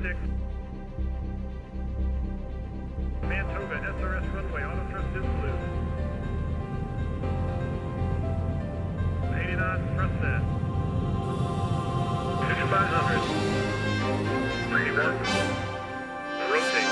6. Man Toga, SRS runway, auto thrust is blue. 80 knots, thrust set. 5500. 31. Rotate.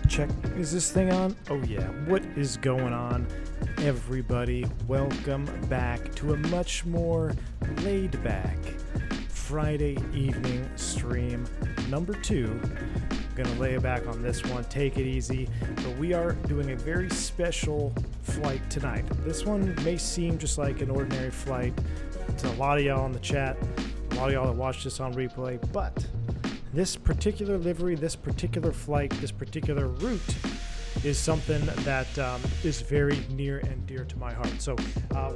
Check. Is this thing on? Oh yeah. What is going on, everybody? Welcome back to a much more laid back Friday evening stream number 2. I'm gonna lay it back on this one, take it easy, but we are doing a very special flight tonight. This one may seem just like an ordinary flight to a lot of y'all in the chat, a lot of y'all that watch this on replay, but this particular livery, this particular flight, this particular route is something that is very near and dear to my heart. So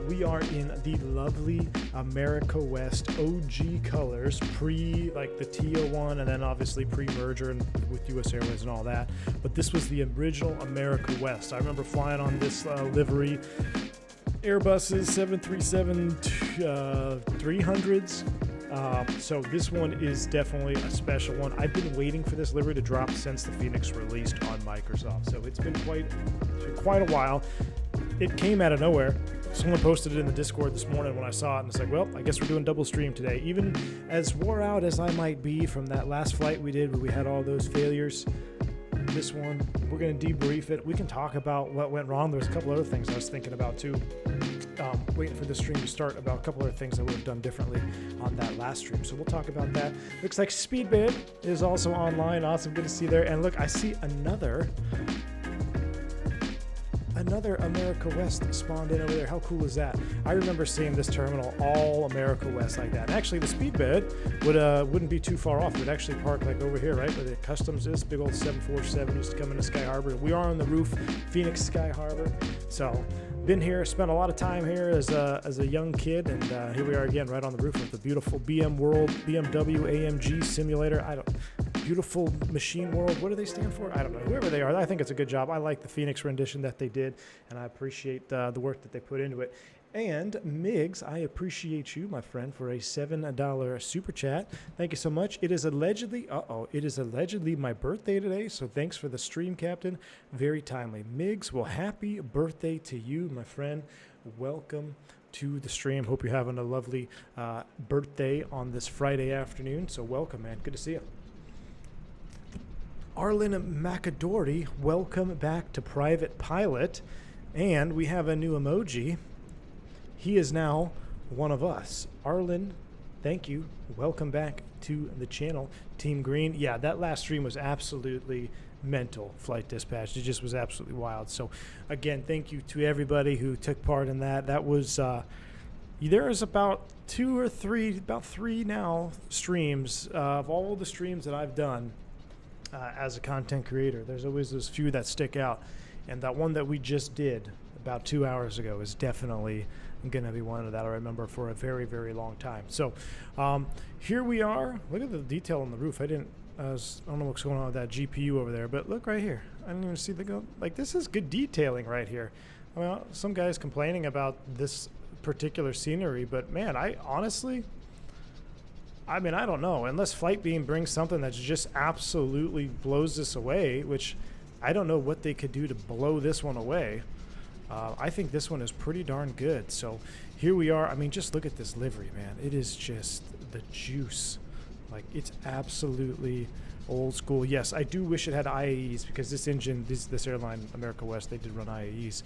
we are in the lovely America West OG colors, like the TO1, and then obviously pre-merger and with US Airways and all that. But this was the original America West. I remember flying on this livery, Airbus's 737 300s. So this one is definitely a special one. I've been waiting for this livery to drop since the Fenix released on Microsoft. So it's been quite a while. It came out of nowhere. Someone posted it in the Discord this morning when I saw it, and it's like, well, I guess we're doing double stream today. Even as wore out as I might be from that last flight we did where we had all those failures, this one, we're going to debrief it. We can talk about what went wrong. There's a couple other things I was thinking about too. Waiting for the stream to start about a couple other things I would have done differently on that last stream. So we'll talk about that. Looks like Speedbit is also online. Awesome. Good to see you there. And look, I see another America West spawned in over there. How cool is that? I remember seeing this terminal all America West like that. And actually, the Speedbit wouldn't be too far off. It would actually park like over here, right, where the customs is. Big old 747 used to come into Sky Harbor. We are on the roof, Phoenix Sky Harbor. So Been here, spent a lot of time here as a young kid, and here we are again, right on the roof of the beautiful BMW AMG simulator. Beautiful Machine World. What do they stand for? I don't know. Whoever they are, I think it's a good job. I like the Phoenix rendition that they did, and I appreciate the work that they put into it. And Miggs, I appreciate you, my friend, for a $7 super chat. Thank you so much. It is allegedly, my birthday today, so thanks for the stream, Captain. Very timely. Miggs, well, happy birthday to you, my friend. Welcome to the stream. Hope you're having a lovely birthday on this Friday afternoon. So welcome, man. Good to see you. Arlen Macadori, welcome back to Private Pilot. And we have a new emoji. He is now one of us. Arlen, thank you. Welcome back to the channel. Team Green. Yeah, that last stream was absolutely mental, Flight Dispatch. It just was absolutely wild. So, again, thank you to everybody who took part in that. That was, there is about three now streams of all the streams that I've done as a content creator. There's always those few that stick out. And that one that we just did about 2 hours ago is definitely going to be one that I remember for a very, very long time. So here we are. Look at the detail on the roof. I don't know what's going on with that GPU over there, but look right here. I didn't even see like this is good detailing right here. Well, some guys complaining about this particular scenery, but man, I don't know. Unless Flightbeam brings something that just absolutely blows this away, which I don't know what they could do to blow this one away. I think this one is pretty darn good. So here we are. I mean, just look at this livery, man. It is just the juice. Like, it's absolutely old school. Yes, I do wish it had IAEs because this engine, this airline, America West, they did run IAEs.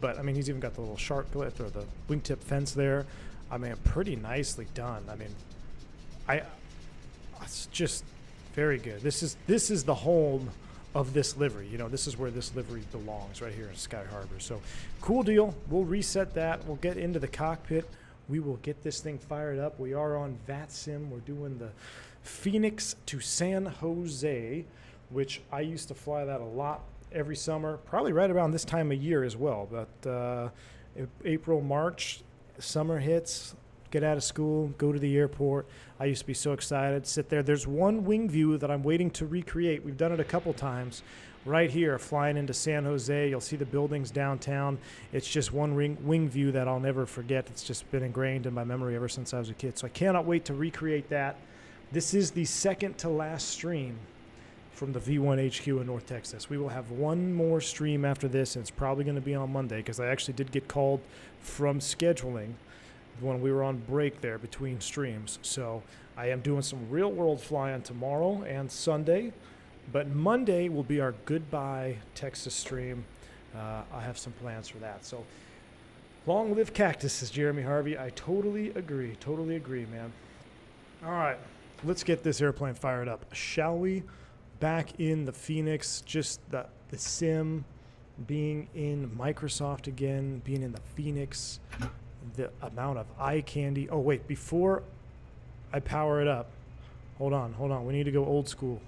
But, I mean, he's even got the little shark lift or the wingtip fence there. I mean, pretty nicely done. I mean, it's just very good. This is the home of this livery. You know, this is where this livery belongs, right here in Sky Harbor. So cool deal. We'll reset that. We'll get into the cockpit. We will get this thing fired up. We are on VATSIM. We're doing the Phoenix to San Jose, which I used to fly that a lot every summer, probably right around this time of year as well. But April, March, summer hits, get out of school, go to the airport. I used to be so excited, sit there. There's one wing view that I'm waiting to recreate. We've done it a couple times. Right here, flying into San Jose, you'll see the buildings downtown. It's just one wing view that I'll never forget. It's just been ingrained in my memory ever since I was a kid. So I cannot wait to recreate that. This is the second to last stream from the V1 HQ in North Texas. We will have one more stream after this, and it's probably going to be on Monday because I actually did get called from scheduling when we were on break there between streams. So I am doing some real world flying tomorrow and Sunday, but Monday will be our goodbye Texas stream. I have some plans for that. So long live Cactus, says Jeremy Harvey. I totally agree, man. All right, let's get this airplane fired up, shall we? Back in the Phoenix, just the sim, being in Microsoft again, being in the Phoenix, the amount of eye candy. Oh, wait, before I power it up, hold on. We need to go old school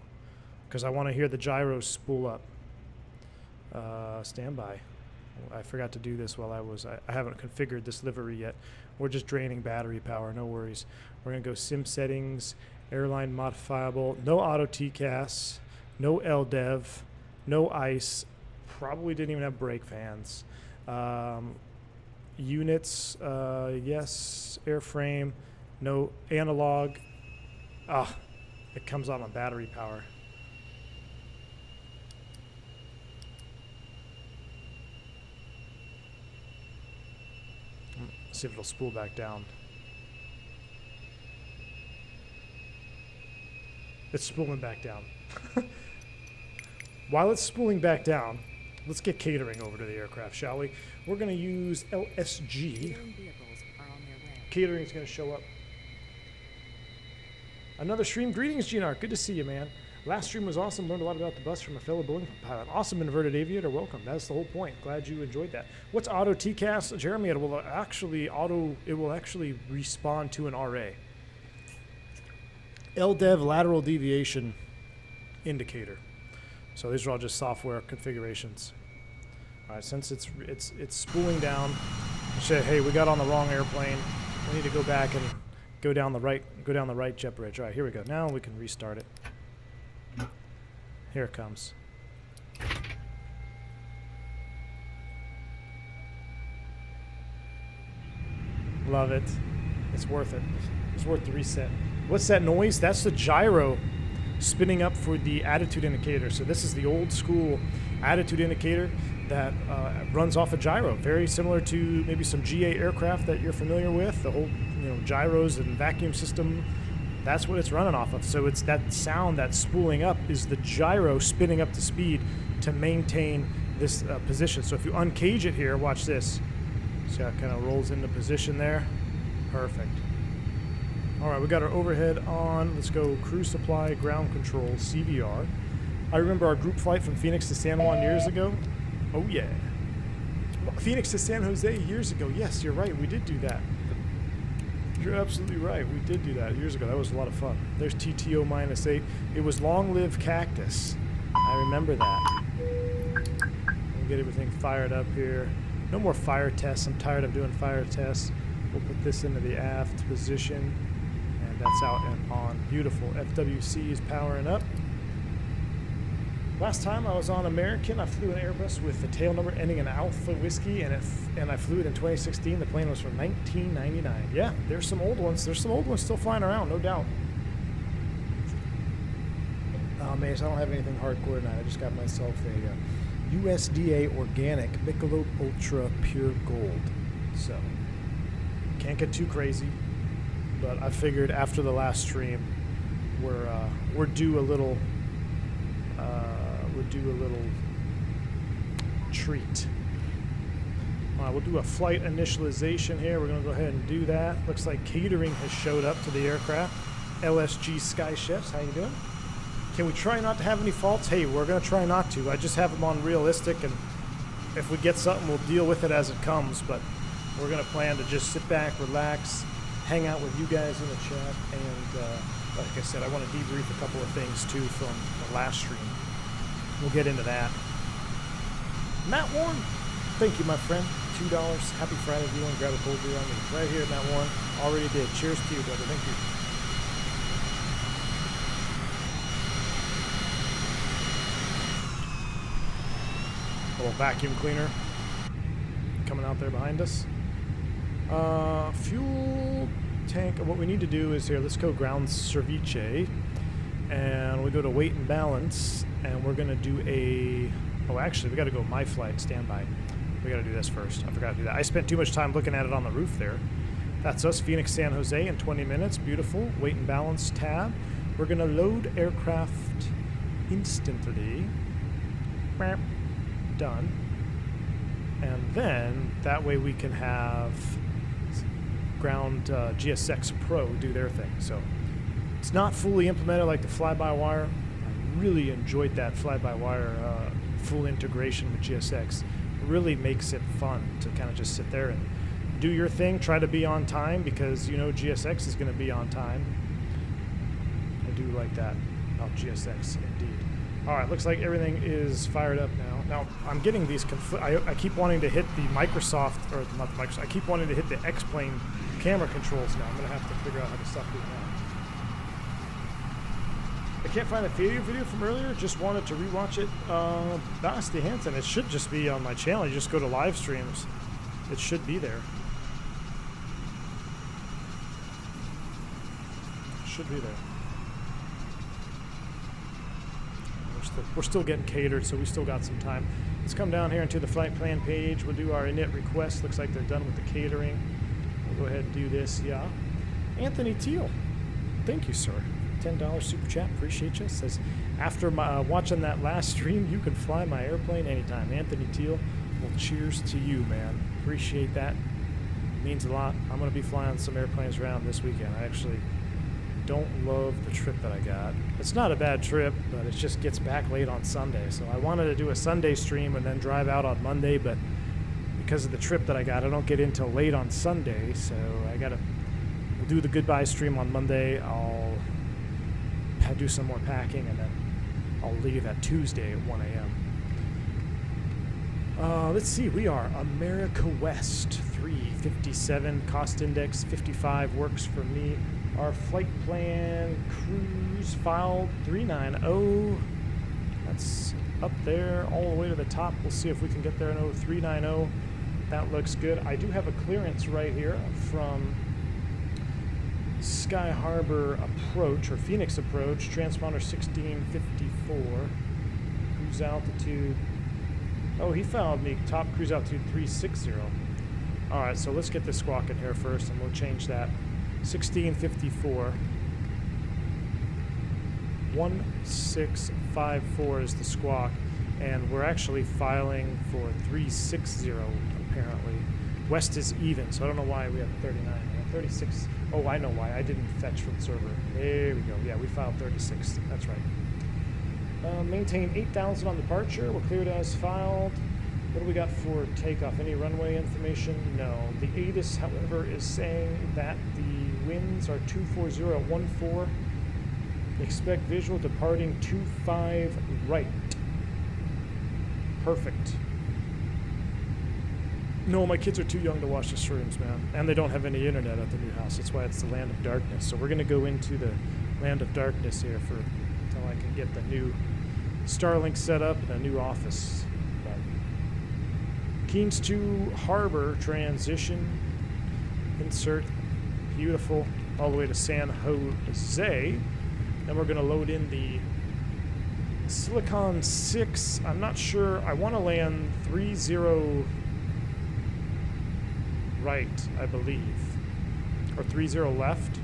because I want to hear the gyros spool up. Stand by. I forgot to do this while I haven't configured this livery yet. We're just draining battery power, no worries. We're going to go sim settings, airline modifiable, no auto TCAS, no LDEV, no ICE, probably didn't even have brake fans. Units, yes. Airframe, no analog. It comes out on battery power. Let's see if it'll spool back down. It's spooling back down. While it's spooling back down, let's get catering over to the aircraft, shall we? We're going to use LSG. Catering is going to show up. Another stream. Greetings, GNR. Good to see you, man. Last stream was awesome. Learned a lot about the bus from a fellow Boeing pilot. Awesome inverted aviator. Welcome. That's the whole point. Glad you enjoyed that. What's auto TCAS? Jeremy, it will actually respond to an RA. LDEV lateral deviation indicator. So these are all just software configurations. All right, since it's spooling down, say, hey, we got on the wrong airplane. We need to go back and go down the right jet bridge. All right, here we go. Now we can restart it. Here it comes. Love it. It's worth it. It's worth the reset. What's that noise? That's the gyro spinning up for the attitude indicator. So this is the old school attitude indicator that runs off a gyro. Very similar to maybe some GA aircraft that you're familiar with. The whole, gyros and vacuum system. That's what it's running off of. So it's that sound that's spooling up is the gyro spinning up to speed to maintain this position. So if you uncage it here, watch this. See how it kind of rolls into position there? Perfect. All right, we got our overhead on. Let's go crew supply, ground control, CVR. I remember our group flight from Phoenix to San Juan years ago. Oh, yeah. Phoenix to San Jose years ago. Yes, you're right. We did do that. You're absolutely right. We did do that years ago. That was a lot of fun. There's TTO -8. It was Long Live Cactus. I remember that. We'll get everything fired up here. No more fire tests. I'm tired of doing fire tests. We'll put this into the aft position. And that's out and on. Beautiful. FWC is powering up. Last time I was on American, I flew an Airbus with the tail number ending in Alpha Whiskey, and I flew it in 2016. The plane was from 1999. Yeah, there's some old ones. There's some old ones still flying around, no doubt. Oh, man, I don't have anything hardcore tonight. I just got myself a USDA Organic Michelob Ultra Pure Gold. So, can't get too crazy, but I figured after the last stream, we're due a little treat. All right, we'll do a flight initialization here. We're going to go ahead and do that. Looks like catering has showed up to the aircraft. LSG Sky Chefs, how you doing? Can we try not to have any faults? Hey, we're going to try not to. I just have them on realistic, and if we get something, we'll deal with it as it comes. But we're going to plan to just sit back, relax, hang out with you guys in the chat, and like I said, I want to debrief a couple of things too from the last stream. We'll get into that. Matt Warren, thank you, my friend. $2. Happy Friday to you, and grab a cold beer on me. Right here, Matt Warren. Already did. Cheers to you, brother. Thank you. A little vacuum cleaner coming out there behind us. Fuel tank. What we need to do is here, let's go ground ceviche, and we go to weight and balance, and we're going to do a... Oh, actually, we got to go my flight, standby. We got to do this first. I forgot to do that. I spent too much time looking at it on the roof there. That's us, Phoenix, San Jose in 20 minutes. Beautiful. Weight and balance tab. We're going to load aircraft instantly. Done. And then that way we can have ground GSX Pro do their thing. So it's not fully implemented like the fly-by-wire. I really enjoyed that fly-by-wire full integration with GSX. It really makes it fun to kind of just sit there and do your thing, try to be on time, because you know GSX is going to be on time. I do like that about GSX indeed. All right, looks like everything is fired up now. Now I'm getting these I keep wanting to hit the Microsoft, or not the Microsoft, I keep wanting to hit the X-Plane camera controls now. I'm going to have to figure out how to stop doing that. I can't find a video from earlier. Just wanted to rewatch it. Basti Hansen. It should just be on my channel. You just go to live streams. It should be there. It should be there. We're still getting catered, so we still got some time. Let's come down here into the flight plan page. We'll do our init request. Looks like they're done with the catering. We'll go ahead and do this. Yeah. Anthony Teal. Thank you, sir. $10 super chat, appreciate you. Says, after watching that last stream, you can fly my airplane anytime. Anthony Teal, well, cheers to you, man. Appreciate that. Means a lot. I'm going to be flying some airplanes around this weekend. I actually don't love the trip that I got. It's not a bad trip, but it just gets back late on Sunday. So I wanted to do a Sunday stream and then drive out on Monday, but because of the trip that I got, I don't get in till late on Sunday. So we'll do the goodbye stream on Monday. I'll do some more packing, and then I'll leave at Tuesday at 1 a.m. Let's see, we are America West 357, cost index 55 works for me. Our flight plan cruise file 390. That's up there all the way to the top. We'll see if we can get there in 0390. That looks good. I do have a clearance right here from Sky Harbor approach, or Phoenix approach, transponder 1654. Cruise altitude. Oh, he found me. Top cruise altitude 360. Alright, so let's get this squawk in here first, and we'll change that. 1654. 1654 is the squawk, and we're actually filing for 360 apparently. West is even, so I don't know why we have 39. We have 36. Oh, I know why. I didn't fetch from the server. There we go. Yeah, we filed 36. That's right. Maintain 8,000 on departure. We're cleared as filed. What do we got for takeoff? Any runway information? No. The ATIS, however, is saying that the winds are 240 at 14. Expect visual departing 25 right. Perfect. No, my kids are too young to watch the streams, man. And they don't have any internet at the new house. That's why it's the land of darkness. So we're going to go into the land of darkness here until I can get the new Starlink set up and a new office. Keens to Harbor transition. Insert. Beautiful. All the way to San Jose. Then we're going to load in the Silicon 6. I'm not sure. I want to land 30 right, I believe. Or 30 left.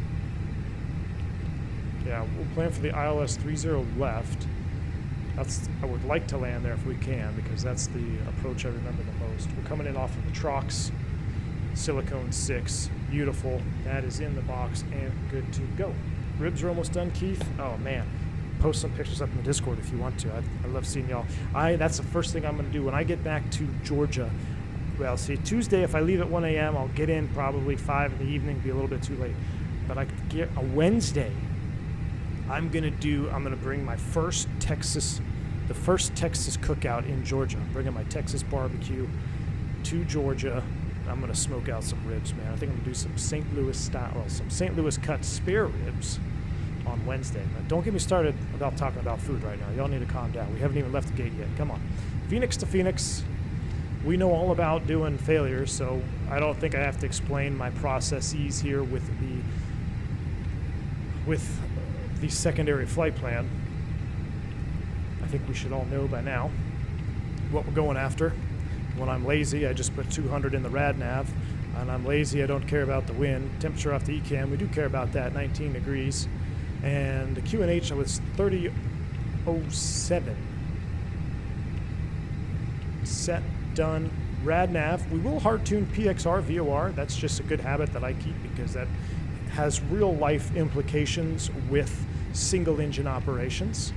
Yeah, we'll plan for the ILS 30 left. I would like to land there if we can, because that's the approach I remember the most. We're coming in off of the Trox Silicon 6. Beautiful. That is in the box and good to go. Ribs are almost done, Keith. Oh, man. Post some pictures up in the Discord if you want to. I love seeing y'all. That's the first thing I'm going to do when I get back to Georgia. Well, see, Tuesday, if I leave at 1 a.m., I'll get in probably 5 in the evening, be a little bit too late. But I get a Wednesday, I'm going to bring my first Texas cookout in Georgia. I'm bringing my Texas barbecue to Georgia. I'm going to smoke out some ribs, man. I think I'm going to do some St. Louis style, some St. Louis cut spare ribs on Wednesday. But don't get me started about talking about food right now. Y'all need to calm down. We haven't even left the gate yet. Come on. Phoenix to Phoenix. We know all about doing failures, so I don't think I have to explain my processes here with the secondary flight plan. I think we should all know by now what we're going after. When I'm lazy, I just put 200 in the rad nav. And I'm lazy, I don't care about the wind. Temperature off the ECAM, we do care about that, 19 degrees. And the QNH was 3007. Set, done. Rad nav, we will hard tune PXR VOR. That's just a good habit that I keep because that has real life implications with single engine operations.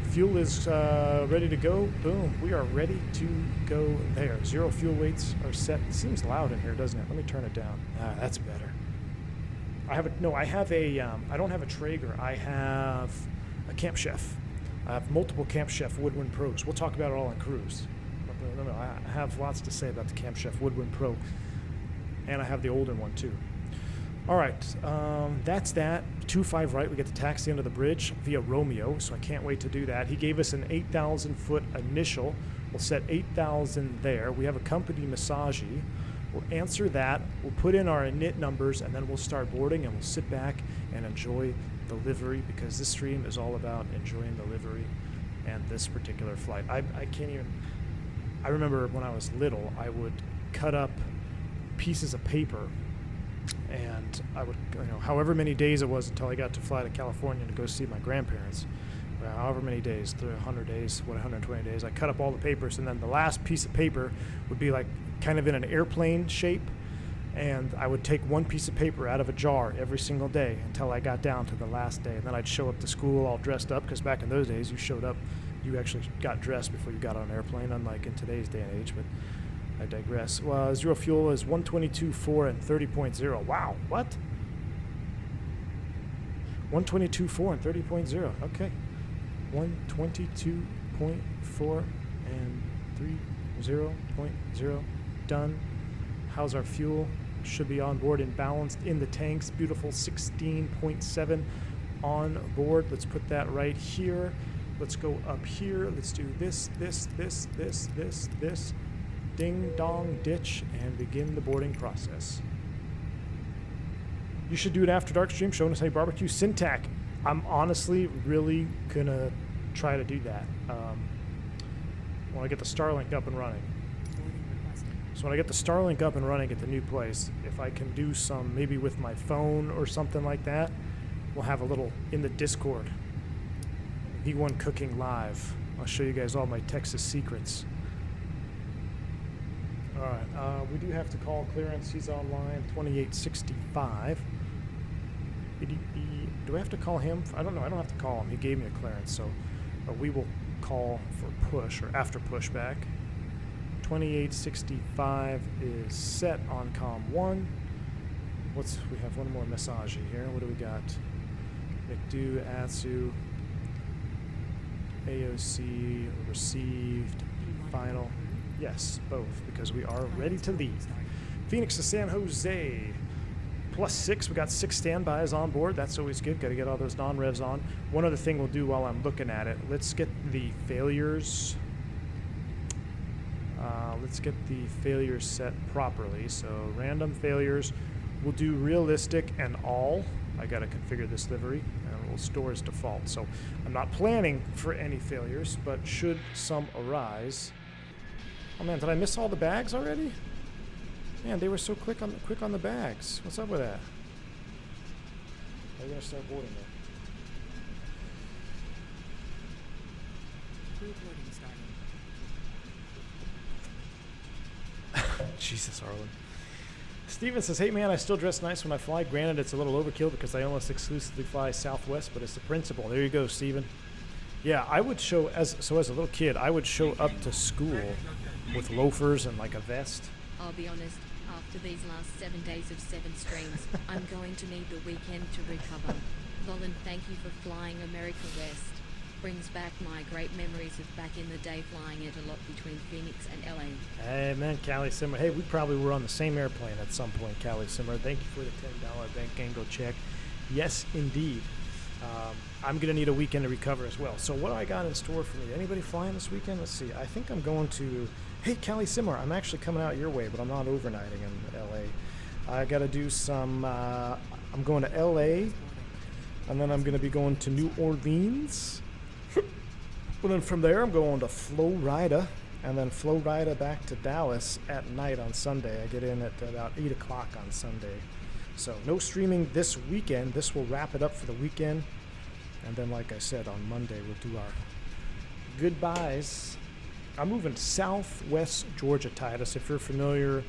Fuel is ready to go. Boom, we are ready to go there. 0 fuel weights are set. It seems loud in here, doesn't it? Let me turn it down. That's better. I don't have a Traeger. I have a Camp Chef. I have multiple Camp Chef Woodwind Pros. We'll talk about it all on cruise. No, I have lots to say about the Camp Chef Woodwind Pro. And I have the older one too. All right, that's that. 25 right, we get to taxi under the bridge via Romeo, so I can't wait to do that. He gave us an 8,000 foot initial. We'll set 8,000 there. We have a company massagee. We'll answer that. We'll put in our init numbers, and then we'll start boarding, and we'll sit back and enjoy the livery, because this stream is all about enjoying the livery and this particular flight. I can't even... I remember when I was little, I would cut up pieces of paper, and I would, however many days it was until I got to fly to California to go see my grandparents, however many days, 100 days, 120 days, I cut up all the papers, and then the last piece of paper would be like kind of in an airplane shape, and I would take one piece of paper out of a jar every single day until I got down to the last day, and then I'd show up to school all dressed up, because back in those days you actually got dressed before you got on an airplane, unlike in today's day and age, but I digress. Well, 0 fuel is 122.4 and 30.0. Wow, what? 122.4 and 30.0. Okay. 122.4 and 0.0 done. How's our fuel? Should be on board and balanced in the tanks. Beautiful 16.7 on board. Let's put that right here. Let's go up here. Let's do this. Ding dong ditch and begin the boarding process. You should do an after dark stream showing us how you barbecue. Syntac. I'm honestly really gonna try to do that. When I get the Starlink up and running. So when I get the Starlink up and running at the new place, if I can do some, maybe with my phone or something like that, we'll have a little in the Discord. V1 Cooking Live. I'll show you guys all my Texas secrets. All right, we do have to call clearance. He's online, 2865. Do I have to call him? I don't know. I don't have to call him. He gave me a clearance, so we will call for push or after pushback. 2865 is set on COM 1. We have one more message here. What do we got? McDo, Atsu, AOC, received, final. Yes, both, because we are ready to leave. Phoenix to San Jose. +6, we got 6 standbys on board. That's always good. Got to get all those non-revs on. One other thing we'll do while I'm looking at it, let's get the failures. Let's get the failures set properly. So random failures. We'll do realistic and all. I got to configure this livery and we'll store as default. So I'm not planning for any failures, but should some arise. Oh man, did I miss all the bags already? Man, they were so quick on the bags. What's up with that? I'm gonna start boarding there. Jesus, Arlen. Steven says, hey man, I still dress nice when I fly. Granted, it's a little overkill because I almost exclusively fly Southwest, but it's the principle. There you go, Steven. Yeah, I would show, as a little kid, I would show up to school with loafers and like a vest. I'll be honest, after these last 7 days of 7 streams, I'm going to need the weekend to recover. Nolan, thank you for flying America West. Brings back my great memories of back in the day flying it a lot between Phoenix and LA. Hey man, Callie Simmer. Hey, we probably were on the same airplane at some point, Callie Simmer. Thank you for the $10 bank angle check. Yes, indeed. I'm going to need a weekend to recover as well. So what do I got in store for me? Anybody flying this weekend? Let's see. I think I'm going to... Hey, Callie Simmer, I'm actually coming out your way, but I'm not overnighting in LA. I got to do some... I'm going to LA, and then I'm going to be going to New Orleans. Well, then from there, I'm going to Florida, and then Florida back to Dallas at night on Sunday. I get in at about 8 o'clock on Sunday. So no streaming this weekend. This will wrap it up for the weekend. And then, like I said, on Monday, we'll do our goodbyes. I'm moving southwest Georgia, Titus, if you're familiar,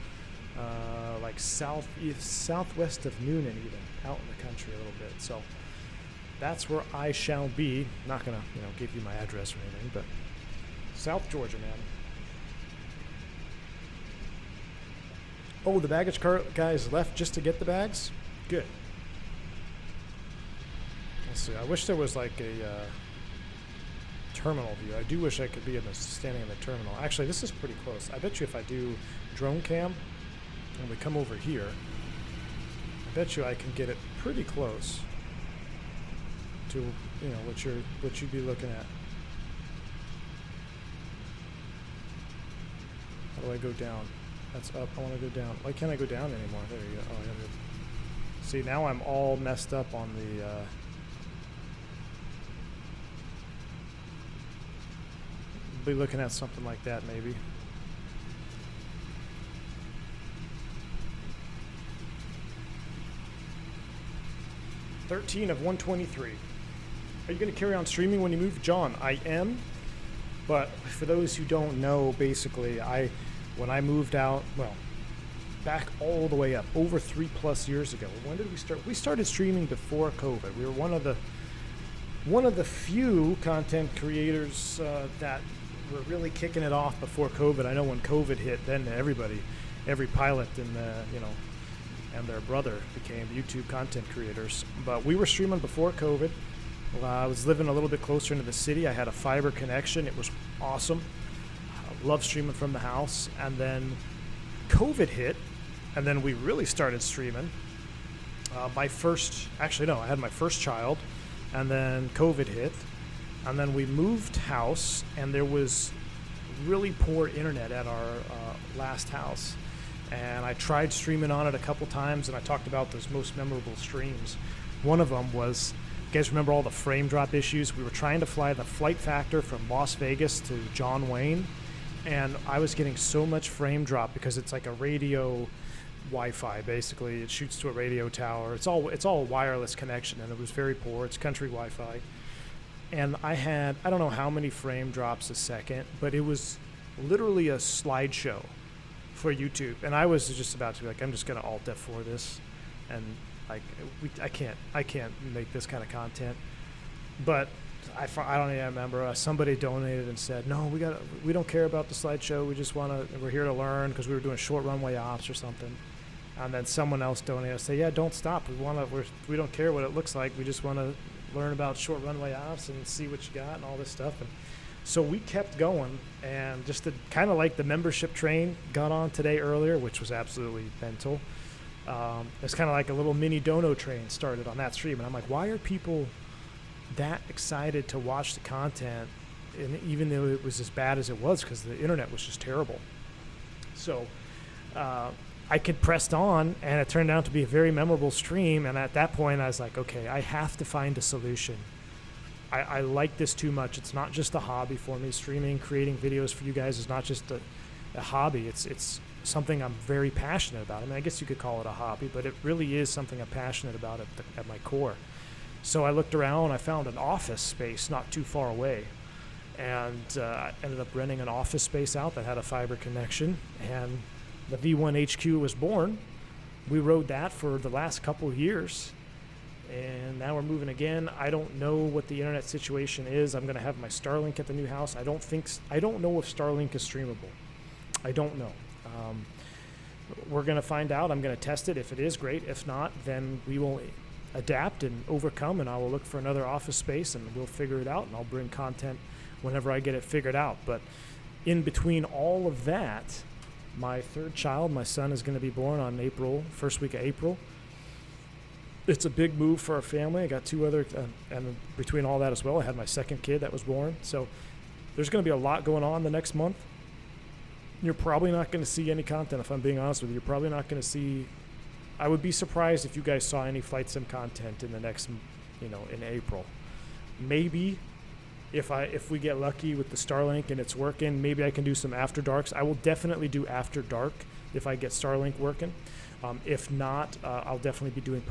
like southwest of Noonan even, out in the country a little bit. So that's where I shall be. Not going to, give you my address or anything, but South Georgia, man. Oh, the baggage car guys left just to get the bags? Good. Let's see. I wish there was like a terminal view. I do wish I could be standing in the terminal. Actually, this is pretty close. I bet you if I do drone cam and we come over here, I bet you I can get it pretty close to what you'd be looking at. How do I go down? That's up. I want to go down. Why can't I go down anymore? There you go. Oh, yeah. See, now I'm all messed up on the... be looking at something like that, maybe. $13 of 123. Are you going to carry on streaming when you move? John, I am. But for those who don't know, basically, when I moved out, back all the way up, over 3+ years ago. When did we start? We started streaming before COVID. We were one of the few content creators that were really kicking it off before COVID. I know when COVID hit, then every pilot and and their brother became YouTube content creators. But we were streaming before COVID. I was living a little bit closer into the city. I had a fiber connection. It was awesome. love streaming from the house. And then COVID hit, and then we really started streaming. I had my first child, and then COVID hit, and then we moved house, and there was really poor internet at our last house. And I tried streaming on it a couple times, and I talked about those most memorable streams. One of them was, you guys remember all the frame drop issues? We were trying to fly the Flight Factor from Las Vegas to John Wayne, and I was getting so much frame drop because it's like a radio Wi-Fi, basically. It shoots to a radio tower. It's all a wireless connection, and it was very poor. It's country Wi-Fi. And I don't know how many frame drops a second, but it was literally a slideshow for YouTube. And I was just about to be like, I'm just going to Alt F4 this, and like I can't make this kind of content. But I don't even remember. Somebody donated and said, no, we don't care about the slideshow. We're here to learn, because we were doing short runway ops or something. And then someone else donated and said, yeah, don't stop. We don't care what it looks like. We just want to learn about short runway ops and see what you got and all this stuff. And so we kept going, and just kind of like the membership train got on today earlier, which was absolutely mental. It's kind of like a little mini dono train started on that stream. And I'm like, why are people that excited to watch the content, and even though it was as bad as it was, because the internet was just terrible. So I pressed on, and it turned out to be a very memorable stream. And at that point I was like, okay, I have to find a solution. I like this too much. It's not just a hobby for me. Streaming, creating videos for you guys is not just a hobby. It's something I'm very passionate about. I mean, I guess you could call it a hobby, but it really is something I'm passionate about at my core. So I looked around, I found an office space not too far away, and I ended up renting an office space out that had a fiber connection, and the V1 HQ was born. We rode that for the last couple of years, and now we're moving again. I don't know what the internet situation is. I'm going to have my Starlink at the new house. I don't know if Starlink is streamable. I don't know. We're going to find out. I'm going to test it. If it is, great. If not, then we will adapt and overcome, and I will look for another office space, and we'll figure it out, and I'll bring content whenever I get it figured out. But in between all of that, my third child, my son, is going to be born on first week of April. It's a big move for our family. I got two other, and between all that as well, I had my second kid that was born. So there's going to be a lot going on the next month. You're probably not going to see any content, if I'm being honest with you. You're probably not going to see. I would be surprised if you guys saw any flight sim content in the next, in April. Maybe if we get lucky with the Starlink and it's working, maybe I can do some after darks. I will definitely do after dark if I get Starlink working. If not, I'll definitely be doing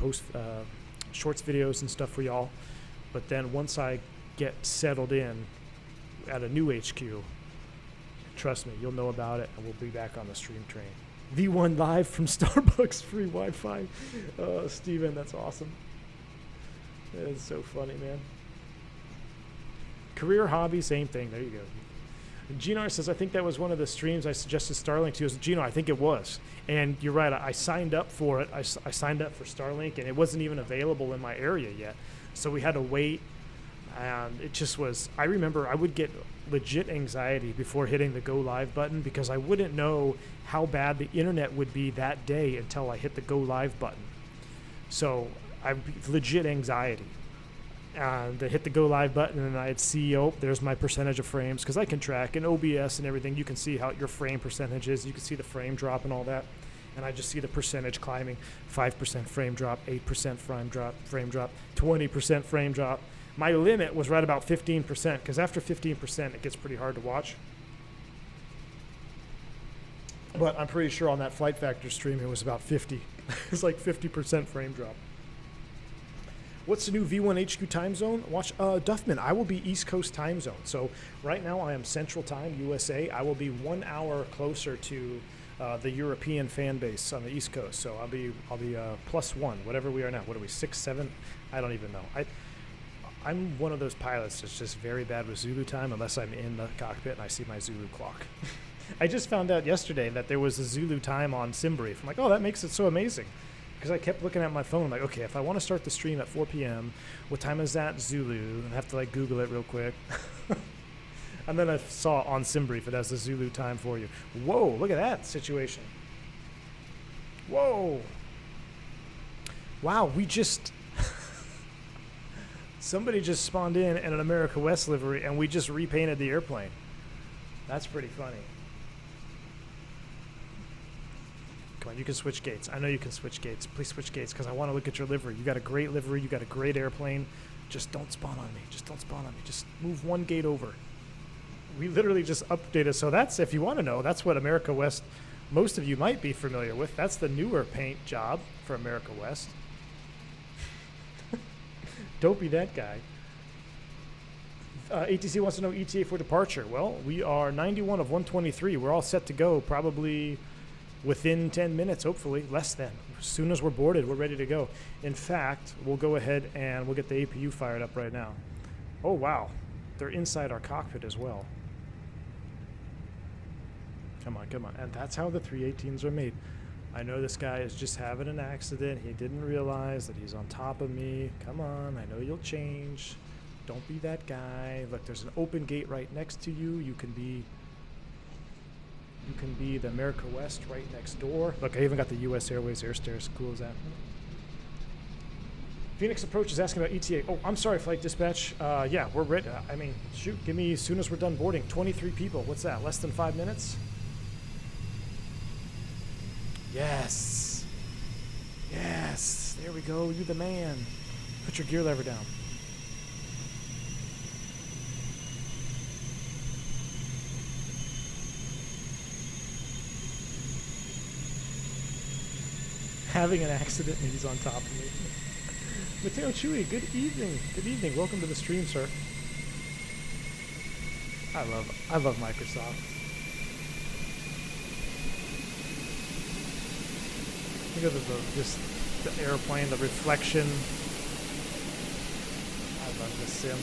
shorts videos and stuff for y'all. But then once I get settled in at a new HQ, trust me, you'll know about it, and we'll be back on the stream train. V1 live from Starbucks, free Wi-Fi. Steven, that's awesome. It's so funny, man. Career hobby, same thing. There you go. Ginar says, I think that was one of the streams I suggested Starlink to. Gino, I think it was. And you're right, I signed up for it. I signed up for Starlink, and it wasn't even available in my area yet. So we had to wait. And it just was, I remember I would get legit anxiety before hitting the go live button, because I wouldn't know how bad the internet would be that day until I hit the go live button. So I legit anxiety. And I hit the go live button, and I'd see, there's my percentage of frames, because I can track in OBS and everything. You can see how your frame percentage is. You can see the frame drop and all that. And I just see the percentage climbing: 5% frame drop, 8% frame drop, 20% frame drop. My limit was right about 15%, because after 15%, it gets pretty hard to watch. But I'm pretty sure on that Flight Factor stream, it was about 50. It's like 50% frame drop. What's the new V1 HQ time zone? Watch, Duffman, I will be East Coast time zone. So right now I am Central Time, USA. I will be 1 hour closer to the European fan base on the East Coast. So I'll be +1, whatever we are now. What are we, 6, 7? I don't even know. I'm one of those pilots that's just very bad with Zulu time, unless I'm in the cockpit and I see my Zulu clock. I just found out yesterday that there was a Zulu time on SimBrief. I'm like, oh, that makes it so amazing. Because I kept looking at my phone, like, okay, if I want to start the stream at 4 p.m., what time is that Zulu? And I have to Google it real quick. And then I saw on Simbrief, it has the Zulu time for you. Whoa, look at that situation. Whoa. Wow, we just... Somebody just spawned in an America West livery, and we just repainted the airplane. That's pretty funny. Come on, you can switch gates. I know you can switch gates. Please switch gates, because I want to look at your livery. You got a great livery. You got a great airplane. Just don't spawn on me. Just don't spawn on me. Just move one gate over. We literally just updated. So that's, if you want to know, that's what America West, most of you might be familiar with. That's the newer paint job for America West. Don't be that guy. ATC wants to know ETA for departure. Well, we are 91 of 123. We're all set to go probably within 10 minutes, hopefully, less than. As soon as we're boarded, we're ready to go. In fact, we'll go ahead and we'll get the APU fired up right now. Oh, wow. They're inside our cockpit as well. Come on, come on. And that's how the 318s are made. I know this guy is just having an accident. He didn't realize that he's on top of me. Come on, I know you'll change. Don't be that guy. Look, there's an open gate right next to you. You can be the America West right next door. Look, I even got the US Airways air stairs. Cool as that. Phoenix Approach is asking about ETA. Oh, I'm sorry, Flight Dispatch. Yeah, we're ready. I mean, shoot, give me as soon as we're done boarding. 23 people. What's that? Less than 5 minutes? Yes. Yes. There we go. You the man. Put your gear lever down. Having an accident and he's on top of me. Mateo Chewy, good evening. Good evening. Welcome to the stream, sir. I love Microsoft. Look at just the airplane, the reflection. I love this sim.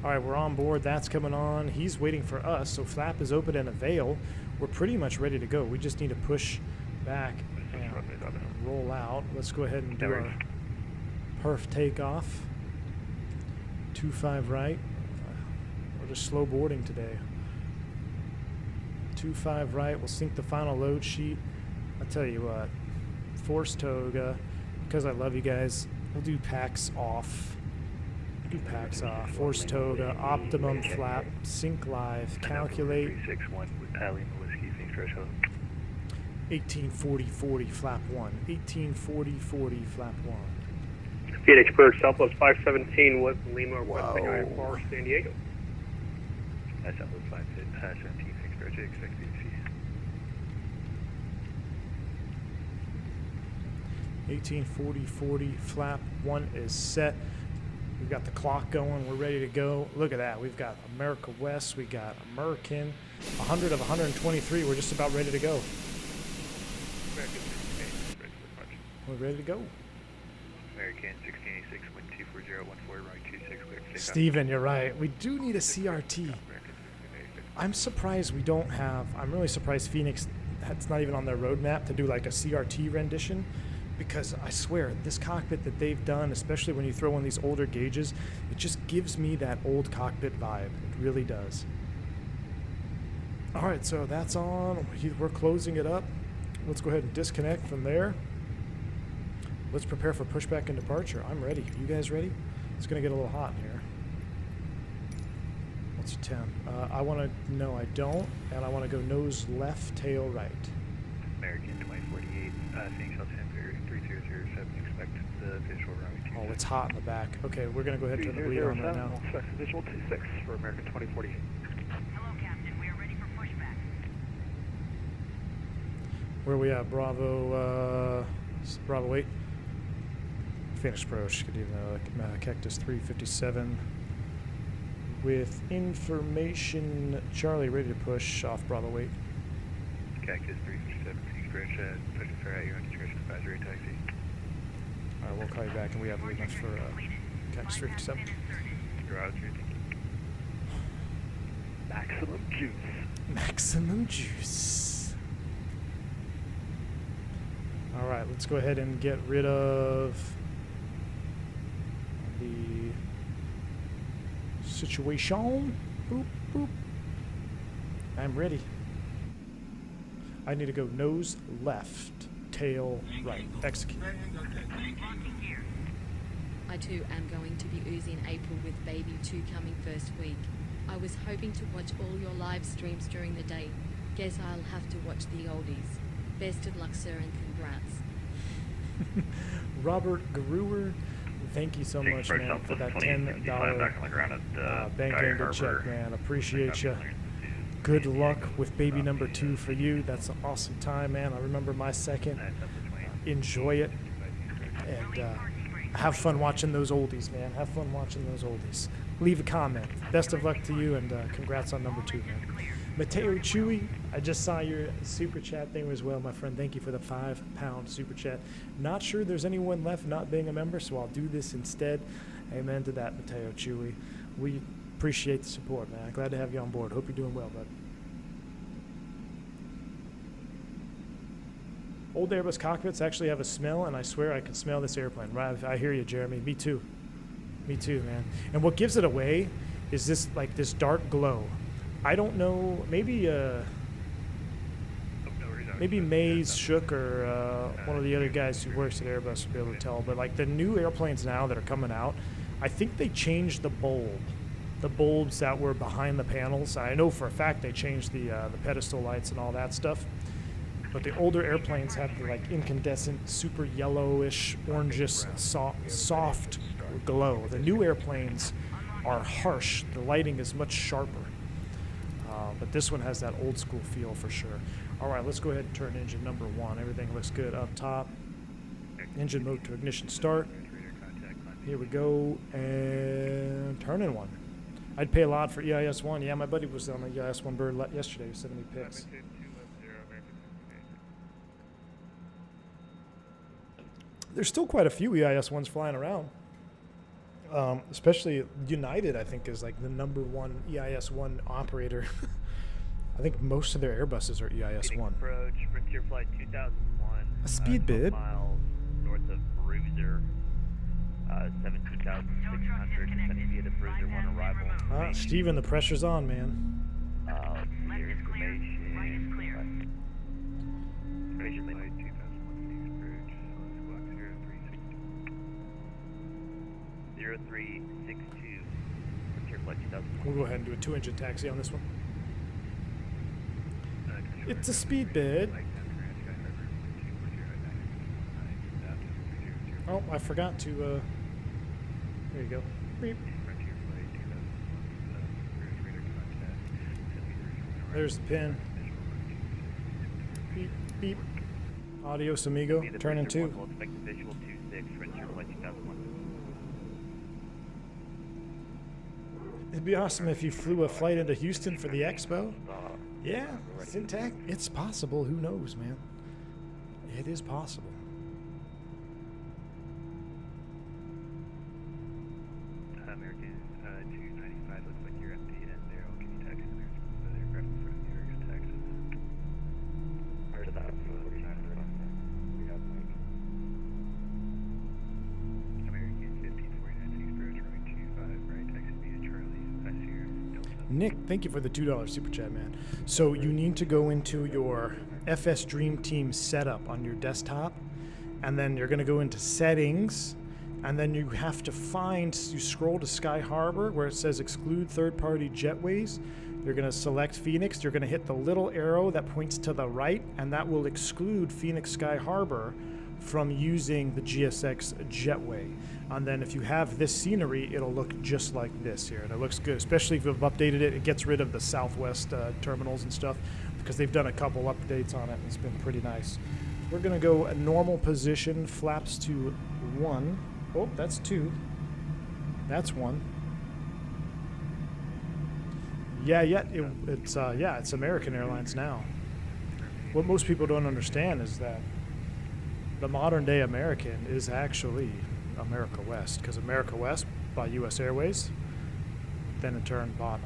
All right, we're on board. That's coming on. He's waiting for us. So flap is open and avail. We're pretty much ready to go. We just need to push back and roll out. Let's go ahead and do our perf takeoff. 25 right. We're just slow boarding today. 25 right. We'll sync the final load sheet. I'll tell you what. Force Toga, because I love you guys. We'll do packs off. Do packs off. Force Toga, optimum flap, sync live, calculate. 361 with Lima Whiskey, Phoenix threshold. 1840-40 flap 1. 1840-40 flap 1. Phoenix Approach, Southwest 517 with Lima 1.9 for San Diego. Southwest 517, Phoenix Approach, expect VC. 1840-40 flap 1 is set. We've got the clock going. We're ready to go. Look at that. We've got America West. We got American. 100 of 123. We're just about ready to go. We're ready to go. American 1686, wind 24014, right 26, clear. Steven, you're right. We do need a CRT. I'm surprised we don't have. I'm really surprised Phoenix, that's not even on their roadmap to do like a CRT rendition. Because I swear, this cockpit that they've done, especially when you throw in these older gauges, it just gives me that old cockpit vibe. It really does. All right, so that's on. We're closing it up. Let's go ahead and disconnect from there. Let's prepare for pushback and departure. I'm ready. You guys ready? It's going to get a little hot in here. What's your temp? I want to, no, I don't. And I want to go nose left, tail right. American 2048, Phoenix L10. 3007, expect the visual runway 26. Oh, it's hot in the back. Okay, we're going to go ahead and turn the bleed on right now. Expect visual 26 for American 2048. Hello, Captain. We are ready for pushback. Where are we at? Bravo 8. Finish approach. Good evening. Cactus 357. With information, Charlie ready to push off Bravo 8. Cactus 357, Phoenix Bridge, pushing fair out, you're on discretion advisory taxi. Alright, we'll call you back and we have lead for Cactus 357. Roger, thank you. Maximum juice. Maximum juice. Alright, let's go ahead and get rid of the situation. Boop, boop. I'm ready. I need to go nose left, tail right. Execute. I too am going to be oozing April with Baby 2 coming first week. I was hoping to watch all your live streams during the day. Guess I'll have to watch the oldies. Best of luck, sir, and congrats. Robert Garuer, thank you so much, man, for that $10 bank angle check, man. Appreciate you. Good luck with baby number 2 for you. That's an awesome time, man. I remember my second. Enjoy it. And have fun watching those oldies, man. Have fun watching those oldies. Leave a comment. Best of luck to you, and congrats on number 2, man. Mateo Chewy, I just saw your super chat thing as well, my friend. Thank you for the £5 super chat. Not sure there's anyone left not being a member, so I'll do this instead. Amen to that, Mateo Chewy. We appreciate the support, man. Glad to have you on board. Hope you're doing well, bud. Old Airbus cockpits actually have a smell, and I swear I can smell this airplane. Right, I hear you, Jeremy. Me too. Me too, man. And what gives it away is this, like, this dark glow. I don't know, maybe Maze Shook or one of the other guys who works at Airbus will be able to tell, but like the new airplanes now that are coming out, I think they changed the bulbs that were behind the panels. I know for a fact they changed the pedestal lights and all that stuff, but the older airplanes have the like incandescent, super yellowish, orangish, soft glow. The new airplanes are harsh. The lighting is much sharper. But this one has that old school feel for sure. All right, let's go ahead and turn engine number 1. Everything looks good up top. Engine mode to ignition start. Here we go, and turning 1. I'd pay a lot for EIS 1. Yeah, my buddy was on the EIS 1 bird yesterday. He was sending me pics. There's still quite a few EIS 1s flying around. Especially United, I think, is like the number 1 EIS 1 operator. I think most of their Airbuses are EIS 1. Approach, Frontier Flight 2001. A speed bid. Miles north of Bruiser. 17,600. Descending via the Bruiser 1 arrival. Steven, the pressure's on, man. Let's see your information. Right is clear. Information Flight 2001 Phoenix Bridge. Squawk 0362. Frontier Flight 2001. We'll go ahead and do a 2-engine taxi on this one. It's a speed bid. Oh, I forgot to, there you go. Beep. There's the pin. Beep, beep. Adios, amigo. Turning 2. We'll expect the visual 26, Frontier Flight 2001. It'd be awesome if you flew a flight into Houston for the expo. Yeah, Syntac, it's possible. Who knows, man? It is possible. American 295 looks like you're empty and there. Can you taxi the aircraft in front of you or get taxis? Heard of that? 49. We got American 1549 approach, runway 25, right, taxi via Charlie, Delta. Nick, thank you for the $2 super chat, man. So you need to go into your FS Dream Team setup on your desktop, and then you're going to go into settings, and then you have to you scroll to Sky Harbor where it says exclude third-party jetways. You're going to select Phoenix. You're going to hit the little arrow that points to the right, and that will exclude Phoenix Sky Harbor from using the GSX jetway. And then if you have this scenery, it'll look just like this here, and it looks good, especially if you've updated it. It gets rid of the Southwest terminals and stuff because they've done a couple updates on it, and it's been pretty nice. We're going to go a normal position, flaps to 1. Oh, that's 2. That's 1. It's American Airlines now. What most people don't understand is that the modern day American is actually America West, because America West bought U.S. Airways, then in turn bought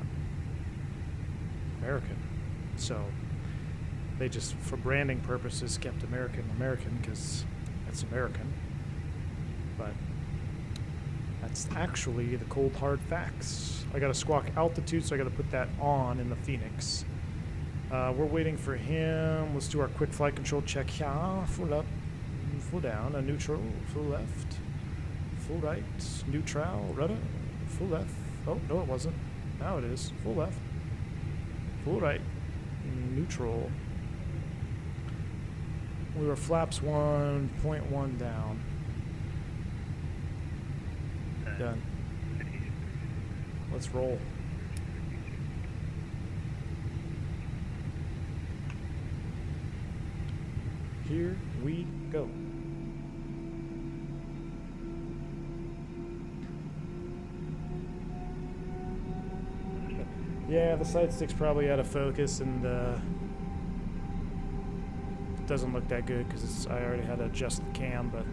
American. So they just, for branding purposes, kept American because it's American. But that's actually the cold hard facts. I got to squawk altitude, so I got to put that on in the Phoenix. We're waiting for him. Let's do our quick flight control check here. Full up, full down, a neutral, full left, full right, neutral, rudder, full left. Oh, no it wasn't. Now it is. Full left, full right, neutral. We were flaps 1.1 down. Done. Let's roll. Here we go. Yeah, the side stick's probably out of focus and it doesn't look that good because I already had to adjust the cam, but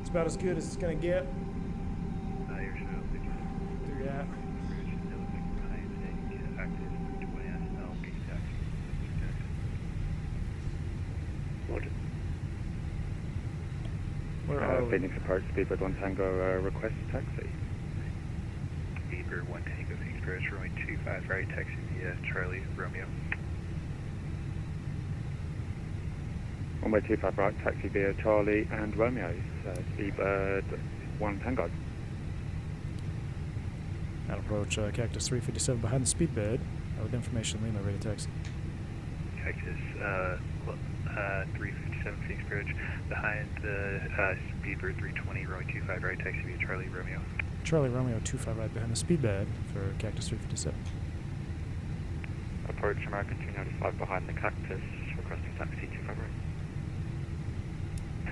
it's about as good as it's gonna get. Through that. Where are we? Phoenix approach, speedbird 1 Tango, request taxi. Speedbird 1 Tango, Phoenix approach, runway 25 right, taxi via Charlie Romeo. Runway 25 right, taxi via Charlie and Romeo, speedbird 1 Tango. At approach Cactus 357 behind the speedbird. With information, Lima, ready to taxi. Cactus 357 Phoenix approach, behind the Speedbird 320, runway 25 right, taxi via Charlie Romeo. Charlie Romeo 25 right behind the speedbird for Cactus 357. Approach American 295 behind the Cactus, requesting taxi 25 right.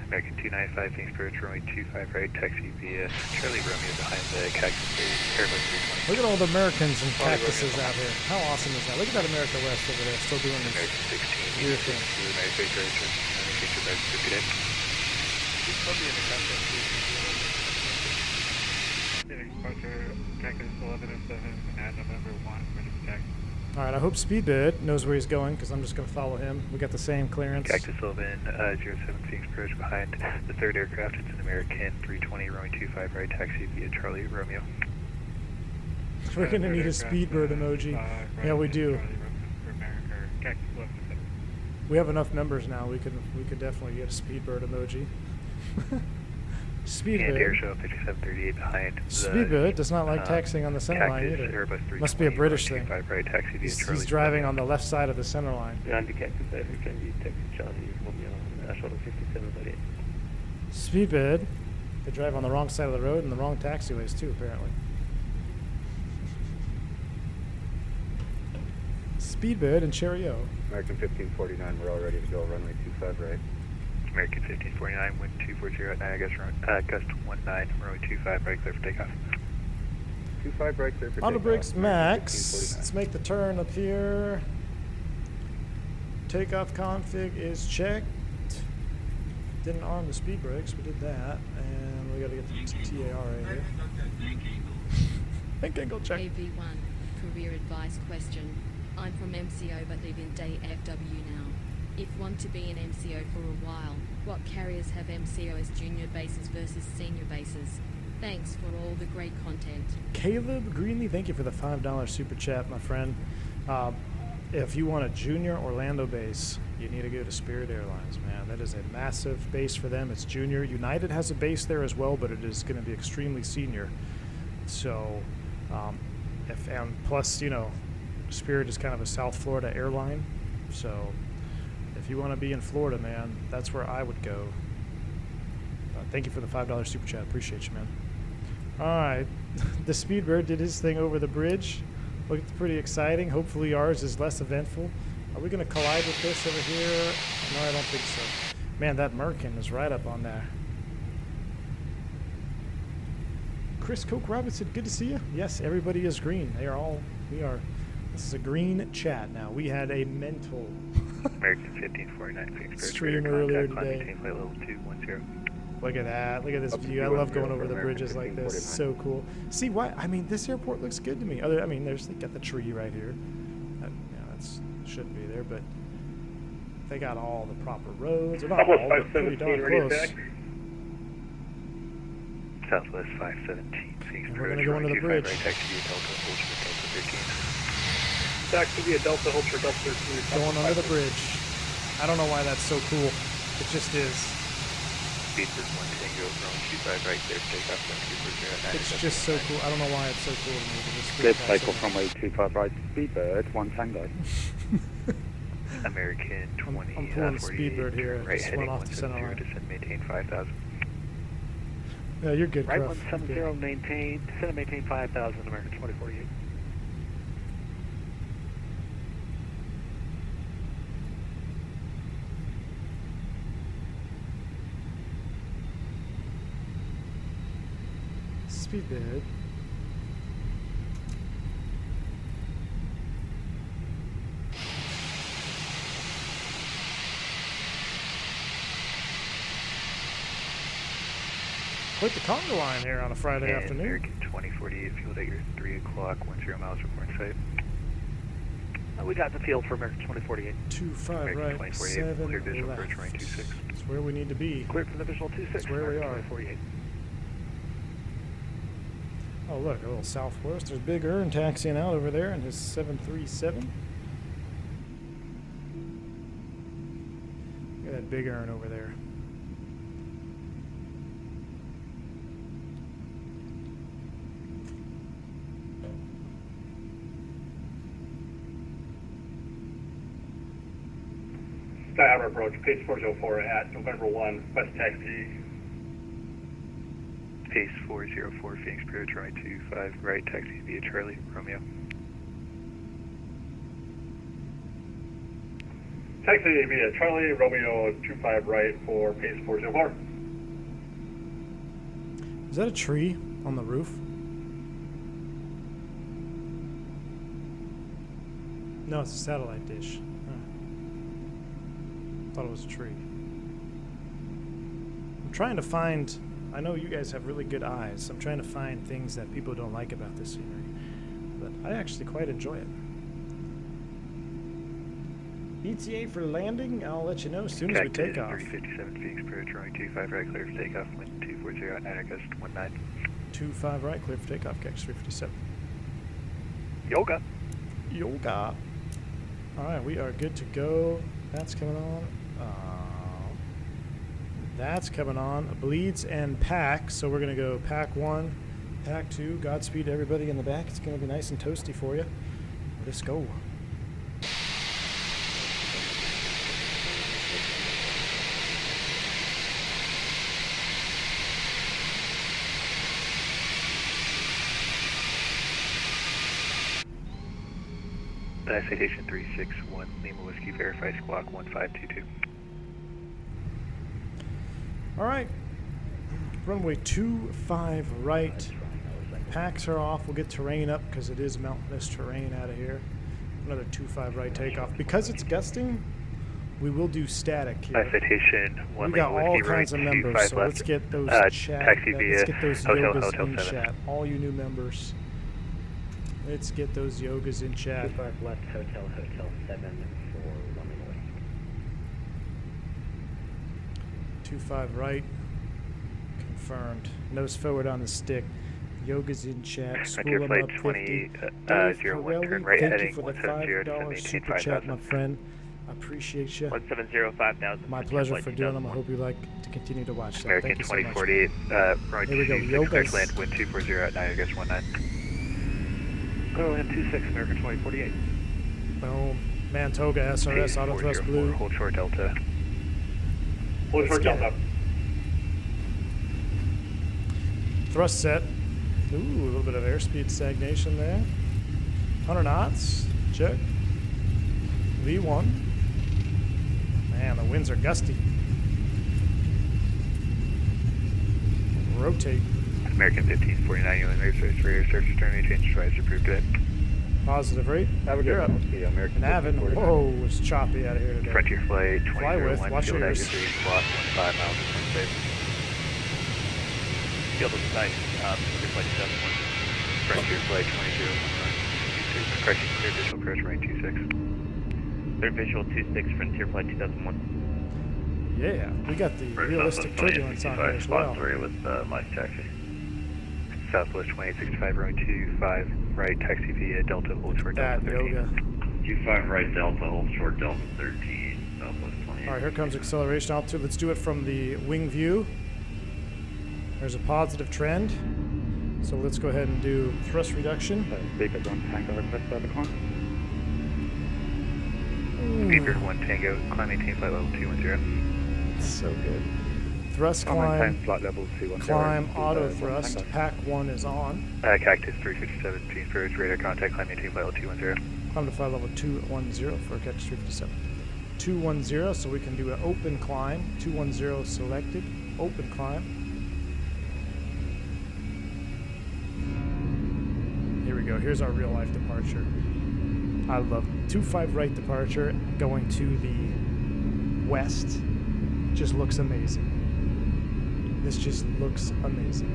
American 295 Phoenix approach, runway 25 right, taxi via Charlie Romeo behind the Cactus Airbus 320. Look at all the Americans and cactuses out here. How awesome is that? Look at that America West over there, still doing this. American 16, weird thing. American Racer, American Racer, good day. He's probably in the contact Phoenix departure, Cactus 1107, and add November 1, ready for taxi. Alright, I hope Speedbird knows where he's going because I'm just going to follow him. We got the same clearance. Cactus 11, 07 Phoenix approach behind the third aircraft. It's an American 320, runway 25 right, taxi via Charlie Romeo. We're going to need a Speedbird emoji. Yeah, we do. We have enough numbers now. We could definitely get a Speedbird emoji. And Speedbird. airshow 5738 behind. Speedbird does not like taxiing on the center line either. Airbus Must be a British thing. Right, taxi via He's Charlie driving Romeo. on the left side of the center line. Behind the Cactus, can you taxi Charlie Romeo, shuttle 5738. Speedbird. They drive on the wrong side of the road and the wrong taxiways too, apparently. Speedbird and Cheerio. American 1549, we're all ready to go, runway 25 right. American 1549, wind 240 at Niagara, gust 19, runway 25 right, clear for takeoff. 25 right, clear for Auto takeoff. brakes American max. 1549. Let's make the turn up here. Takeoff config is checked. Didn't arm the speed brakes, we did that. And we gotta get the TAR right here. Bank angle check. AV1, career advice question. I'm from MCO but live in Day FW now. If want to be an MCO for a while, what carriers have MCO as junior bases versus senior bases? Thanks for all the great content. Caleb Greenlee, thank you for the $5 super chat, my friend. If you want a junior Orlando base, you need to go to Spirit Airlines, man. That is a massive base for them. It's junior. United has a base there as well, but it is going to be extremely senior. So, and plus, you know, Spirit is kind of a South Florida airline. So, if you want to be in Florida, man, that's where I would go. Thank you for the $5 super chat. Appreciate you, man. All right. The Speedbird did his thing over the bridge. Looked pretty exciting. Hopefully ours is less eventful. Are we going to collide with this over here? No, I don't think so. Man, that Merkin is right up on there. Chris Coke Robinson, good to see you. Yes, everybody is green. This is a green chat now. We had a mental American 1549, Phoenix stream earlier today. Flight level 210. Look at that. Look at this view. I love going over the bridges like this. It's so cool. See, why? I mean, this airport looks good to me. They got the tree right here. That's shouldn't be there, but they got all the proper roads. They're not all, but pretty darn close. Southwest 517, Phoenix And we're going to go into the bridge. Right, taxi via Delta, hold for Delta 13. taxi via Delta, hold for Delta 13. Going under the bridge. I don't know why that's so cool. It just is. Speed is 1 Tango from 25 right, clear for takeoff, 1240 It's just so cool. I don't know why it's so cool to me. But it's Clear cool. for takeoff runway 25 right, Speedbird, 1 Tango. American 20, I'm pulling the 48, Speedbird here. right Just heading went off the center 170, line. descend maintain 5,000. Yeah, you're good, Right Gruff. 170, maintain, descend and maintain 5,000, American 2048. Speedbird. Quite the conga line here on a Friday And afternoon. American 2048, fueled at your 3 o'clock, 10 miles from point site. We got the field for American 2048. 25 American right, 2048, 7 clear visual left. approach runway 26. It's where we need to be. Cleared from the visual 26. That's where we are. 2048. Oh look, a little Southwest. There's Big Earn taxiing out over there in his 737. Look at that Big Earn over there. Skyharbor approach, page 404 at November 1, West Taxi. Pace 404, Phoenix approach runway 25 right, taxi via Charlie, Romeo. Taxi via Charlie, Romeo 25 right for pace 404. Is that a tree on the roof? No, it's a satellite dish. Huh. Thought it was a tree. I'm trying to find... I know you guys have really good eyes. I'm trying to find things that people don't like about this scenery. But I actually quite enjoy it. ETA for landing, I'll let you know as soon as we take off. 3057 Phoenix approach runway 25 right, clear for takeoff, wind 240 at 9 August 19. 25 right, clear for takeoff, catch 357. Yoga! Yoga. Alright, we are good to go. That's coming on. That's coming on. Bleeds and pack. So we're going to go pack 1, pack 2. Godspeed to everybody in the back. It's going to be nice and toasty for you. Let's go. Citation 361, Lima Whiskey, verify squawk 1522. Alright. Runway 25 right. Packs are off. We'll get terrain up because it is mountainous terrain out of here. Another 25 right takeoff. Because it's gusting, we will do static here. Citation 1 We got Lima all Whiskey, kinds of right, members, 25 so left. let's get those chat. Taxi Let's via get those Hotel yogas Hotel in 7. chat. All you new members. Let's get those yogas in chat. 25 left, Hotel 7 for Romeo. 25 right. Confirmed. Nose forward on the stick. Yoga's in chat. School Frontier them flight up 50. 20, Dave 01, Corelli, turn right thank heading you for the 170 $5 maintain super chat, 5,000. my friend. I appreciate you. 170, 5,000. My pleasure for doing them. I hope you like to continue to watch that. American Thank you so much. 2048, runway Here we go, 26, clear Yogas. to land, wind 240 at 9 August 19. Clear land 26, American 2048. Boom. Man, Toga, SRS, auto thrust blue. Hold short Delta. Hold short Let's get Delta. Thrust set. Ooh, a little bit of airspeed stagnation there. 100 knots. Check. V1. Man, the winds are gusty. Rotate. American 1549, you air search for air search, return change twice approved today. Positive rate. You're up. American And Avid. Whoa, it's choppy out of here today. Frontier flight Fly with, 2001, watch field your at ears. your 3 block 15 miles from safe. Field of sight, Frontier flight 71. Frontier flight 2001, correction, clear visual approach range 26. Clear visual 26, Frontier Flight 2001. Yeah, we got the realistic turbulence on here as well. with Mike taxi. Southwest 2865, runway 25, right, taxi via Delta, hold short That Delta 13. yoga. 25 right Delta, hold short Delta 13, Southwest 28. Alright, here comes acceleration altitude. Let's do it from the wing view. There's a positive trend. So let's go ahead and do thrust reduction. Speedbird 1 Tango, request further climb. Speedbird 1 Tango, climb maintain flight level 210. So good. Thrust climb, Maintain flight level 210. climb, auto thrust. Pack 1 is on. Cactus 357, Phoenix Approach, radar contact, climb maintain flight level 210. Climb to flight level 210 for Cactus 357. 210, so we can do an open climb. 210 selected, open climb. Here we go, here's our real life departure. I love 25 right departure going to the west. Just looks amazing. This just looks amazing.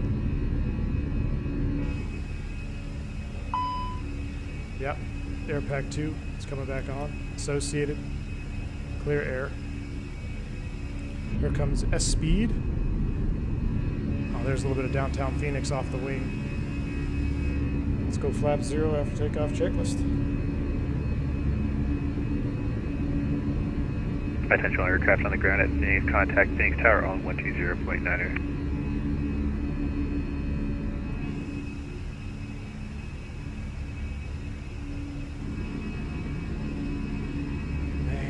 Yep, air pack 2, it's coming back on. Associated, clear air. Here comes S speed. Oh, there's a little bit of downtown Phoenix off the wing. Let's go flap 0 after takeoff checklist. Attention all aircraft on the ground at Phoenix, contact Phoenix Tower on 120.90.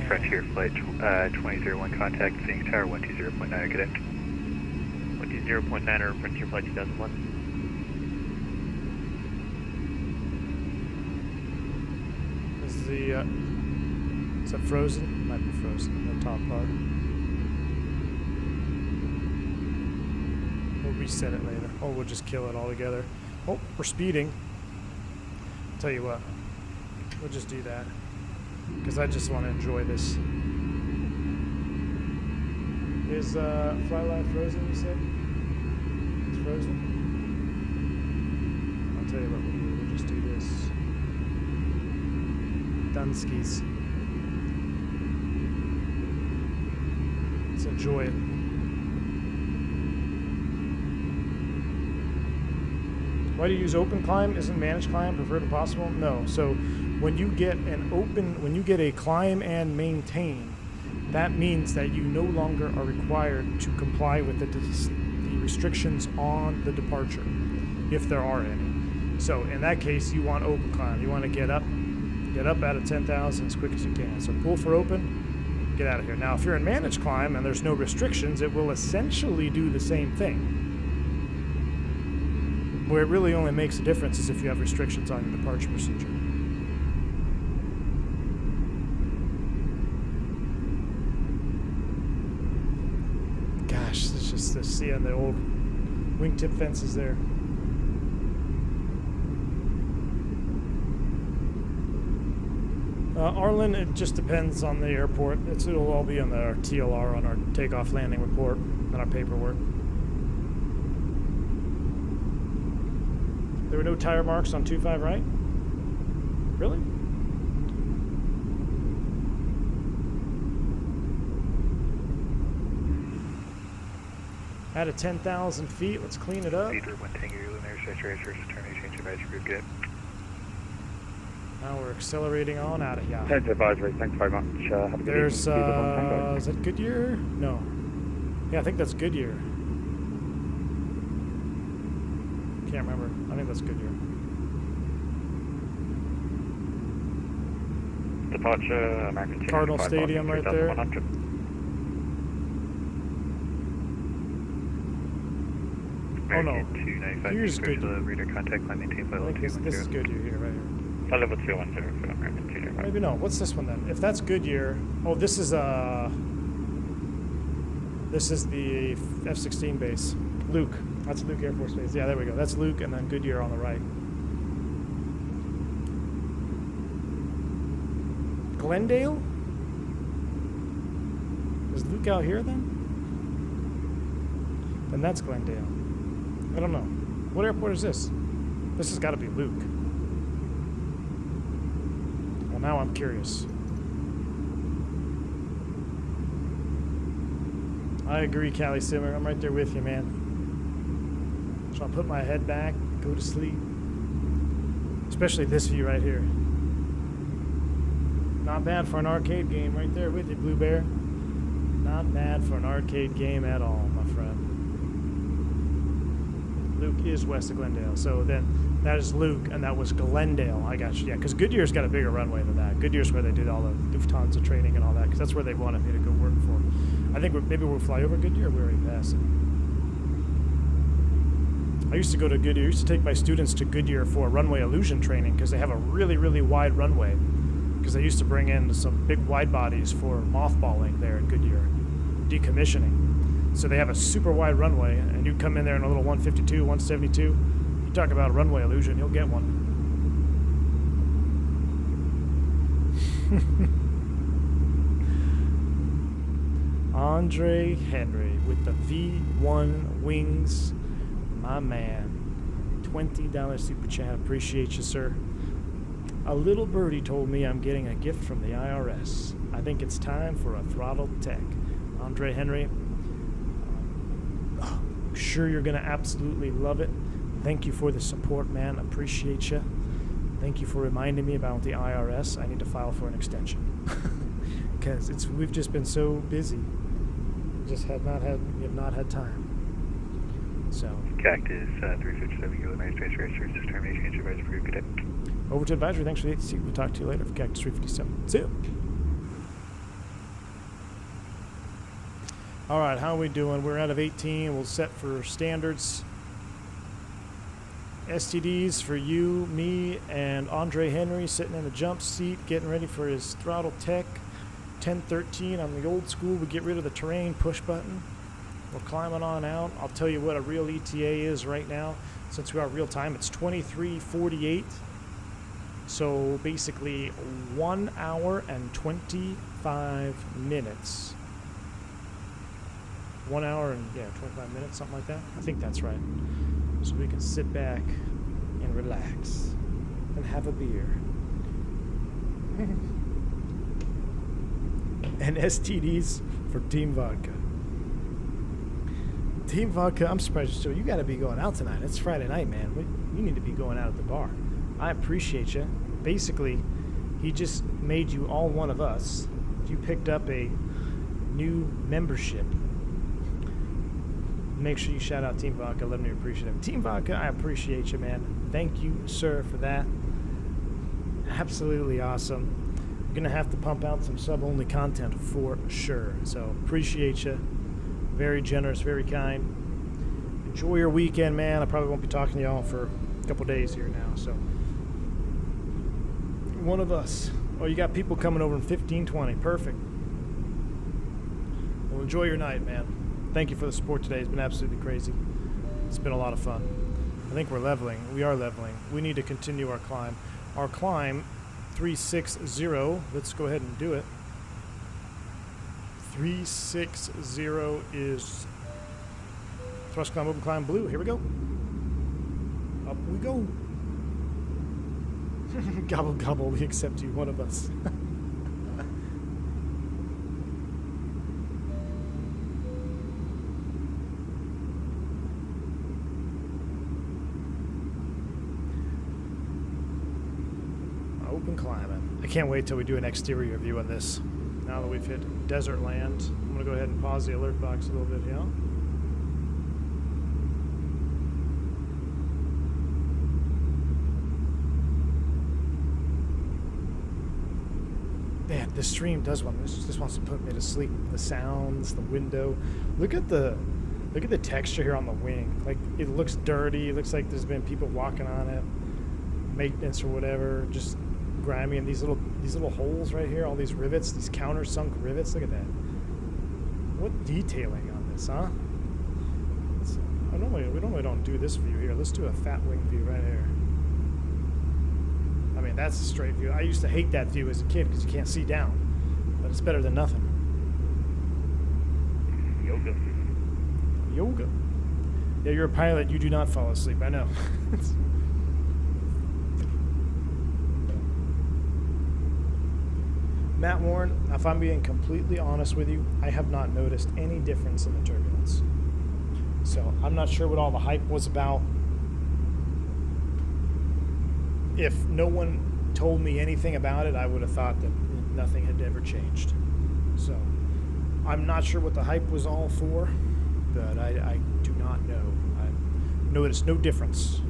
Frontier Flight 2001, contact Phoenix Tower 120.9, cadet. 120.9 or Frontier Flight 2001. This is the, is that frozen? Might be frozen, the top part. We'll reset it later. Or we'll just kill it altogether. Oh, we're speeding. Tell you what, we'll just do that. Because I just want to enjoy this. Is flight line frozen, you said? It's frozen? I'll tell you what we'll do. We'll just do this. Dunskies. Let's enjoy it. Why do you use open climb? Isn't managed climb preferred and possible? No. So when you get a climb and maintain, that means that you no longer are required to comply with the restrictions on the departure, if there are any. So in that case, you want open climb. You want to get up out of 10,000 as quick as you can. So pull for open, get out of here. Now, if you're in managed climb and there's no restrictions, it will essentially do the same thing. Where it really only makes a difference is if you have restrictions on your departure procedure. Gosh, it's just seeing the old wingtip fences there. Arlen, it just depends on the airport. It'll all be on our TLR, on our takeoff landing report, on our paperwork. There were no tire marks on 25 right? Really? Out of 10,000 feet, let's clean it up. Speedbird 1 Tango, lunar saturation, just turn change advisory group, get. Now we're accelerating on out of here. 10 to advisory, thanks very much. Have a good evening. There's, is that Goodyear? No. Yeah, I think that's Goodyear. Can't remember. I think that's Goodyear. Departure, American Cardinal Stadium right there. 100. Oh no, American here's Goodyear. Radar contact, climb maintain flight I level think this is Goodyear here, right here. Flight level 210 for American 205. Maybe no. What's this one then? If that's Goodyear, oh, this is the F-16 base. Luke. That's Luke Air Force Base. Yeah, there we go. That's Luke, and then Goodyear on the right. Glendale? Is Luke out here then? Then that's Glendale. I don't know. What airport is this? This has got to be Luke. Well, now I'm curious. I agree, Callie Simmer. I'm right there with you, man. So I'll put my head back, go to sleep. Especially this view right here. Not bad for an arcade game right there with you, Blue Bear. Not bad for an arcade game at all, my friend. Luke is west of Glendale, so then that is Luke, and that was Glendale. I got you. Yeah, because Goodyear's got a bigger runway than that. Goodyear's where they did all the Lufthansa training and all that, because that's where they wanted me to go work for. I think maybe we'll fly over Goodyear. We already passed it. I used to go to Goodyear. I used to take my students to Goodyear for runway illusion training because they have a really, really wide runway. Because they used to bring in some big wide bodies for mothballing there at Goodyear, decommissioning. So they have a super wide runway, and you come in there in a little 152, 172. You talk about a runway illusion, you'll get one. Andre Henry with the V1 wings, my man. $20 super chat, appreciate you, sir. A little birdie told me I'm getting a gift from the IRS. I think it's time for a Throttletek. Andre Henry, I'm sure you're going to absolutely love it. Thank you for the support, man. Appreciate you. Thank you for reminding me about the IRS. I need to file for an extension. Because we've just been so busy. We have not had time. So. Cactus 357, go United States Race Service termination, change advisory for your cadet. Over to advisory. Thanks for the ATC. We'll talk to you later for Cactus 357. See you. All right, how are we doing? We're out of 18. We'll set for standards. STDs for you, me, and Andre Henry sitting in the jump seat, getting ready for his Throttletek. 1013 on the old school. We get rid of the terrain push button. We're climbing on out. I'll tell you what a real ETA is right now. Since we are real time, it's 23:48. So basically 1 hour and 25 minutes. 1 hour and 25 minutes, something like that. I think that's right. So we can sit back and relax and have a beer. And STDs for Team Vodka. Team Vodka, I'm surprised you got to be going out tonight. It's Friday night, man. You need to be going out at the bar. I appreciate you. Basically, he just made you all one of us. You picked up a new membership. Make sure you shout out Team Vodka. Let me appreciate him. Team Vodka, I appreciate you, man. Thank you, sir, for that. Absolutely awesome. You're going to have to pump out some sub-only content for sure. So, appreciate you. Very generous, very kind. Enjoy your weekend, man. I probably won't be talking to y'all for a couple days here now, so. One of us. Oh, you got people coming over in 15:20. Perfect. Well, enjoy your night, man. Thank you for the support today. It's been absolutely crazy. It's been a lot of fun. I think we're leveling. We are leveling. We need to continue our climb. Our climb, 360. Let's go ahead and do it. 360 is thrust climb, open climb, blue. Here we go. Up we go. Gobble, gobble. We accept you, one of us. Open climbing. I can't wait till we do an exterior view on this. Now that we've hit desert land, I'm going to go ahead and pause the alert box a little bit here. Man, this stream does one. This just wants to put me to sleep. The sounds, the window. Look at the texture here on the wing. Like, it looks dirty. It looks like there's been people walking on it, maintenance or whatever. Just grimy, and these little holes right here, all these rivets, these countersunk rivets. Look at that. What detailing on this, huh? We normally don't do this view here. Let's do a fat wing view right here. I mean, that's a straight view. I used to hate that view as a kid because you can't see down, but it's better than nothing. Yoga. Yeah, you're a pilot. You do not fall asleep. I know. Matt Warren, if I'm being completely honest with you, I have not noticed any difference in the turbulence. So I'm not sure what all the hype was about. If no one told me anything about it, I would have thought that nothing had ever changed. So I'm not sure what the hype was all for, but I do not know. I noticed no difference.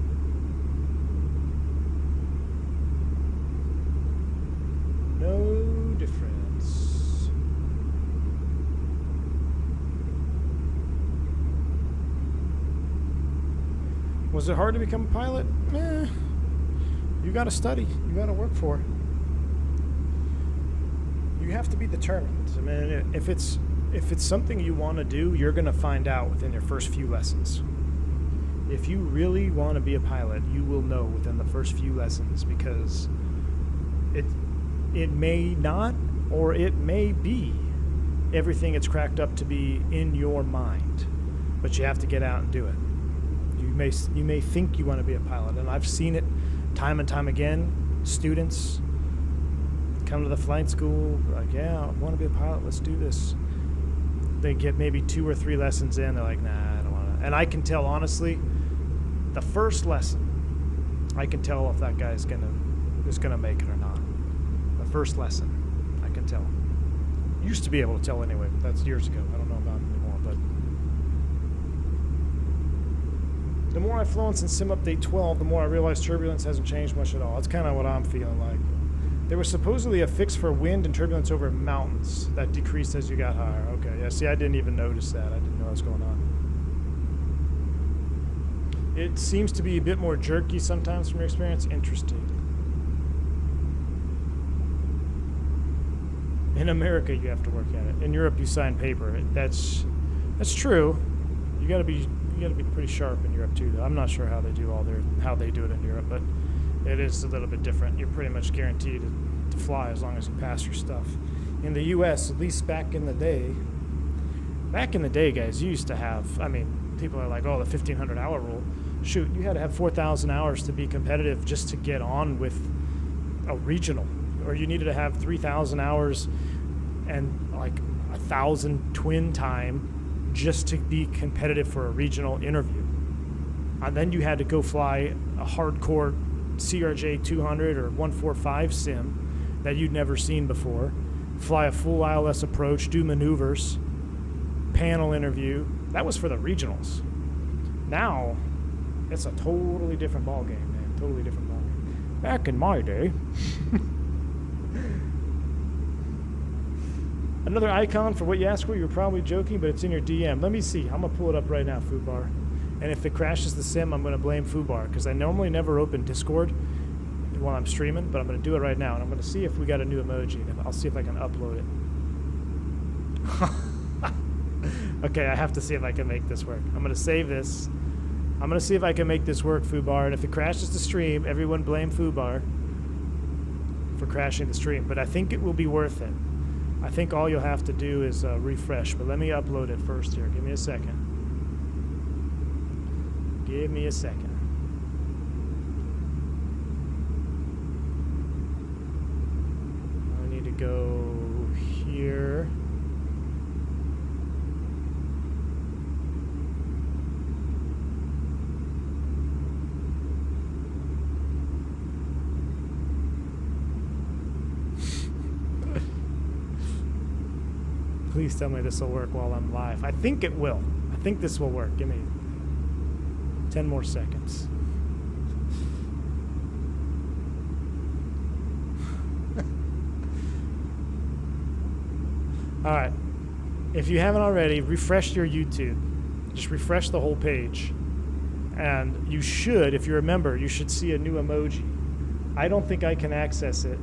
No difference. Was it hard to become a pilot? You gotta study. You gotta work for it. You have to be determined. I mean, if it's something you want to do, you're gonna find out within your first few lessons. If you really want to be a pilot, you will know within the first few lessons, because it may not, or it may be everything it's cracked up to be in your mind, but you have to get out and do it. You may think you want to be a pilot, and I've seen it time and time again. Students come to the flight school, like, yeah, I want to be a pilot, let's do this. They get maybe 2 or 3 lessons in, they're like, nah, I don't want to. And I can tell, honestly, the first lesson, I can tell if that guy's gonna make it or not. The first lesson, I can tell. Used to be able to tell anyway, but that's years ago. I don't know about it anymore, but the more I've flown since Sim Update 12, the more I realize turbulence hasn't changed much at all. That's kind of what I'm feeling like. There was supposedly a fix for wind and turbulence over mountains that decreased as you got higher. Okay, yeah, see, I didn't even notice that. I didn't know what was going on. It seems to be a bit more jerky sometimes from your experience. Interesting. In America, you have to work at it. In Europe, you sign paper. That's true. You got to be pretty sharp in Europe too, though. I'm not sure how they do it in Europe, but it is a little bit different. You're pretty much guaranteed to fly as long as you pass your stuff. In the U.S., at least back in the day, guys, you used to have, I mean, people are like, oh, the 1,500-hour rule. Shoot, you had to have 4,000 hours to be competitive just to get on with a regional. Or you needed to have 3,000 hours and like 1,000 twin time just to be competitive for a regional interview. And then you had to go fly a hardcore CRJ 200 or 145 sim that you'd never seen before, fly a full ILS approach, do maneuvers, panel interview. That was for the regionals. Now, it's a totally different ballgame, man. Totally different ballgame. Back in my day. Another icon for what you asked for, you were probably joking, but it's in your DM. Let me see. I'm going to pull it up right now, Foodbar. And if it crashes the sim, I'm going to blame Foodbar, because I normally never open Discord while I'm streaming, but I'm going to do it right now. And I'm going to see if we got a new emoji, and I'll see if I can upload it. Okay, I have to see if I can make this work. I'm going to save this. I'm going to see if I can make this work, Foodbar. And if it crashes the stream, everyone blame Foodbar for crashing the stream. But I think it will be worth it. I think all you'll have to do is refresh. But let me upload it first here. Give me a second. Give me a second. I need to go here. Please tell me this will work while I'm live. I think it will. I think this will work. Give me 10 more seconds. All right. If you haven't already, refresh your YouTube. Just refresh the whole page. And you should, if you're a member, you should see a new emoji. I don't think I can access it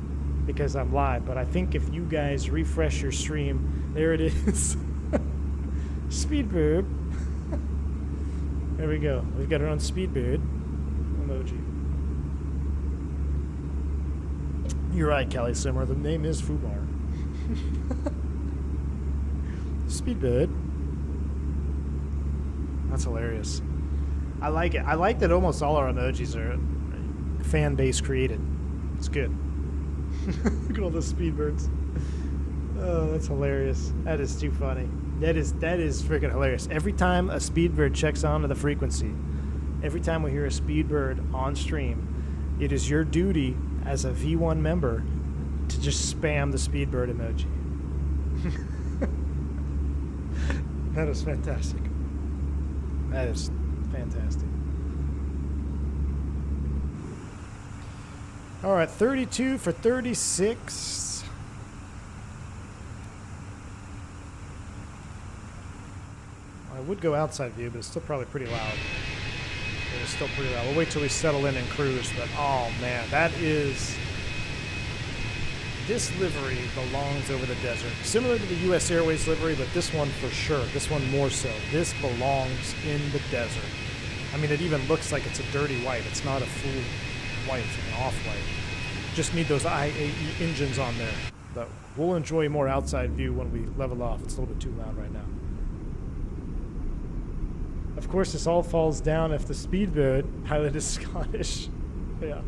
because I'm live, but I think if you guys refresh your stream, there it is. Speedbird. There we go. We've got our own Speedbird emoji. You're right, Kelly Simmer. The name is Fubar. Speedbird. That's hilarious. I like it. I like that almost all our emojis are fan base created. It's good. Look at all those Speedbirds. Oh, that's hilarious. That is too funny. That is freaking hilarious. Every time a Speedbird checks onto the frequency, every time we hear a Speedbird on stream, it is your duty as a V1 member to just spam the Speedbird emoji. That is fantastic. That is fantastic. All right, 32 for 36. I would go outside view, but it's still probably pretty loud. It's still pretty loud. We'll wait till we settle in and cruise, but oh man, that is... This livery belongs over the desert. Similar to the U.S. Airways livery, but this one for sure. This one more so. This belongs in the desert. I mean, it even looks like it's a dirty white. It's not a full white, it's an off-white. Just need those IAE engines on there. But we'll enjoy more outside view when we level off. It's a little bit too loud right now. Of course, this all falls down if the Speedbird pilot is Scottish. Yeah.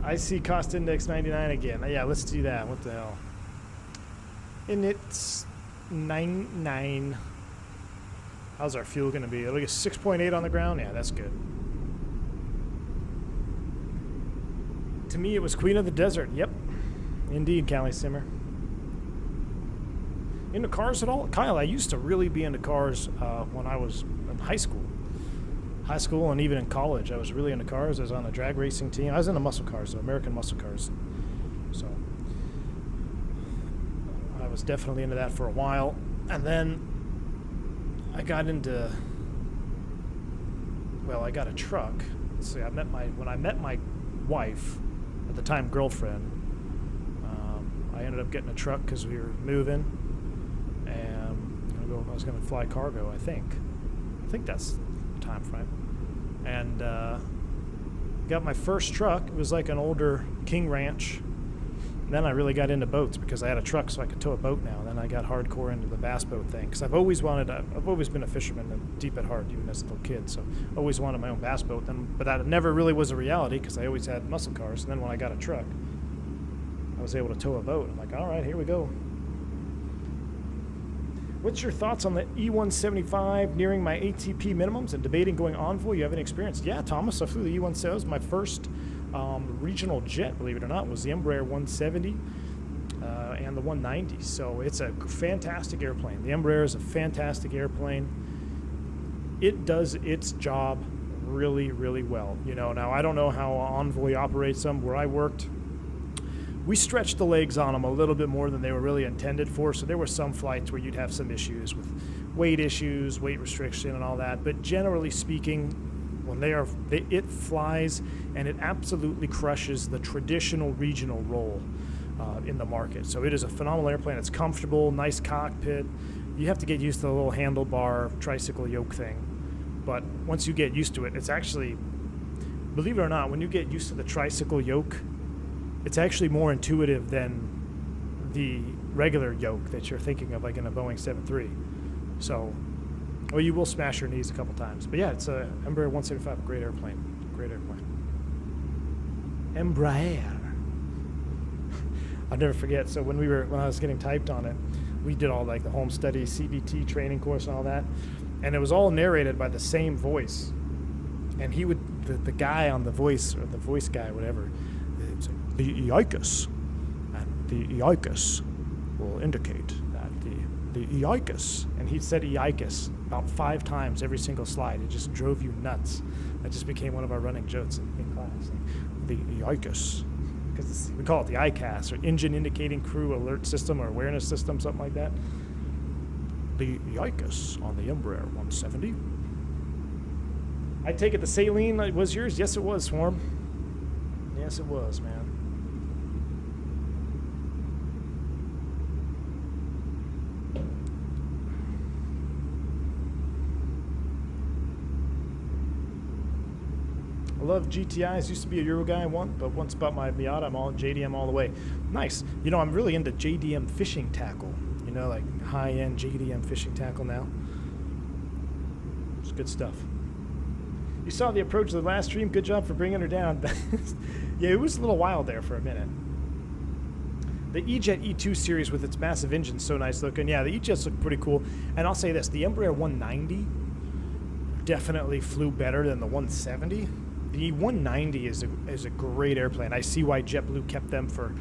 I see cost index 99 again. Yeah, let's do that. What the hell? And it's 99. How's our fuel going to be? Look at 6.8 on the ground. Yeah, that's good. To me, it was Queen of the Desert. Yep. Indeed, Callie Simmer. Into cars at all? Kyle, I used to really be into cars when I was in high school. High school and even in college, I was really into cars. I was on a drag racing team. I was into muscle cars, so American muscle cars. So I was definitely into that for a while. And then I got into, well, I got a truck. Let's see, when I met my wife, at the time girlfriend, I ended up getting a truck because we were moving. And I was going to fly cargo, I think. I think that's time frame. And got my first truck. It was like an older King Ranch. And then I really got into boats because I had a truck so I could tow a boat now. And then I got hardcore into the bass boat thing because I've always been a fisherman and deep at heart, even as a little kid. So I always wanted my own bass boat. But that never really was a reality because I always had muscle cars. And then when I got a truck, I was able to tow a boat. I'm like, all right, here we go. What's your thoughts on the E175 nearing my ATP minimums and debating going Envoy? You have any experience? Yeah, Thomas, I flew the E170. My first regional jet, believe it or not, was the Embraer 170 and the 190. So it's a fantastic airplane. The Embraer is a fantastic airplane. It does its job really, really well. You know, now I don't know how Envoy operates them. Where I worked, we stretched the legs on them a little bit more than they were really intended for, so there were some flights where you'd have some issues with weight restriction and all that, but generally speaking, when it flies and it absolutely crushes the traditional regional role in the market. So it is a phenomenal airplane. It's comfortable, nice cockpit. You have to get used to the little handlebar tricycle yoke thing, but once you get used to it, it's actually, believe it or not, when you get used to the tricycle yoke, it's actually more intuitive than the regular yoke that you're thinking of, like in a Boeing 737. So, well, you will smash your knees a couple times. But yeah, it's a Embraer 175, a great airplane. Great airplane. Embraer. I'll never forget. So when I was getting typed on it, we did all like the home study, CBT training course and all that. And it was all narrated by the same voice. And he would, the guy on the voice, or the voice guy, whatever, the EICUS, and the EICUS will indicate that the EICUS, and he said EICUS about 5 times every single slide. It just drove you nuts. That just became one of our running jokes in class. The EICUS, because we call it the ICAS, or Engine Indicating Crew Alert System or Awareness System, something like that. The EICUS on the Embraer 170. I take it the saline was yours? Yes, it was, Swarm. Yes, it was, man. I love GTIs. Used to be a Euro guy but once bought my Miata, I'm all JDM all the way. Nice. You know, I'm really into JDM fishing tackle. You know, like high-end JDM fishing tackle now. It's good stuff. You saw the approach of the last stream. Good job for bringing her down. Yeah, it was a little wild there for a minute. The E-Jet E2 series with its massive engine, so nice looking. Yeah, the E-Jets look pretty cool. And I'll say this, the Embraer 190 definitely flew better than the 170. The 190 is a great airplane. I see why JetBlue kept them for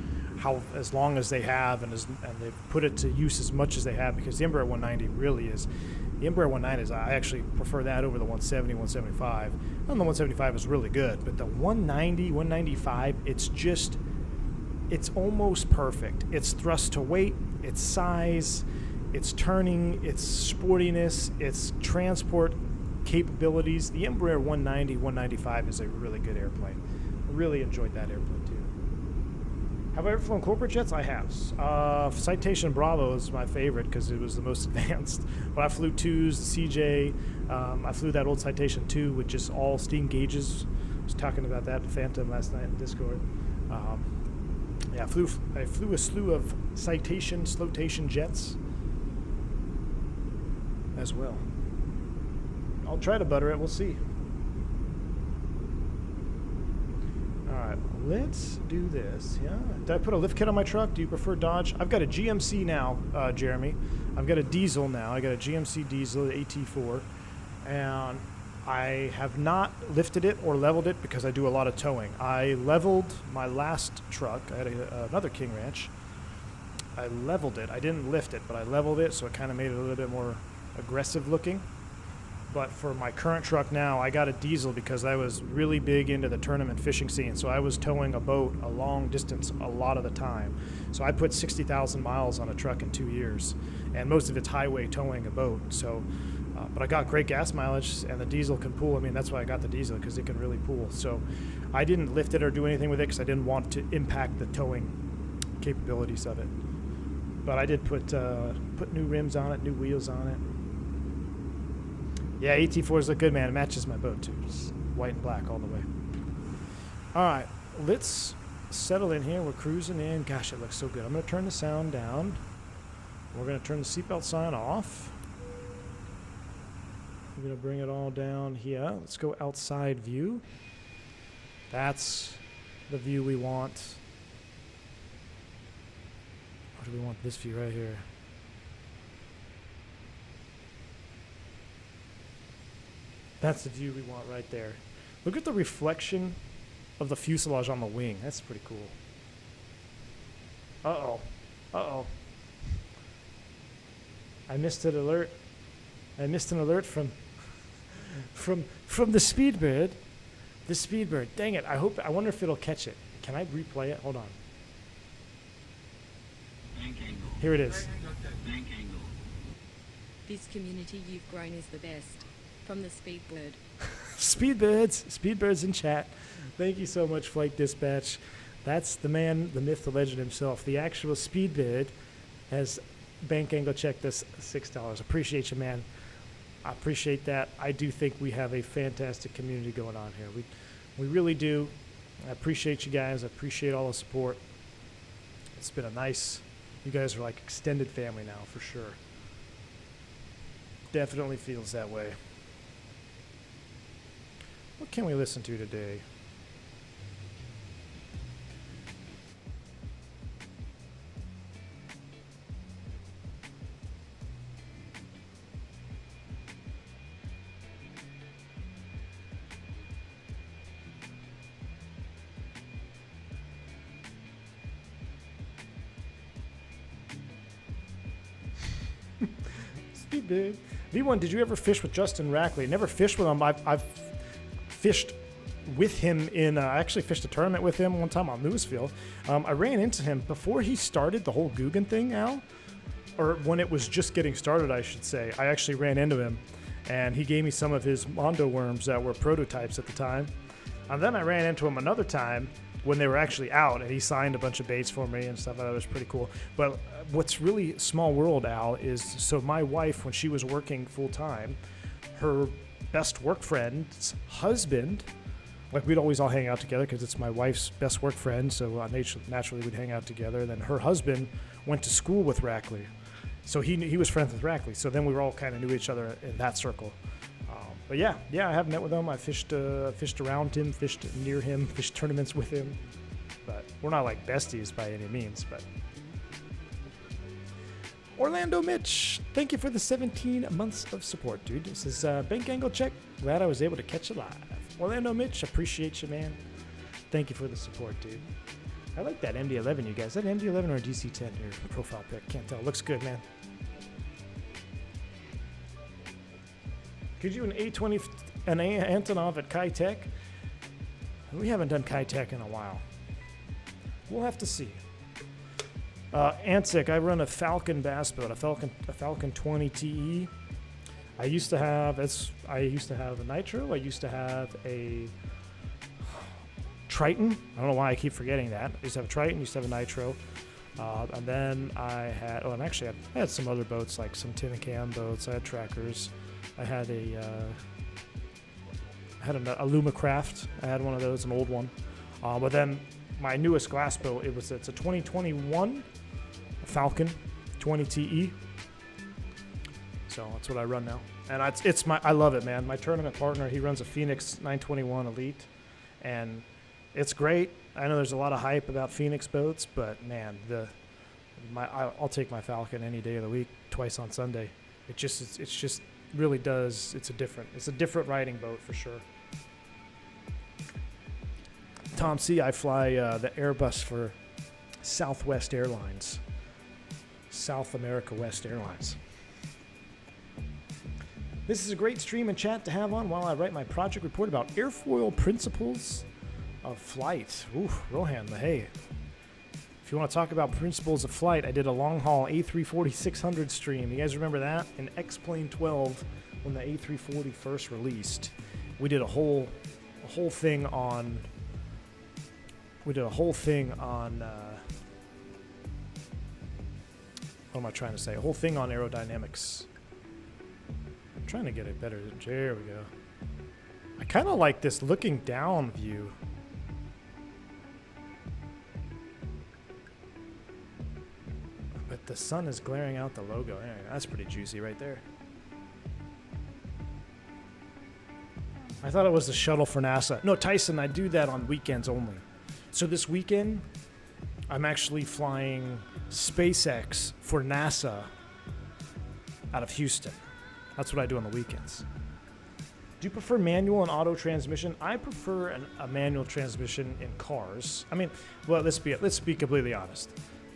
as long as they have, and they've put it to use as much as they have, because the Embraer 190 really is. The Embraer 190 is, I actually prefer that over the 170, 175. And the 175 is really good, but the 190, 195, it's almost perfect. It's thrust to weight, its size, its turning, its sportiness, its transport capabilities. The Embraer 190, 195 is a really good airplane. I really enjoyed that airplane too. Have I ever flown corporate jets? I have. Citation Bravo is my favorite because it was the most advanced. But I flew 2s, the CJ. I flew that old Citation 2 with just all steam gauges. I was talking about that in Phantom last night in Discord. Yeah, I flew a slew of Citation, flotation jets as well. I'll try to butter it. We'll see. Alright, let's do this. Yeah. Did I put a lift kit on my truck? Do you prefer Dodge? I've got a GMC now, Jeremy. I've got a diesel now. I got a GMC diesel, the AT4. And I have not lifted it or leveled it because I do a lot of towing. I leveled my last truck. I had another King Ranch. I leveled it. I didn't lift it, but I leveled it, so it kind of made it a little bit more aggressive looking. But for my current truck now, I got a diesel because I was really big into the tournament fishing scene. So I was towing a boat a long distance a lot of the time. So I put 60,000 miles on a truck in 2 years, and most of it's highway towing a boat. So, but I got great gas mileage, and the diesel can pull. I mean, that's why I got the diesel, because it can really pull. So I didn't lift it or do anything with it because I didn't want to impact the towing capabilities of it. But I did put new rims on it, new wheels on it. Yeah, AT4s look good, man. It matches my boat, too. Just white and black all the way. All right, let's settle in here. We're cruising in. Gosh, it looks so good. I'm going to turn the sound down. We're going to turn the seatbelt sign off. I'm going to bring it all down here. Let's go outside view. That's the view we want. Or do we want this view right here? That's the view we want right there. Look at the reflection of the fuselage on the wing. That's pretty cool. Uh-oh. Uh-oh. I missed an alert. I missed an alert from the Speedbird. The Speedbird. Dang it. I wonder if it'll catch it. Can I replay it? Hold on. Here it is. This community you've grown is the best. From the Speedbird. Speedbirds in chat. Thank you so much, Flight Dispatch. That's the man, the myth, the legend himself. The actual Speedbird has bank angle checked us $6. Appreciate you, man. I appreciate that. I do think we have a fantastic community going on here. We really do. I appreciate you guys. I appreciate all the support. It's been a nice. You guys are like extended family now, for sure. Definitely feels that way. What can we listen to today? Speedbird. V1, did you ever fish with Justin Rackley? Never fished with him. I've fished with him in, I actually fished a tournament with him one time on Lewisfield. I ran into him before he started the whole Guggen thing, Al, or when it was just getting started, I should say. I actually ran into him, and he gave me some of his Mondo worms that were prototypes at the time. And then I ran into him another time when they were actually out, and he signed a bunch of baits for me and stuff. That was pretty cool. But what's really small world, Al, is so my wife, when she was working full time, her best work friend's husband, like we'd always all hang out together because it's my wife's best work friend, so naturally we'd hang out together. Then her husband went to school with Rackley, so he was friends with Rackley. So then we were all kind of knew each other in that circle. But yeah, I have met with him. I fished around him, fished near him, fished tournaments with him. But we're not like besties by any means. But Orlando Mitch, thank you for the 17 months of support, dude. This is Bank Angle Check. Glad I was able to catch you live. Orlando Mitch, appreciate you, man. Thank you for the support, dude. I like that MD-11, you guys. Is that MD-11 or a DC-10 here? Profile pic. Can't tell. Looks good, man. Could you an A20, an Antonov at Kitech? We haven't done Kitech in a while. We'll have to see. Antic, I run a Falcon bass boat, a Falcon 20 TE. I used to have a Nitro. I used to have a Triton. I don't know why I keep forgetting that. I used to have a Triton, used to have a Nitro. And then I had, I had some other boats, like some tin and can boats. I had trackers. I had a Lumacraft. I had one of those, an old one. But then my newest glass boat, it's a 2021 Falcon 20 TE. So that's what I run now. And I love it, man. My tournament partner, he runs a Fenix 921 Elite, and it's great. I know there's a lot of hype about Fenix boats, but man, I'll take my Falcon any day of the week, twice on Sunday. It's just really does. It's a different riding boat for sure. Tom C, I fly the Airbus for Southwest Airlines, South America West Airlines. This is a great stream and chat to have on while I write my project report about airfoil principles of flight. Ooh, Rohan, hey. If you want to talk about principles of flight, I did a long-haul A340-600 stream. You guys remember that? In X-Plane 12, when the A340 first released, we did a whole thing on... what am I trying to say? A whole thing on aerodynamics. I'm trying to get it better. There we go. I kind of like this looking down view. But the sun is glaring out the logo. Anyway, that's pretty juicy right there. I thought it was the shuttle for NASA. No, Tyson, I do that on weekends only. So this weekend, I'm actually flying SpaceX for NASA out of Houston. That's what I do on the weekends. Do you prefer manual and auto transmission? I prefer a manual transmission in cars. I mean, well, let's be completely honest.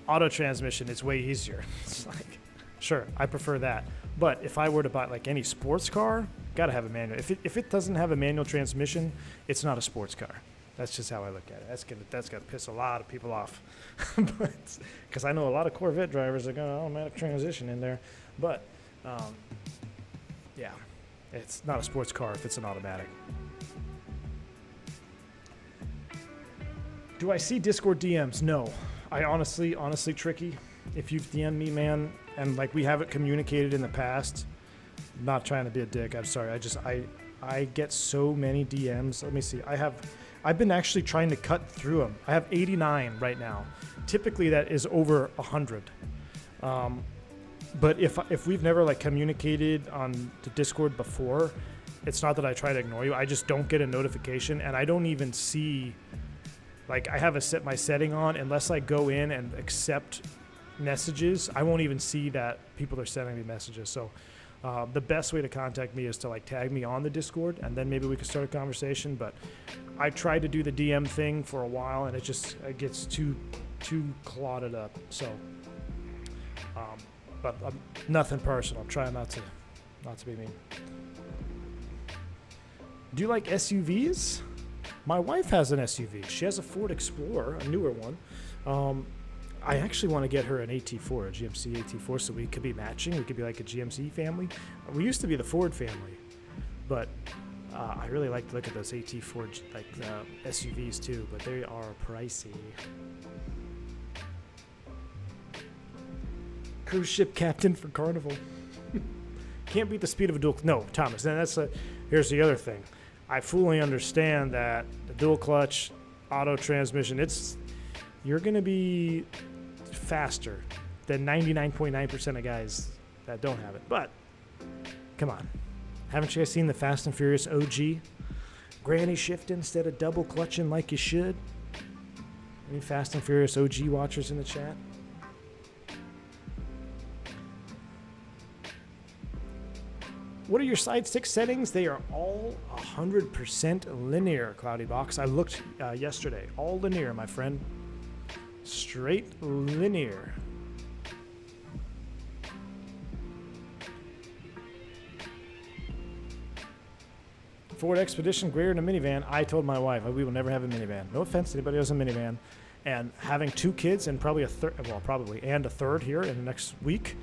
Auto transmission is way easier. It's like, sure, I prefer that. But if I were to buy like any sports car, gotta have a manual. If it doesn't have a manual transmission, it's not a sports car. That's just how I look at it. That's gonna piss a lot of people off. But because I know a lot of Corvette drivers are going automatic transition in there. But yeah, it's not a sports car if it's an automatic. Do I see Discord DMs? No. I honestly, Tricky, if you've DM'd me, man, and like we haven't communicated in the past, I'm not trying to be a dick. I'm sorry. I get so many DMs. Let me see. I've been actually trying to cut through them. I have 89 right now. Typically that is over 100. But if we've never like communicated on the Discord before, it's not that I try to ignore you. I just don't get a notification, and I don't even see, like I have my setting on, unless I go in and accept messages, I won't even see that people are sending me messages. So the best way to contact me is to like tag me on the Discord, and then maybe we can start a conversation. But I tried to do the DM thing for a while, and it gets too clouded up. So, but nothing personal. I'm trying not to be mean. Do you like SUVs? My wife has an SUV. She has a Ford Explorer, a newer one. I actually want to get her an AT4, a GMC AT4, so we could be matching. We could be like a GMC family. We used to be the Ford family, but I really like to look at those AT4 SUVs too, but they are pricey. Cruise ship captain for Carnival. Can't beat the speed of a dual. No, Thomas. And here's the other thing. I fully understand that the dual clutch, auto transmission, you're going to be faster than 99.9% of guys that don't have it. But come on. Haven't you guys seen the Fast and Furious OG? Granny shift instead of double clutching like you should. Any Fast and Furious OG watchers in the chat? What are your side stick settings? They are all 100% linear, Cloudy Box. I looked yesterday. All linear, my friend. Straight linear. Ford Expedition greater than a minivan. I told my wife we will never have a minivan. No offense to anybody who has a minivan. And having 2 kids and probably a third, well, probably, and a third here in the next week,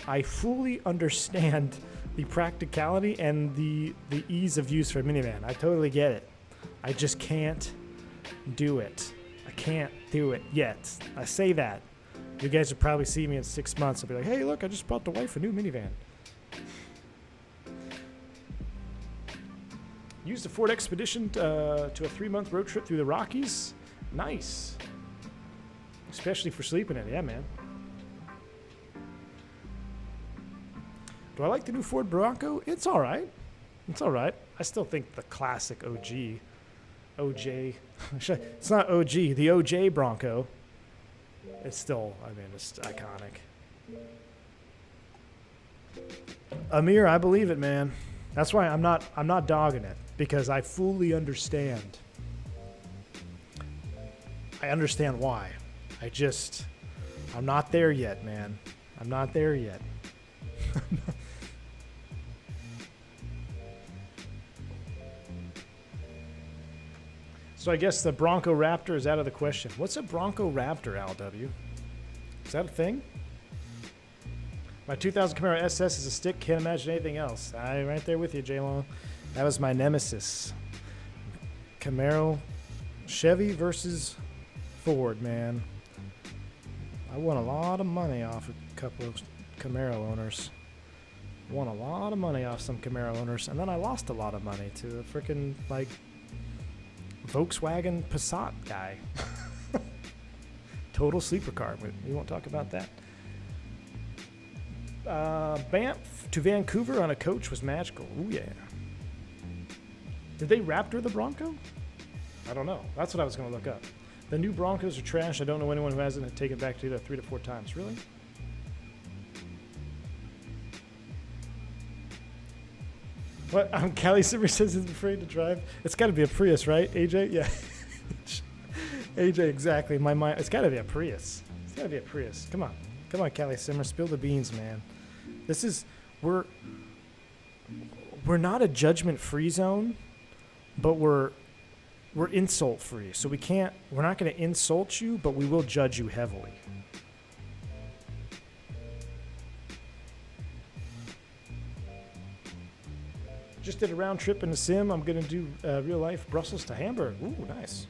I fully understand the practicality and the ease of use for a minivan. I totally get it. I just can't do it. I can't do it yet. I say that. You guys will probably see me in 6 months. I'll be like, hey, look, I just bought the wife a new minivan. Used a Ford Expedition to a 3-month road trip through the Rockies. Nice. Especially for sleeping in it. Yeah, man. Do I like the new Ford Bronco? It's all right. It's all right. I still think the classic OJ. It's not OG. The OJ Bronco. It's still, I mean, it's iconic. Amir, I believe it, man. That's why I'm not dogging it, because I fully understand. I understand why. I'm not there yet, man. I'm not there yet. So I guess the Bronco Raptor is out of the question. What's a Bronco Raptor, Al W? Is that a thing? My 2000 Camaro SS is a stick. Can't imagine anything else. I'm right there with you, J-Long. That was my nemesis. Camaro, Chevy versus Ford, man. I won a lot of money off a couple of Camaro owners. Won a lot of money off some Camaro owners, and then I lost a lot of money to a freaking, like, Volkswagen Passat guy. Total sleeper car. We won't talk about that. Banff to Vancouver on a coach was magical. Ooh, yeah. Did they Raptor the Bronco? I don't know. That's what I was going to look up. The new Broncos are trash. I don't know anyone who hasn't taken back to either 3 to 4 times. Really? What? Callie Simmer says he's afraid to drive. It's got to be a Prius, right, AJ? Yeah. AJ, exactly. My mind. It's got to be a Prius. It's got to be a Prius. Come on. Come on, Callie Simmer. Spill the beans, man. This is... We're not a judgment-free zone, but we're insult-free. So we're not going to insult you, but we will judge you heavily. Just did a round trip in the sim. I'm going to do real life Brussels to Hamburg. Ooh, nice.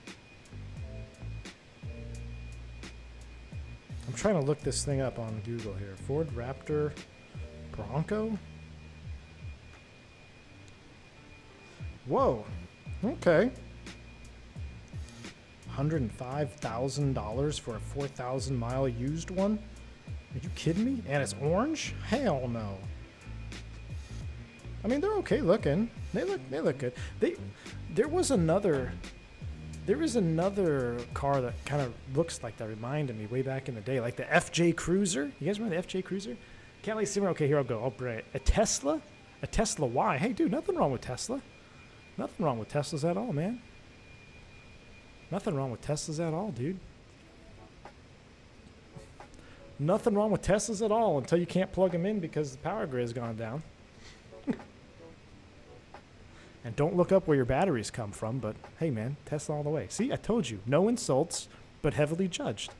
I'm trying to look this thing up on Google here. Ford Raptor Bronco. Whoa. Okay. $105,000 for a 4,000 mile used one? Are you kidding me? And it's orange? Hell no. I mean, they're okay looking. They look good. There is another car that kind of looks like that, reminded me way back in the day, like the FJ Cruiser. You guys remember the FJ Cruiser? Callie Simmer. Okay, here I'll go. I'll bring it. A Tesla Y. Hey, dude, nothing wrong with Tesla. Nothing wrong with Teslas at all, man. Nothing wrong with Teslas at all, dude. Nothing wrong with Teslas at all until you can't plug them in because the power grid has gone down. And don't look up where your batteries come from, but hey, man, Tesla all the way. See, I told you, no insults, but heavily judged.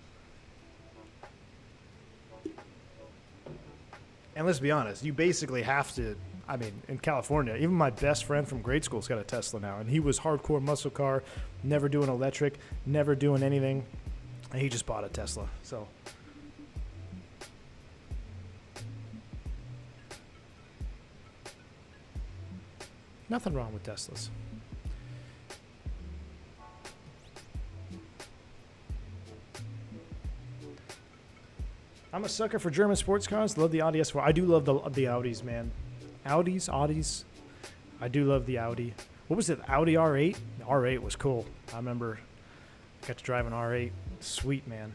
And let's be honest, you basically have to, I mean, in California, even my best friend from grade school's got a Tesla now, and he was hardcore muscle car, never doing electric, never doing anything, and he just bought a Tesla, so... Nothing wrong with Teslas. I'm a sucker for German sports cars. Love the Audi S4. I do love the Audis, man. Audis. I do love the Audi. What was it? Audi R8? The R8 was cool. I remember I got to drive an R8. Sweet, man.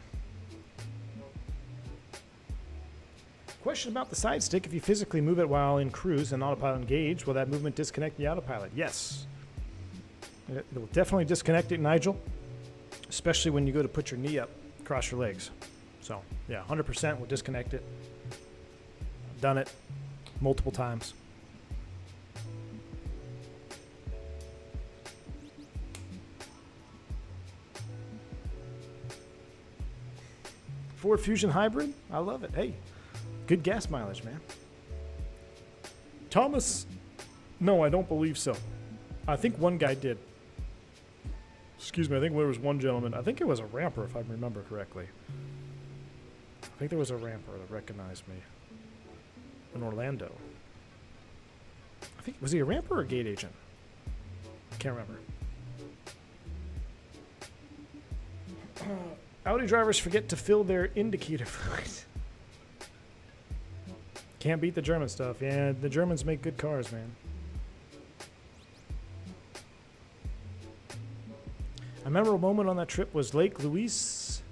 Question about the side stick. If you physically move it while in cruise and autopilot engaged, will that movement disconnect the autopilot? Yes. It will definitely disconnect it, Nigel. Especially when you go to put your knee up, cross your legs. So, yeah, 100% will disconnect it. I've done it multiple times. Ford Fusion Hybrid, I love it. Hey, good gas mileage, man. Thomas, no, I don't believe so. I think one guy did. Excuse me, I think there was one gentleman. I think it was a ramper, if I remember correctly. I think there was a ramper that recognized me in Orlando. I think, was he a ramper or a gate agent? Can't remember. Audi drivers forget to fill their indicator fluid. Can't beat the German stuff. Yeah, the Germans make good cars, man. A memorable moment on that trip was Lake Louise.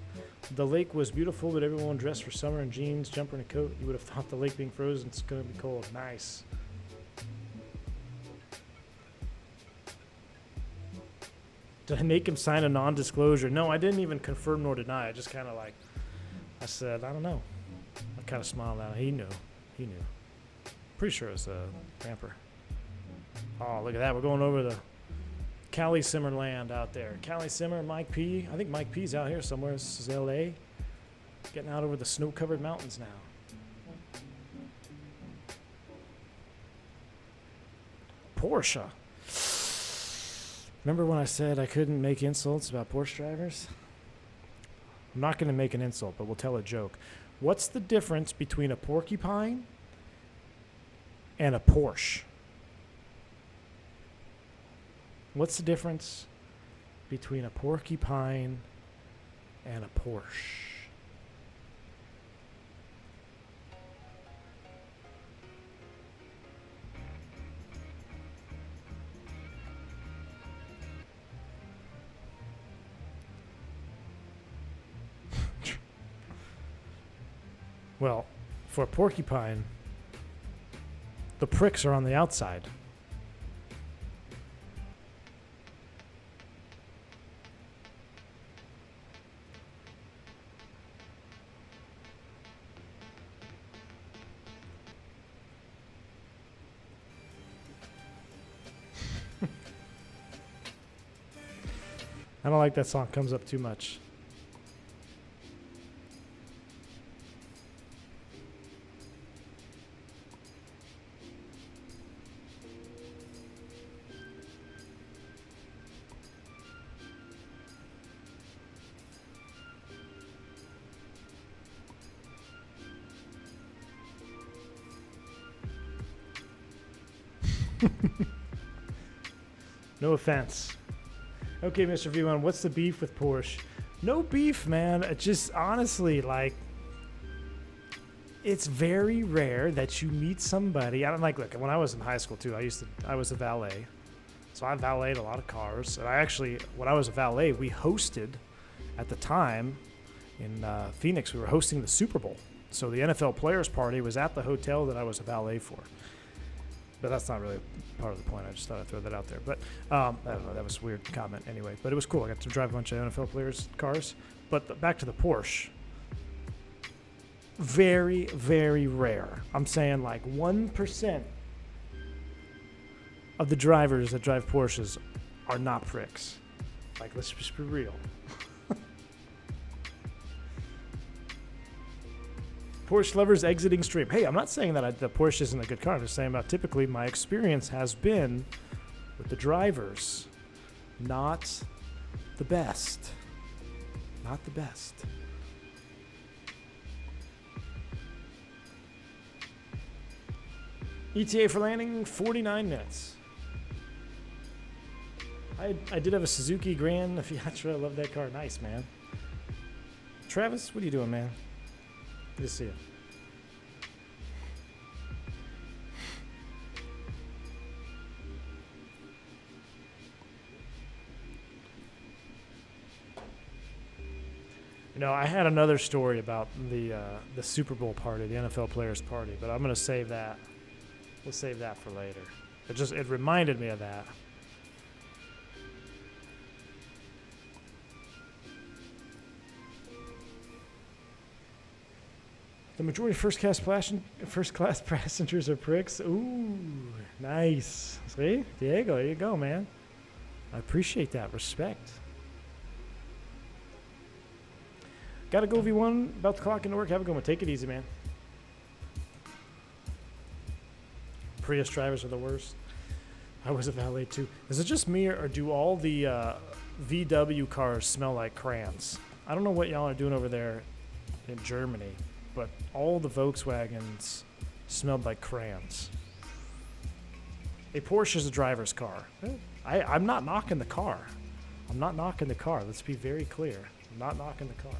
The lake was beautiful, but everyone dressed for summer in jeans, jumper, and a coat. You would have thought the lake being frozen, it's going to be cold. Nice. Did I make him sign a non-disclosure? No, I didn't even confirm nor deny. I just kind of like, I said, I don't know. I kind of smiled at him. He knew. He knew. Pretty sure it was a ramper. Oh, look at that. We're going over the Cali Simmer land out there. Cali Simmer, Mike P. I think Mike P's out here somewhere. This is LA. Getting out over the snow-covered mountains now. Porsche. Remember when I said I couldn't make insults about Porsche drivers? I'm not going to make an insult, but we'll tell a joke. What's the difference between a porcupine and a Porsche? What's the difference between a porcupine and a Porsche? Well, for a porcupine, the pricks are on the outside. I don't like that song. Comes up too much. No offense. Okay, Mr. V1, what's the beef with Porsche? No beef, man. It just honestly, like, it's very rare that you meet somebody. I don't like, look, when I was in high school too, I was a valet. So I valeted a lot of cars. And I actually, when I was a valet, we hosted at the time in Phoenix, we were hosting the Super Bowl. So the NFL Players Party was at the hotel that I was a valet for. But that's not really part of the point. I just thought I'd throw that out there. But I don't know. That was a weird comment anyway. But it was cool. I got to drive a bunch of NFL players' cars. But back to the Porsche. Very, very rare. I'm saying like 1% of the drivers that drive Porsches are not pricks. Like, let's just be real. Porsche lovers exiting stream. Hey, I'm not saying that the Porsche isn't a good car. I'm just saying about typically my experience has been with the drivers, not the best. Not the best. ETA for landing, 49 minutes. I did have a Suzuki Grand Fiatra. I love that car. Nice, man. Travis, what are you doing, man? Good to see you. No, I had another story about the Super Bowl party, the NFL players party, but I'm gonna save that. We'll save that for later. It reminded me of that. The majority of first-class passengers are pricks. Ooh, nice. See? Diego, there you go, man. I appreciate that. Respect. Gotta go, V1. About to clock into work. Have a good one. Take it easy, man. Prius drivers are the worst. I was a valet, too. Is it just me, or do all the VW cars smell like crayons? I don't know what y'all are doing over there in Germany, but all the Volkswagens smelled like crayons. A Porsche is a driver's car. I'm not knocking the car. I'm not knocking the car. Let's be very clear. I'm not knocking the car.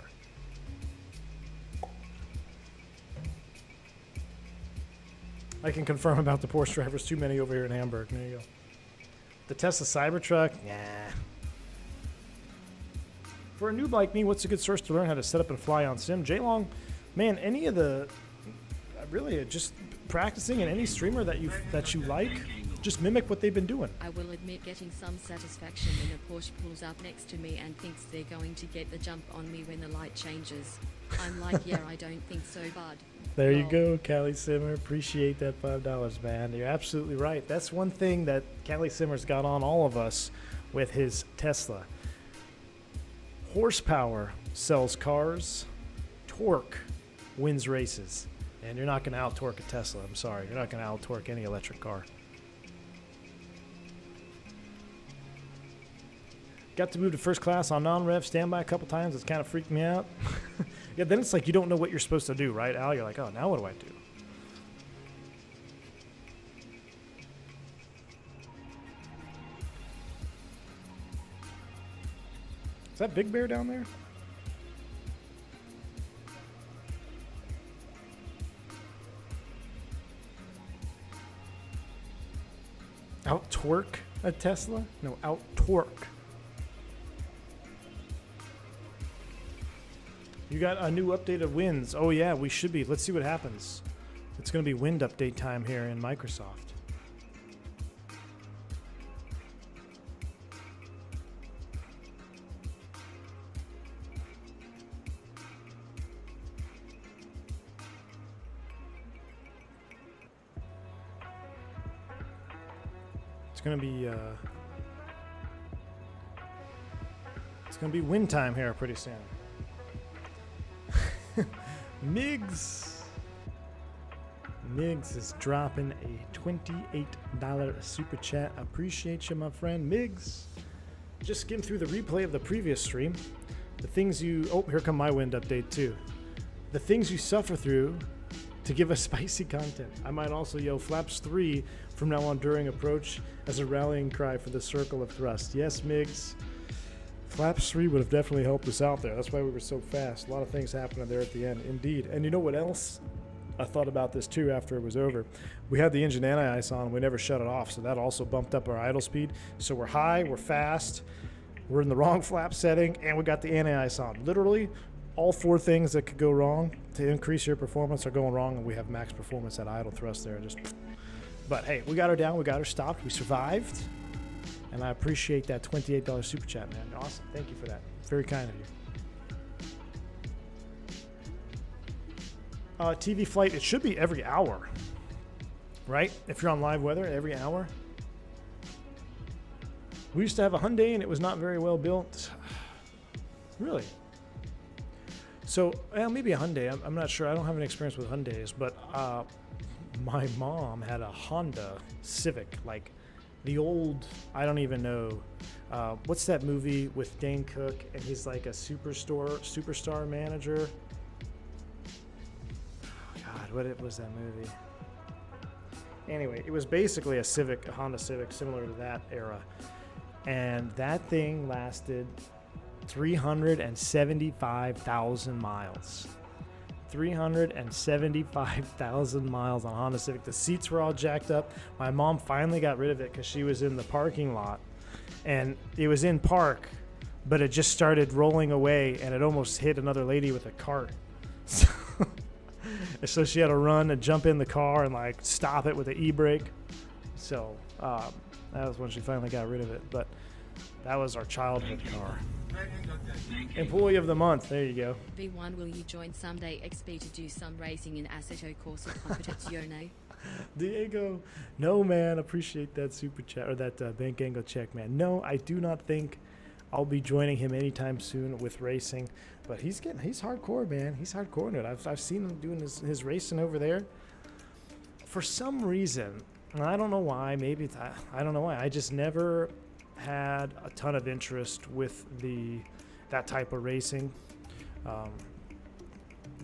I can confirm about the Porsche drivers. Too many over here in Hamburg. There you go. The Tesla Cybertruck? Nah. For a noob like me, what's a good source to learn how to set up and fly on sim? J-Long, man, any of the... Really, just practicing and any streamer that you like, just mimic what they've been doing. I will admit getting some satisfaction when a Porsche pulls up next to me and thinks they're going to get the jump on me when the light changes. I'm like, yeah, I don't think so, bud. There you go, Callie Simmer. Appreciate that $5, man. You're absolutely right. That's one thing that Callie Simmer's got on all of us with his Tesla. Horsepower sells cars. Torque wins races. And you're not going to out-torque a Tesla. I'm sorry. You're not going to out-torque any electric car. Got to move to first class on non-rev standby a couple times. It's kind of freaked me out. Yeah, then it's like you don't know what you're supposed to do, right, Al? You're like, oh, now what do I do? Is that Big Bear down there? Out-torque a Tesla? No, out-torque. You got a new updated winds. Oh yeah, we should be. Let's see what happens. It's going to be wind update time here in Microsoft. It's going to be wind time here pretty soon. Miggs is dropping a $28 super chat. Appreciate you, my friend. Miggs, just skim through the replay of the previous stream. The things you... Oh, here come my wind update too. The things you suffer through to give us spicy content. I might also yell Flaps 3 from now on during approach as a rallying cry for the circle of thrust. Yes, Miggs. Flaps 3 would have definitely helped us out there. That's why we were so fast. A lot of things happening there at the end. Indeed. And you know what else? I thought about this too after it was over. We had the engine anti-ice on. We never shut it off. So that also bumped up our idle speed. So we're high. We're fast. We're in the wrong flap setting. And we got the anti-ice on. Literally, all four things that could go wrong to increase your performance are going wrong. And we have max performance at idle thrust there. But hey, we got her down. We got her stopped. We survived. And I appreciate that $28 super chat, man. Awesome. Thank you for that. Very kind of you. TV flight, it should be every hour, right? If you're on live weather, every hour. We used to have a Hyundai, and it was not very well built. Really? So, well, maybe a Hyundai. I'm not sure. I don't have any experience with Hyundais, but my mom had a Honda Civic, like the old, I don't even know, what's that movie with Dane Cook and he's like a superstar manager? Oh God, what was that movie? Anyway, it was basically a Honda Civic similar to that era. And that thing lasted 375,000 miles. 375,000 miles on Honda Civic. The seats were all jacked up. My mom finally got rid of it because she was in the parking lot. And it was in park, but it just started rolling away, and it almost hit another lady with a cart. So she had to run and jump in the car and like stop it with the e-brake. So that was when she finally got rid of it. But that was our childhood car. Employee of the month. There you go. V1, will you join someday XP to do some racing in Assetto Corsa Competizione? Diego, no man, appreciate that super chat or that bank angle check, man. No, I do not think I'll be joining him anytime soon with racing, but he's hardcore, man. He's hardcore in it. I've seen him doing his racing over there. For some reason, and I don't know why. Maybe it's, I don't know why. I just never had a ton of interest with that type of racing.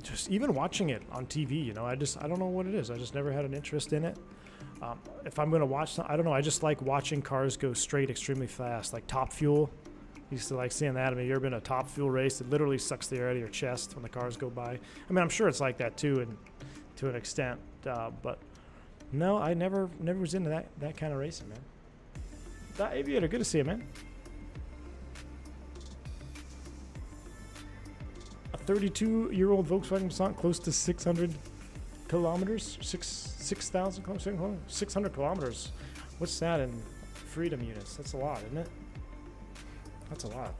Just even watching it on TV, you know, I don't know what it is. I just never had an interest in it. If I'm gonna watch, I don't know. I just like watching cars go straight extremely fast, like Top Fuel. Used to like seeing that. I mean, you ever been in a Top Fuel race? It literally sucks the air out of your chest when the cars go by. I mean, I'm sure it's like that too, and to an extent. But no, I never was into that kind of racing, man. That Aviator, good to see you, man. A 32-year-old Volkswagen Passat, close to 600 kilometers, 6,000 kilometers, 600 kilometers. What's that in freedom units? That's a lot, isn't it? That's a lot.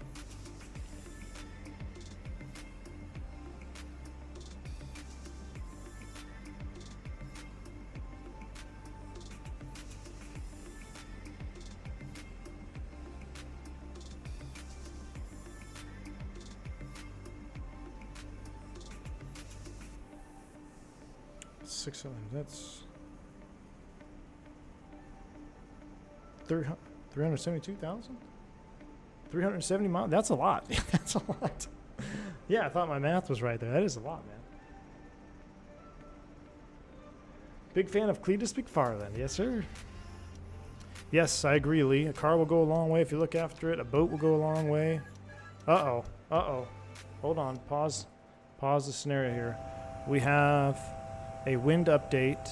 That's 372,000? 370 miles? That's a lot. That's a lot. Yeah, I thought my math was right there. That is a lot, man. Big fan of Cletus McFarland. Yes, sir. Yes, I agree, Lee. A car will go a long way if you look after it. A boat will go a long way. Uh-oh. Uh-oh. Hold on. Pause the scenario here. We have a wind update.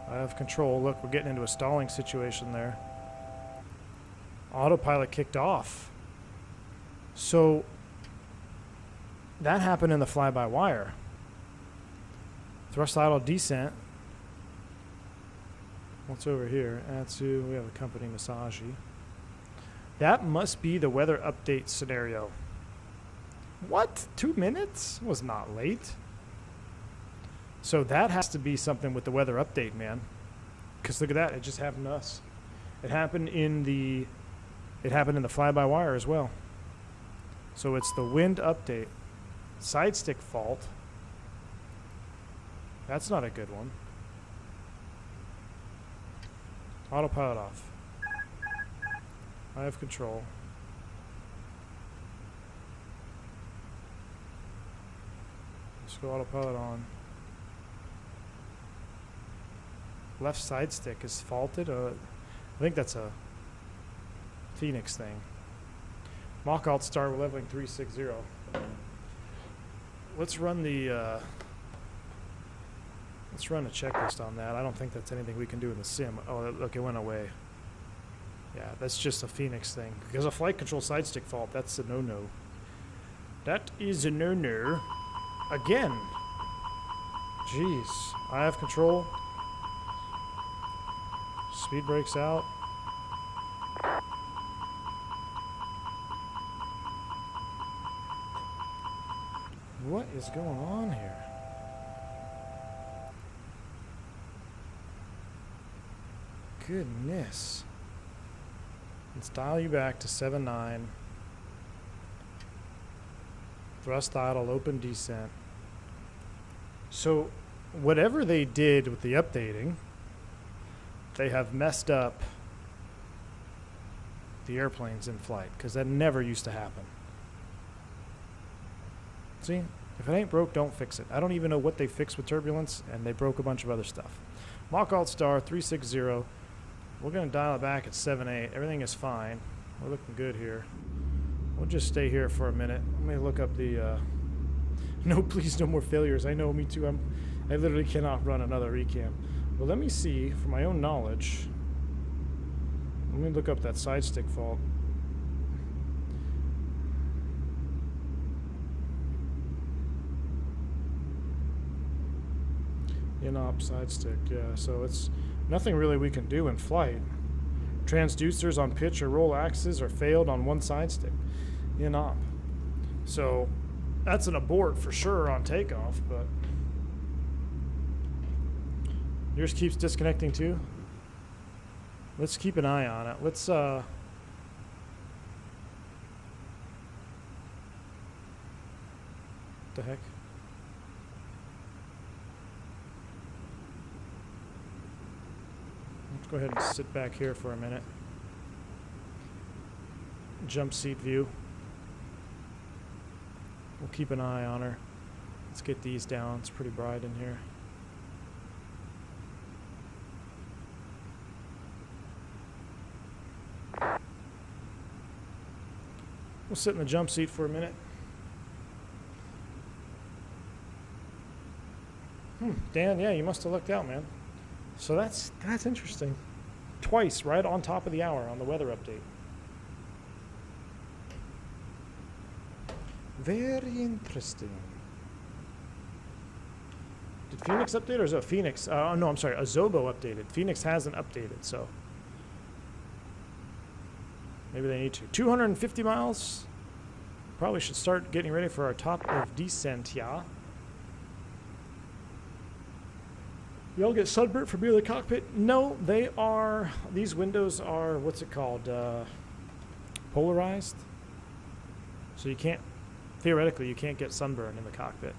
I have control. Look, we're getting into a stalling situation there. Autopilot kicked off. So that happened in the fly-by-wire. Thrust idle descent. What's over here? Atsu, we have a company Masaji. That must be the weather update scenario. What? 2 minutes? Was not late. So that has to be something with the weather update, man. Because look at that, it just happened to us. It happened in the fly-by-wire as well. So it's the wind update. Side stick fault. That's not a good one. Autopilot off. I have control. Let's go autopilot on. Left side stick is faulted. I think that's a Phoenix thing. Mock alt star, we're leveling 360. Let's run the let's run a checklist on that. I don't think that's anything we can do in the sim. Oh, look, it went away. Yeah, that's just a Phoenix thing. Because a flight control side stick fault, that's a no-no. That is a no-no. Again. Jeez. I have control. Speed brakes out. What is going on here? Goodness. Let's dial you back to 7.9. Thrust idle, open descent. So, whatever they did with the updating, they have messed up the airplanes in flight, because that never used to happen. See, if it ain't broke, don't fix it. I don't even know what they fixed with turbulence, and they broke a bunch of other stuff. Mach alt star 360. We're going to dial it back at 7.8. Everything is fine. We're looking good here. We'll just stay here for a minute. Let me look up the no, please, no more failures. I know, me too. I literally cannot run another recam. Well, let me see, for my own knowledge. Let me look up that side stick fault. In-op side stick, yeah. So it's nothing really we can do in flight. Transducers on pitch or roll axes are failed on one side stick. In-op. So that's an abort for sure on takeoff, but yours keeps disconnecting too. Let's keep an eye on it. Let's the heck? Let's go ahead and sit back here for a minute. Jump seat view. We'll keep an eye on her. Let's get these down. It's pretty bright in here. We'll sit in the jump seat for a minute. Dan, yeah, you must have lucked out, man. So that's interesting. Twice, right on top of the hour on the weather update. Very interesting. Did Fenix update or is it Fenix? No, I'm sorry, Azobo updated. Fenix hasn't updated, so maybe they need to. 250 miles. Probably should start getting ready for our top of descent, yeah. Y'all get sunburnt from being in the cockpit? No, they are, these windows are, what's it called? Polarized. So you can't, theoretically, you can't get sunburn in the cockpit.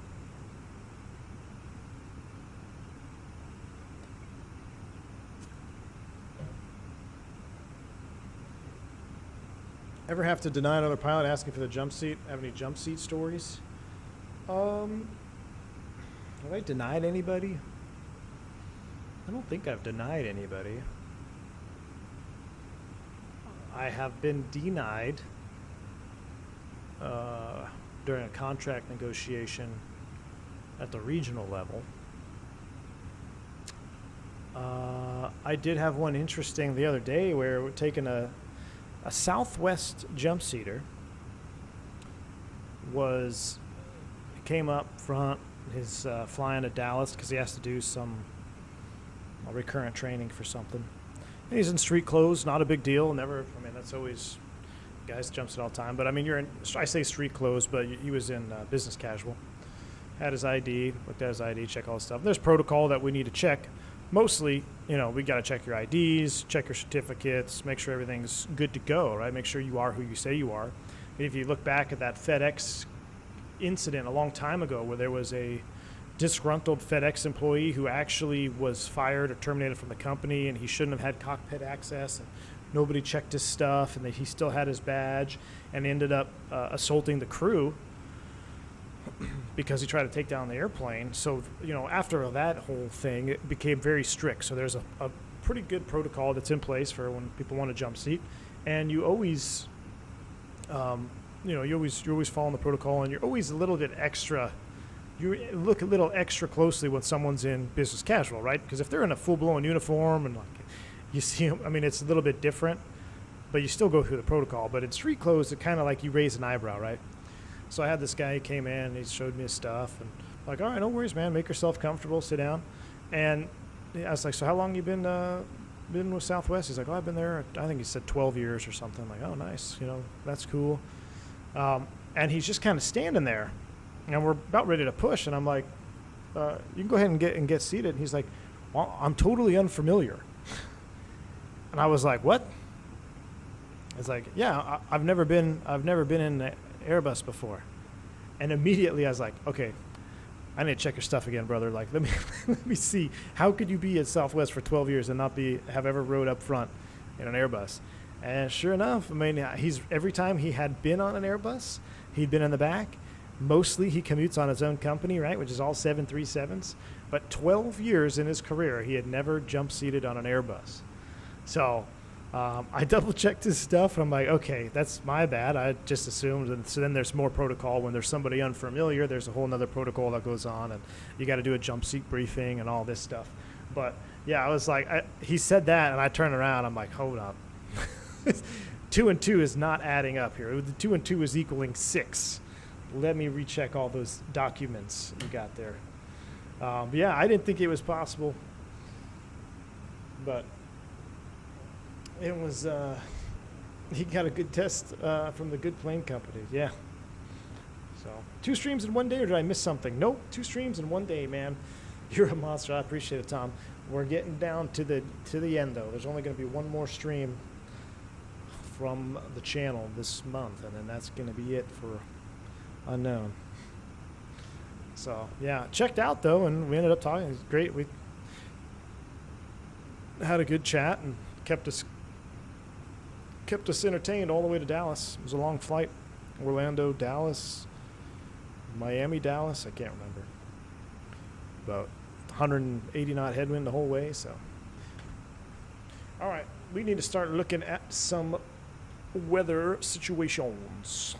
Ever have to deny another pilot asking for the jump seat? Have any jump seat stories? Have I denied anybody? I don't think I've denied anybody. I have been denied during a contract negotiation at the regional level. I did have one interesting the other day where we're taking a Southwest jump seater came up front. His flying to Dallas because he has to do some recurrent training for something. And he's in street clothes, not a big deal. Never, I mean, that's always, guys jumps it all the time. But I mean, you're in, I say street clothes, but he was in business casual. Had his ID, looked at his ID, check all this stuff. There's protocol that we need to check. Mostly, you know, we got to check your IDs, check your certificates, make sure everything's good to go, right? Make sure you are who you say you are. And if you look back at that FedEx incident a long time ago where there was a disgruntled FedEx employee who actually was fired or terminated from the company, and he shouldn't have had cockpit access, and nobody checked his stuff, and he still had his badge, and ended up assaulting the crew because he tried to take down the airplane. So, you know, after that whole thing, it became very strict. So there's a pretty good protocol that's in place for when people want a jump seat, and you always, you know, you're always following the protocol, and you're always a little bit extra. You look a little extra closely when someone's in business casual, right? Because if they're in a full-blown uniform and like you see them, I mean, it's a little bit different, but you still go through the protocol. But in street clothes, it kind of like you raise an eyebrow, right? So I had this guy, he came in, and he showed me his stuff, and like, all right, no worries, man, make yourself comfortable, sit down. And I was like, so how long you been with Southwest? He's like, oh, I've been there, I think he said 12 years or something. I'm like, oh, nice, you know, that's cool. And he's just kind of standing there. And we're about ready to push, and I'm like, you can go ahead and get seated. And he's like, well, I'm totally unfamiliar. And I was like, what? It's like, yeah, I've never been in the Airbus before. And immediately I was like, okay, I need to check your stuff again, brother. Like, let me see. How could you be at Southwest for 12 years and not have ever rode up front in an Airbus? And sure enough, I mean, every time he had been on an Airbus, he'd been in the back. Mostly he commutes on his own company, right, which is all 737s. But 12 years in his career, he had never jump-seated on an Airbus. So I double-checked his stuff, and I'm like, okay, that's my bad. I just assumed. And so then there's more protocol. When there's somebody unfamiliar, there's a whole other protocol that goes on, and you got to do a jump seat briefing and all this stuff. But, yeah, I was like, he said that, and I turned around. I'm like, hold up. 2 and 2 is not adding up here. The 2 and 2 is equaling 6. Let me recheck all those documents you got there. But yeah, I didn't think it was possible. But it was, he got a good test from the Good Plane Company. Yeah. So 2 streams in one day, or did I miss something? Nope, 2 streams in one day, man. You're a monster. I appreciate it, Tom. We're getting down to the end, though. There's only going to be one more stream from the channel this month, and then that's going to be it for unknown. So yeah, checked out though, and we ended up talking. It was great. We had a good chat and kept us entertained all the way to Dallas. It was a long flight. Orlando, Dallas, Miami, Dallas. I can't remember. About 180 knot headwind the whole way. So all right, we need to start looking at some weather situations.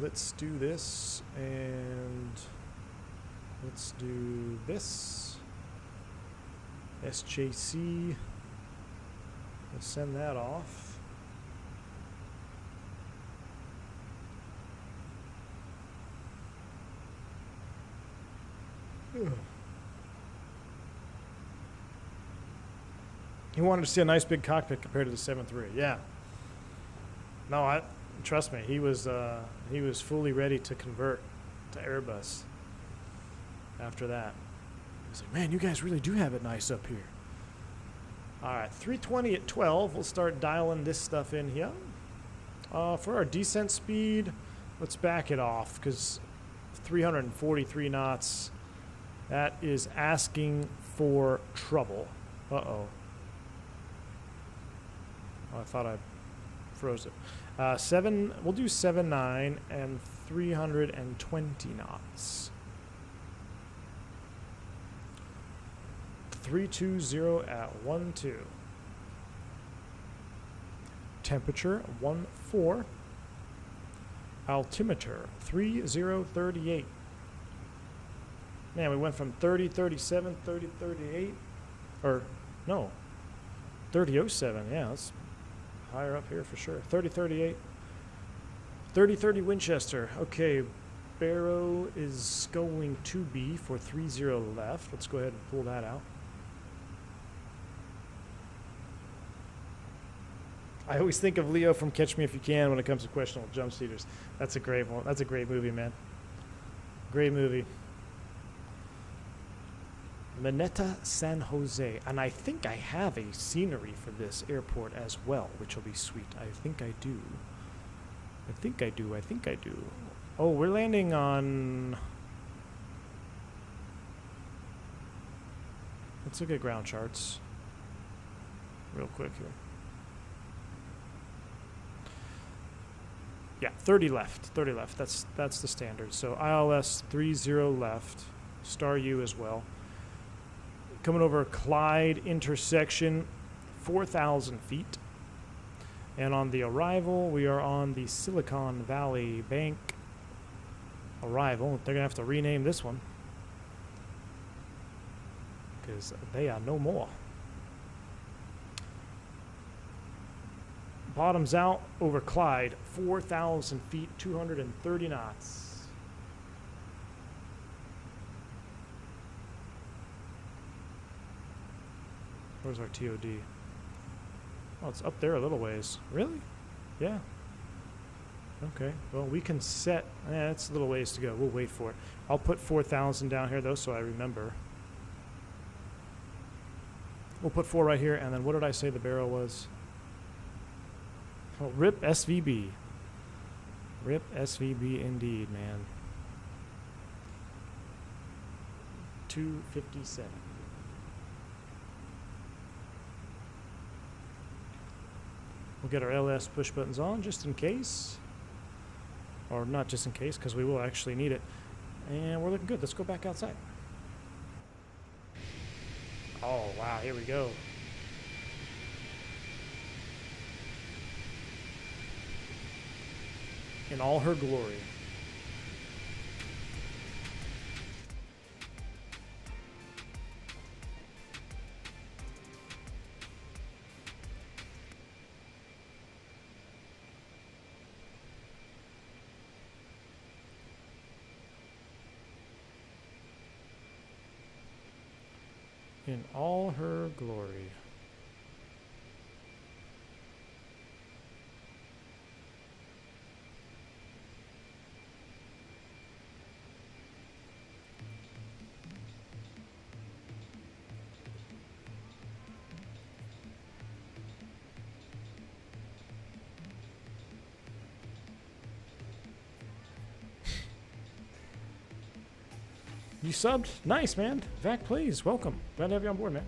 Let's do this, and let's do this. SJC. Let's send that off. Ugh. He wanted to see a nice big cockpit compared to the 7.3. Yeah. No, trust me. He was fully ready to convert to Airbus. After that, he was like, "Man, you guys really do have it nice up here." All right, 320 at 12. We'll start dialing this stuff in here. For our descent speed, let's back it off because 343 knots. That is asking for trouble. Uh-oh. Oh, I thought I froze it. We'll do 7.9 and 320 knots. 320 at 12. Temperature 14. Altimeter 3038. Man, we went from 3037, 3038, or no, 3007. Yeah, that's higher up here for sure. 3038. 3030 Winchester. Okay, Barrow is going to be for 30 left. Let's go ahead and pull that out. I always think of Leo from Catch Me If You Can when it comes to questionable jump seaters. That's a great one. That's a great movie, man. Great movie. Mineta San Jose. And I think I have a scenery for this airport as well, which will be sweet. I think I do. I think I do. I think I do. Oh, we're landing on... Let's look at ground charts real quick here. Yeah, 30 left. 30 left. That's the standard. So ILS 30 left. Star U as well. Coming over Clyde intersection, 4,000 feet. And on the arrival, we are on the Silicon Valley Bank arrival. They're going to have to rename this one because they are no more. Bottoms out over Clyde, 4,000 feet, 230 knots. Where's our TOD? Oh, it's up there a little ways. Really? Yeah. Okay. Well, we can set... it's a little ways to go. We'll wait for it. I'll put 4,000 down here, though, so I remember. We'll put 4 right here, and then what did I say the barrel was? Oh, RIP SVB. RIP SVB indeed, man. 257. We'll get our LS push buttons on just in case. Or not just in case, because we will actually need it. And we're looking good. Let's go back outside. Oh, wow. Here we go. In all her glory. in all her glory. You subbed? Nice, man. Vac, please. Welcome. Glad to have you on board, man.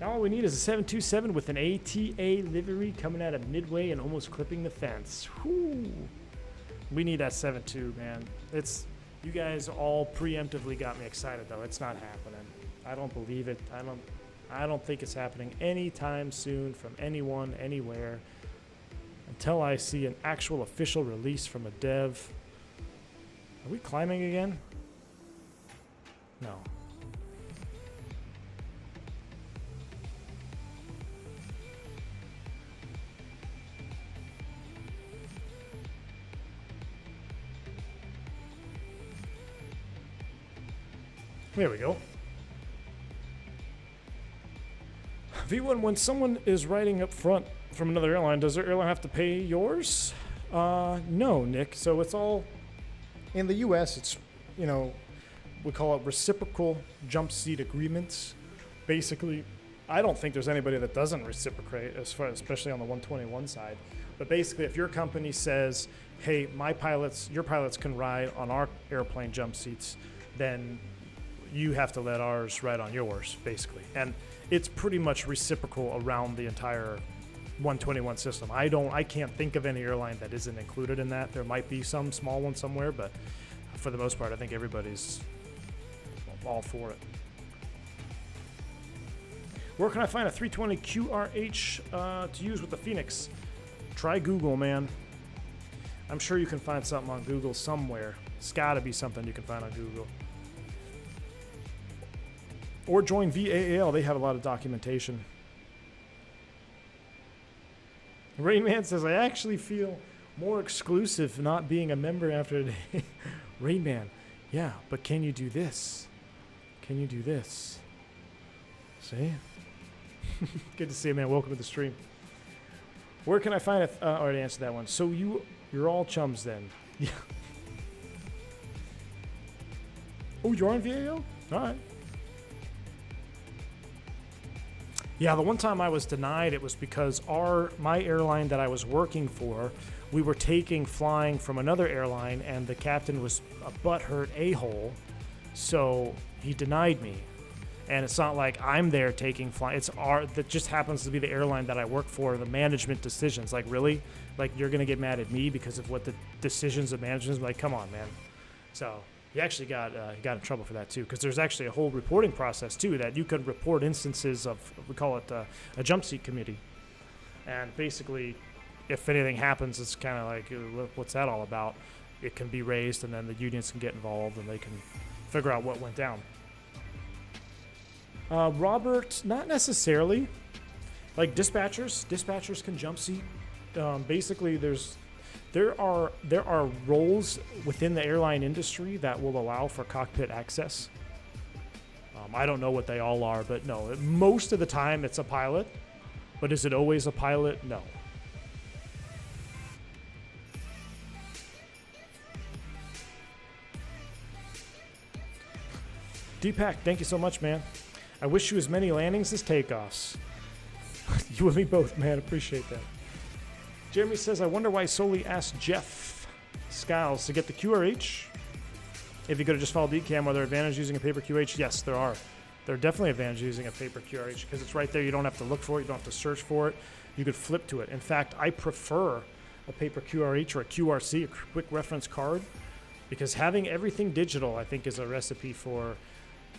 Now all we need is a 727 with an ATA livery coming out of midway and almost clipping the fence. Whew. We need that 7.2, man. You guys all preemptively got me excited, though. It's not happening. I don't believe it. I don't think it's happening anytime soon from anyone, anywhere, until I see an actual official release from a dev. Are we climbing again? No. There we go. V1, when someone is riding up front from another airline, does their airline have to pay yours? No, Nick. So it's all in the US, it's, we call it reciprocal jump seat agreements. Basically, I don't think there's anybody that doesn't reciprocate, especially on the 121 side. But basically, if your company says, hey, your pilots can ride on our airplane jump seats, then you have to let ours ride on yours, basically. And it's pretty much reciprocal around the entire 121 system. I can't think of any airline that isn't included in that. There might be some small one somewhere, but for the most part, I think everybody's all for it. Where can I find a 320 QRH to use with the Fenix? Try Google, man. I'm sure you can find something on Google somewhere. It's got to be something you can find on Google. Or join VAAL. They have a lot of documentation. Rainman says, I actually feel more exclusive not being a member after today. Rainman, yeah, but can you do this? Can you do this? See? Good to see you, man. Welcome to the stream. Where can I find it? I already answered that one. So you're all chums then. Yeah. Oh, you're on VAO? All right. Yeah, the one time I was denied, it was because my airline that I was working for, we were taking flying from another airline, and the captain was a butthurt a-hole, so he denied me. And it's not like I'm there taking flying. That just happens to be the airline that I work for, the management decisions. Like, really? Like, you're going to get mad at me because of what the decisions of management is? Like, come on, man. So he actually got in trouble for that, too, because there's actually a whole reporting process, too, that you could report instances of, we call it a jump seat committee. And basically, if anything happens, it's kind of like, what's that all about? It can be raised, and then the unions can get involved, and they can figure out what went down. Robert, not necessarily. Like dispatchers can jump seat. Basically, there are roles within the airline industry that will allow for cockpit access. I don't know what they all are, but no, most of the time it's a pilot. But is it always a pilot? No. Deepak, thank you so much, man. I wish you as many landings as takeoffs. You and me both, man. Appreciate that. Jeremy says, I wonder why Soli asked Jeff Skiles to get the QRH. If you could have just followed DCAM, are there advantages using a paper QH? Yes, there are. There are definitely advantages using a paper QRH because it's right there. You don't have to look for it. You don't have to search for it. You could flip to it. In fact, I prefer a paper QRH or a QRC, a quick reference card, because having everything digital, I think, is a recipe for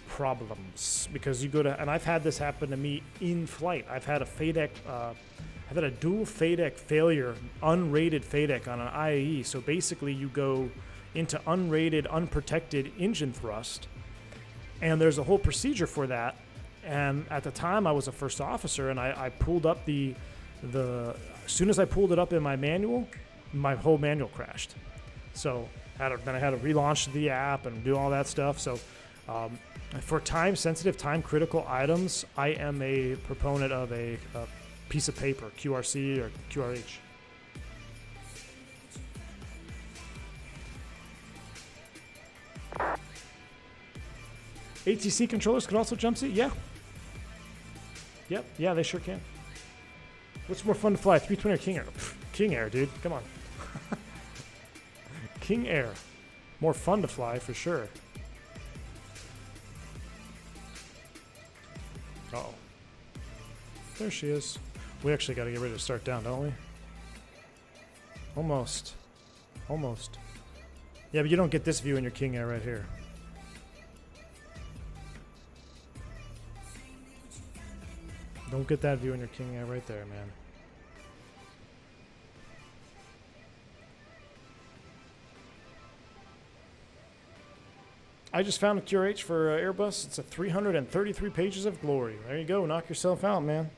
problems. Because you go to, and I've had this happen to me in flight. I've had a dual FADEC failure, unrated FADEC on an IAE. So basically you go into unrated, unprotected engine thrust, and there's a whole procedure for that. And at the time I was a first officer, and I pulled up as soon as I pulled it up in my manual, my whole manual crashed. So then I had to relaunch the app and do all that stuff. So For time-sensitive, time-critical items, I am a proponent of a piece of paper, QRC or QRH. ATC controllers could also jump seat? Yeah. Yep, yeah, they sure can. What's more fun to fly, 320 or King Air? King Air, dude, come on. King Air. More fun to fly, for sure. Uh-oh. There she is. We actually got to get ready to start down, don't we? Almost. Almost. Yeah, but you don't get this view in your King Air right here. Don't get that view in your King Air right there, man. I just found a QRH for Airbus. It's a 333 pages of glory. There you go. Knock yourself out, man.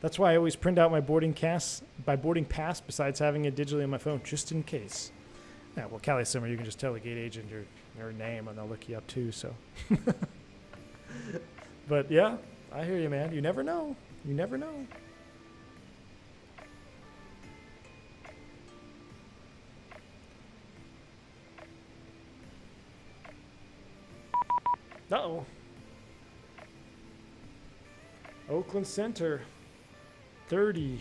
That's why I always print out my boarding pass besides having it digitally on my phone, just in case. Yeah, well, Cali Summer, you can just tell the gate agent your name and they'll look you up too, so. But yeah, I hear you, man. You never know. You never know. Uh-oh. Oakland Center 32-2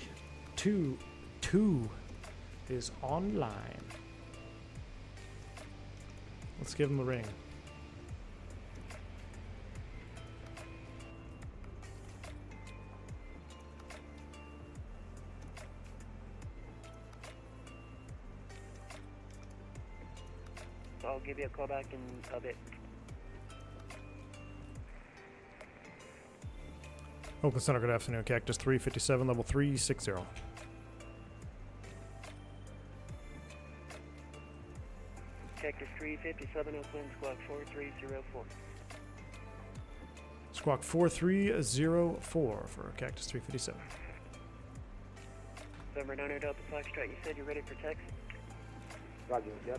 is online. Let's give him a ring. I'll give you a call back in a bit. Oakland Center, good afternoon. Cactus 357, level 360. Cactus 357, Oakland, squawk 4304. Squawk 4304 for Cactus 357. November 9 Delta Foxtrot, you said you're ready for taxi? Roger, yep.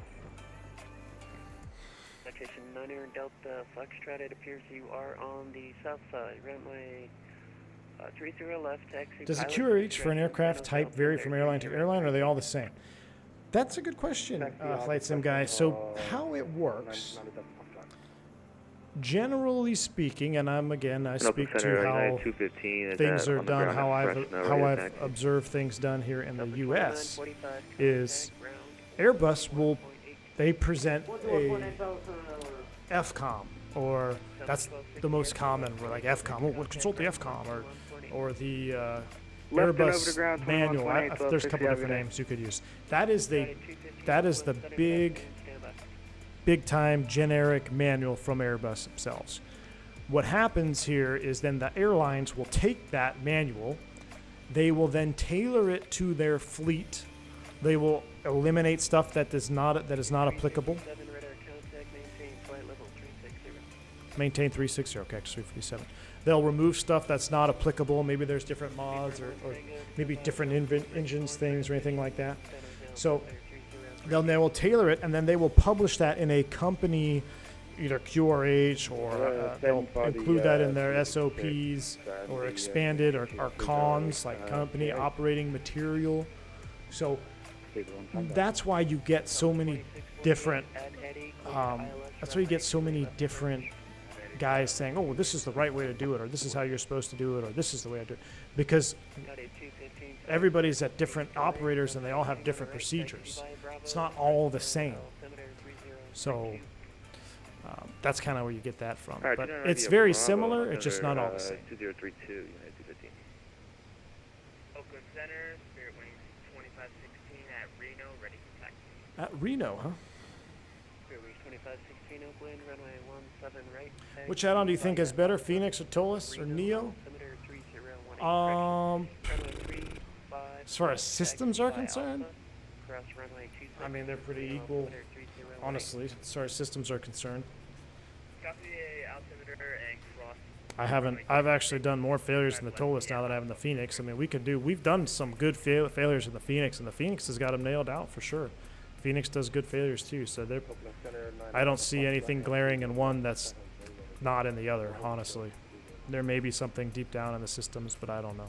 Citation 9 Delta Foxtrot, it appears you are on the south side, runway 30 left, taxi. Does the QRH for an aircraft type vary from airline to airline, or are they all the same? That's a good question, Flight Sim guy. So how it works, generally speaking, and I speak to how things are done, how I've observed things done here in the U.S. is Airbus they present a FCOM, or that's the most common. We're like FCOM. Oh, we'll consult the FCOM, or the Airbus manual. There's a couple different names you could use. That is the big time generic manual from Airbus themselves. What happens here is then the airlines will take that manual, they will then tailor it to their fleet. They will eliminate stuff that is not applicable. Maintain 360, Cactus 357. They'll remove stuff that's not applicable. Maybe there's different mods or maybe different engines, things, or anything like that. So they will tailor it, and then they will publish that in a company, either QRH or they'll include that in their SOPs or expanded or cons, like company operating material. So that's why you get so many different. That's why you get so many different guys saying, "Oh, well, this is the right way to do it," or "This is how you're supposed to do it," or "This is the way I do it," because everybody's at different operators and they all have different procedures. It's not all the same. So that's kind of where you get that from. Right, but it's very similar. It's just not all the same. 2032, United 215. Oakland Center, Spirit Wings 2516 at Reno, ready for taxi. At Reno, huh? Spirit Wings 2516 Oakland, runway 17 right. Which add-on do you think is better, Phoenix or Tolis or Neo? As far as systems are concerned, I mean, they're pretty equal, honestly, as far as systems are concerned. I've actually done more failures in the Tolis now than I have in the Phoenix. I mean, we've done some good failures in the Phoenix, and the Phoenix has got them nailed out for sure. Phoenix does good failures too, so I don't see anything glaring in one that's not in the other, honestly. There may be something deep down in the systems, but I don't know.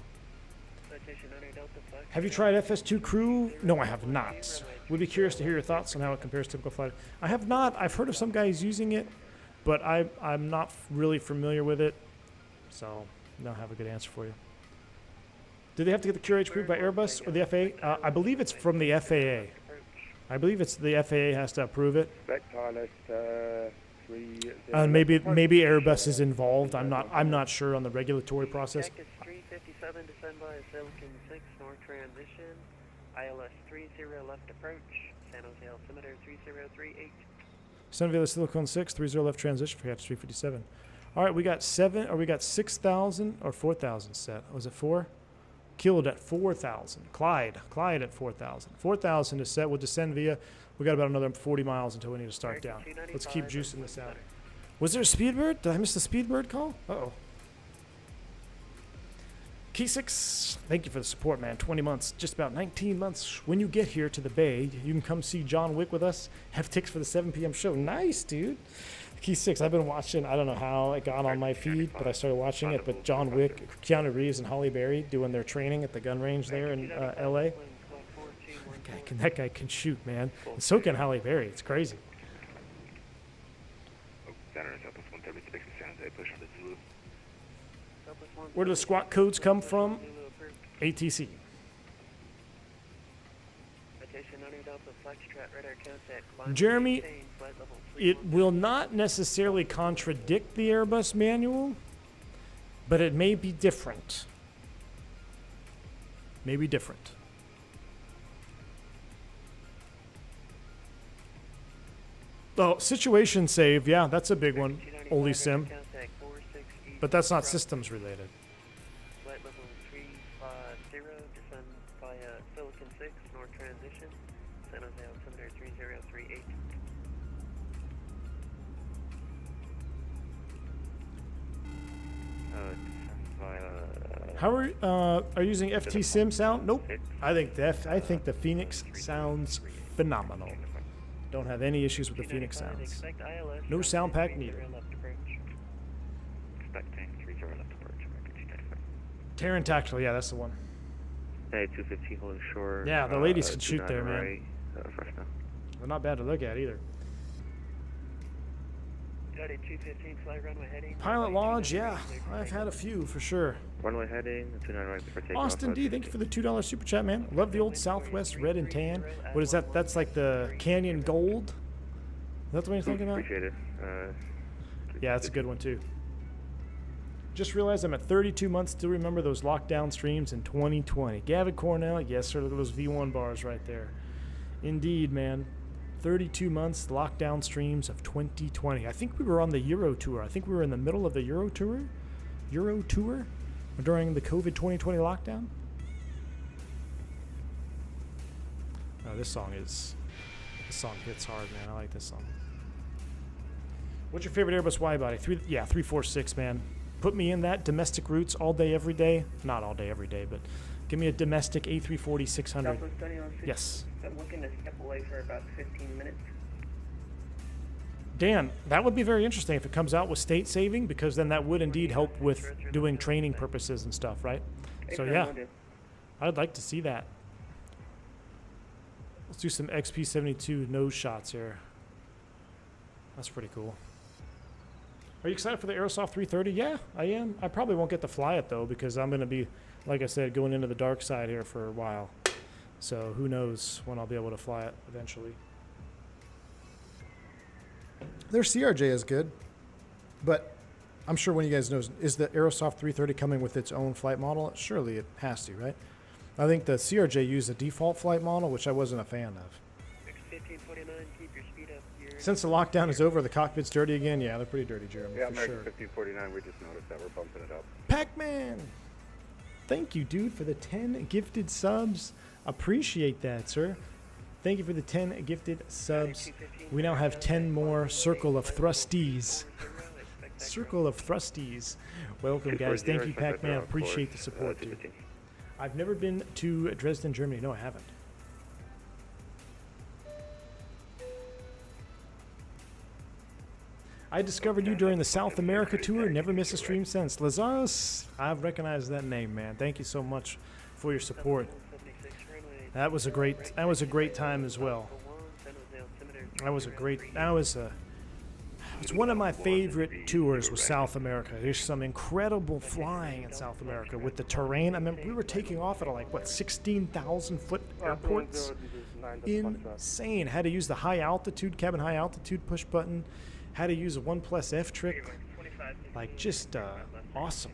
Have you tried FS2 Crew? No, I have not. Would be curious to hear your thoughts on how it compares to typical flight. I have not. I've heard of some guys using it, but I'm not really familiar with it, so I don't have a good answer for you. Do they have to get the QRH approved by Airbus or the FAA? I believe it's from the FAA. I believe it's the FAA has to approve it. Maybe Airbus is involved. I'm not sure on the regulatory process. 357 to send by Silicon 6 north transition. ILS 30 left approach. San Jose altimeter 3038. San Jose Silicon 6 30 left transition for 357. All right, we got 6,000 or 4,000 set. Was it 4? Killed at 4,000. Clyde at 4,000. 4,000 is set. We'll descend via. We got about another 40 miles until we need to start down. Let's keep juicing this out. Was there a Speedbird? Did I miss the Speedbird call? Uh-oh. Key 6, thank you for the support, man. 20 months, just about 19 months. When you get here to the Bay, you can come see John Wick with us. Have tickets for the 7 p.m. show. Nice, dude. Key 6, I've been watching, I don't know how it got on my feed, but I started watching it. But John Wick, Keanu Reeves, and Halle Berry doing their training at the gun range there in L.A. That guy can shoot, man. And so can Halle Berry. It's crazy. Where do the squawk codes come from? ATC. Jeremy, it will not necessarily contradict the Airbus manual, but it may be different. Maybe different. Oh, situation save, yeah, that's a big one. Oli Sim. But that's not systems related. Flight level 350, descend via Silicon 6, north transition. San Jose altimeter 3038. How are you using FT Sim sound? Nope. I think the Phoenix sounds phenomenal. Don't have any issues with the Phoenix sounds. No sound pack needed. Terran Tactical, yeah, that's the one. Hey, 215 holding short. Yeah, the ladies can shoot there, man. They're not bad to look at either. Pilot Lodge, yeah, I've had a few for sure. Runway heading, 29 right before takeoff. Austin D, thank you for the $2 super chat, man. Love the old Southwest red and tan. What is that? That's like the Canyon Gold? Is that the one you're thinking about? Appreciate it. Yeah, that's a good one too. Just realized I'm at 32 months. Still remember those lockdown streams in 2020. Gavin Cornell, yes sir, look at those V1 bars right there. Indeed, man. 32 months lockdown streams of 2020. I think we were on the Euro Tour. I think we were in the middle of the Euro Tour during the COVID 2020 lockdown. Oh, this song hits hard, man. I like this song. What's your favorite Airbus wide-body? 346, man. Put me in that. Domestic routes all day, every day. Not all day, every day, but give me a domestic A340-600. Yes. I'm looking to step away for about 15 minutes. Dan, that would be very interesting if it comes out with state saving, because then that would indeed help with doing training purposes and stuff, right? So yeah, I'd like to see that. Let's do some XP72 nose shots here. That's pretty cool. Are you excited for the Aerosoft 330? Yeah, I am. I probably won't get to fly it though, because I'm going to be, like I said, going into the dark side here for a while. So who knows when I'll be able to fly it eventually. Their CRJ is good, but I'm sure one of you guys knows, is the Aerosoft 330 coming with its own flight model? Surely it has to, right? I think the CRJ used a default flight model, which I wasn't a fan of. 1549, keep your speed up. Since the lockdown is over, the cockpit's dirty again? Yeah, they're pretty dirty, Jeremy, yeah, for American sure. 1549, we just noticed that we're bumping it up. Pac-Man! Thank you, dude, for the 10 gifted subs. Appreciate that, sir. Thank you for the 10 gifted subs. We now have 10 more Circle of Thrusties. Circle of Thrusties. Welcome, guys. Thank you, Pac-Man. Appreciate the support, dude. I've never been to Dresden, Germany. No, I haven't. I discovered you during the South America tour. Never missed a stream since. Lazarus, I've recognized that name, man. Thank you so much for your support. That was a great time as well. It's one of my favorite tours was South America. There's some incredible flying in South America with the terrain. I mean, we were taking off at like, what, 16,000 foot airports? Insane. Had to use the high altitude, cabin high altitude push button. Had to use a 1+F trick. Like, just awesome.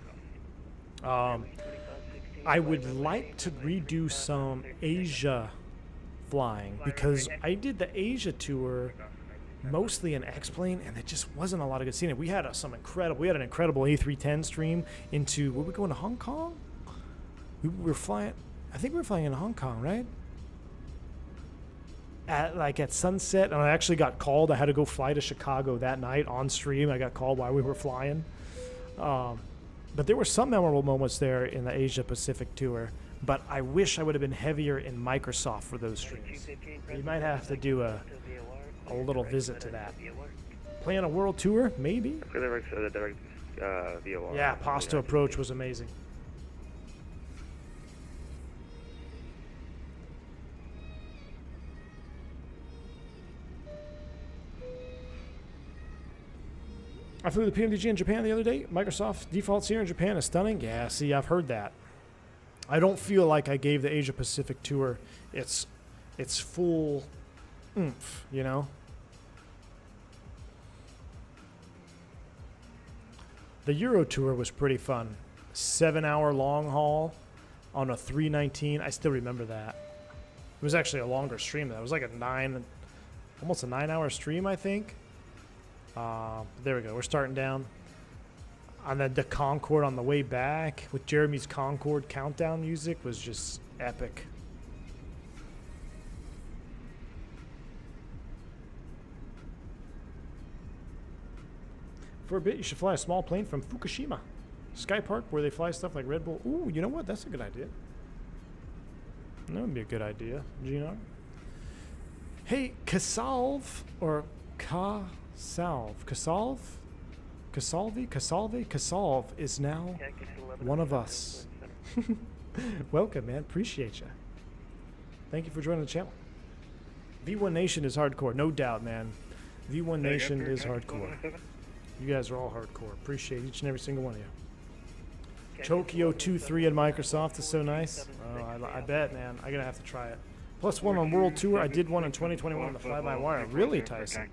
I would like to redo some Asia flying because I did the Asia tour mostly in X-plane, and it just wasn't a lot of good scenery. We had an incredible A310 stream into, were we going to Hong Kong? We were flying, I think we were flying in Hong Kong, right? At sunset, and I actually got called. I had to go fly to Chicago that night on stream. I got called while we were flying. But there were some memorable moments there in the Asia Pacific tour, but I wish I would have been heavier in Microsoft for those streams. You might have to do a little visit to that. Plan a world tour, maybe? Yeah, Pasto approach was amazing. I flew the PMDG in Japan the other day. Microsoft defaults here in Japan is stunning. Yeah, see, I've heard that. I don't feel like I gave the Asia Pacific tour its full oomph, you know? The Euro tour was pretty fun. 7-hour long haul on a 319. I still remember that. It was actually a longer stream. That was like almost a 9-hour stream, I think. There we go. We're starting down. On the Concorde on the way back with Jeremy's Concorde countdown music was just epic. For a bit, you should fly a small plane from Fukushima Sky Park, where they fly stuff like Red Bull. Ooh, you know what? That's a good idea. That would be a good idea, Gino. Hey, Kasalv or Kasalv is now one of us. Welcome, man. Appreciate you. Thank you for joining the channel. V1 Nation is hardcore, no doubt, man. V1 Nation is hardcore. You guys are all hardcore. Appreciate each and every single one of you. Tokyo 2-3 at Microsoft is so nice. Oh, I bet, man. I'm gonna have to try it. +1 on World Tour. I did one in 2021 on the fly-by-wire. Really, Tyson?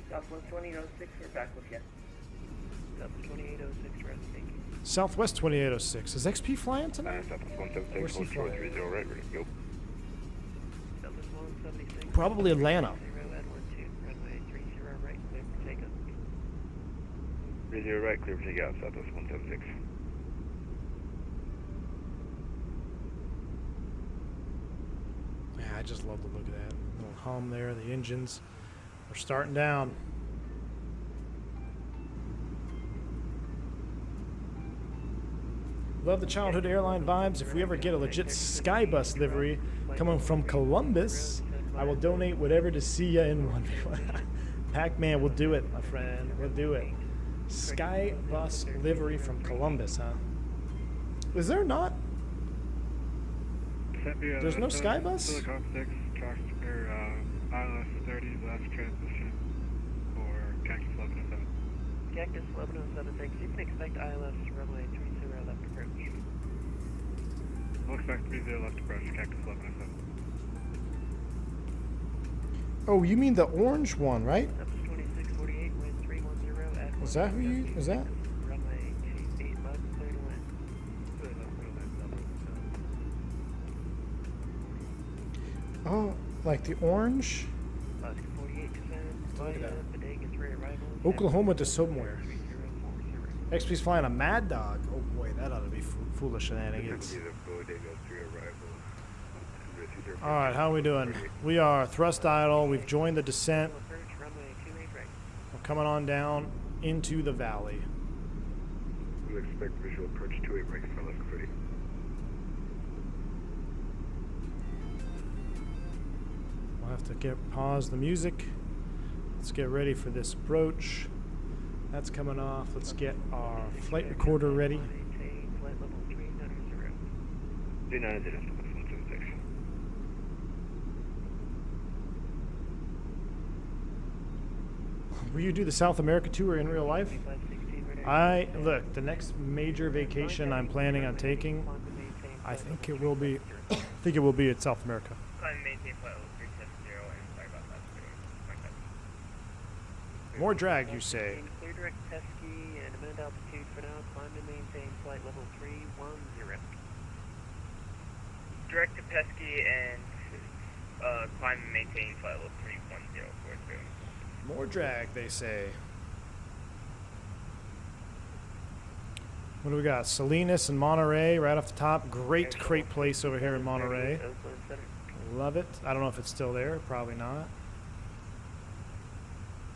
Southwest 2806, we're back with you. Southwest 2806, we're thank you. Southwest 2806. Is XP flying tonight? Where's he flying? Probably Atlanta. 30 right, clear for takeoff, Southwest 176. Yeah, I just love the look of that. Little hum there, the engines. We're starting down. Love the childhood airline vibes. If we ever get a legit Skybus livery coming from Columbus, I will donate whatever to see ya in 1v1. Pac-Man will do it, my friend. We'll do it. Skybus livery from Columbus, huh? Is there not? There's no Skybus? Silicon 6, ILS 30, last transition for Cactus 1107. Cactus 1107, thanks. You can expect ILS runway 30 left approach. We'll expect 30 left approach, Cactus 1107. Oh, you mean the orange one, right? 2648, wind 310 at Is that who you, is that? Runway 28 left, clear to wind. Oh, like the orange? Alaska 48 descent, Look at that. Bodega 3 arrival. Oklahoma to somewhere. XP's flying a Mad Dog. Oh boy, that ought to be foolish shenanigans. Alright, how are we doing? We are thrust idle. We've joined the descent. We're coming on down into the valley. We expect visual approach 28 right for left 30. We'll have to pause the music. Let's get ready for this approach. That's coming off. Let's get our flight recorder ready. Maintain flight level 390. 390. Will you do the South America tour in real life? Look, the next major vacation I'm planning on taking, I think it will be at South America. More drag, you say? Clear direct Pesky and amend altitude for now. Climb and maintain flight level 310. Direct to Pesky and climb and maintain flight level 310 for through. More drag, they say. What do we got? Salinas and Monterey right off the top. Great place over here in Monterey. Love it. I don't know if it's still there. Probably not.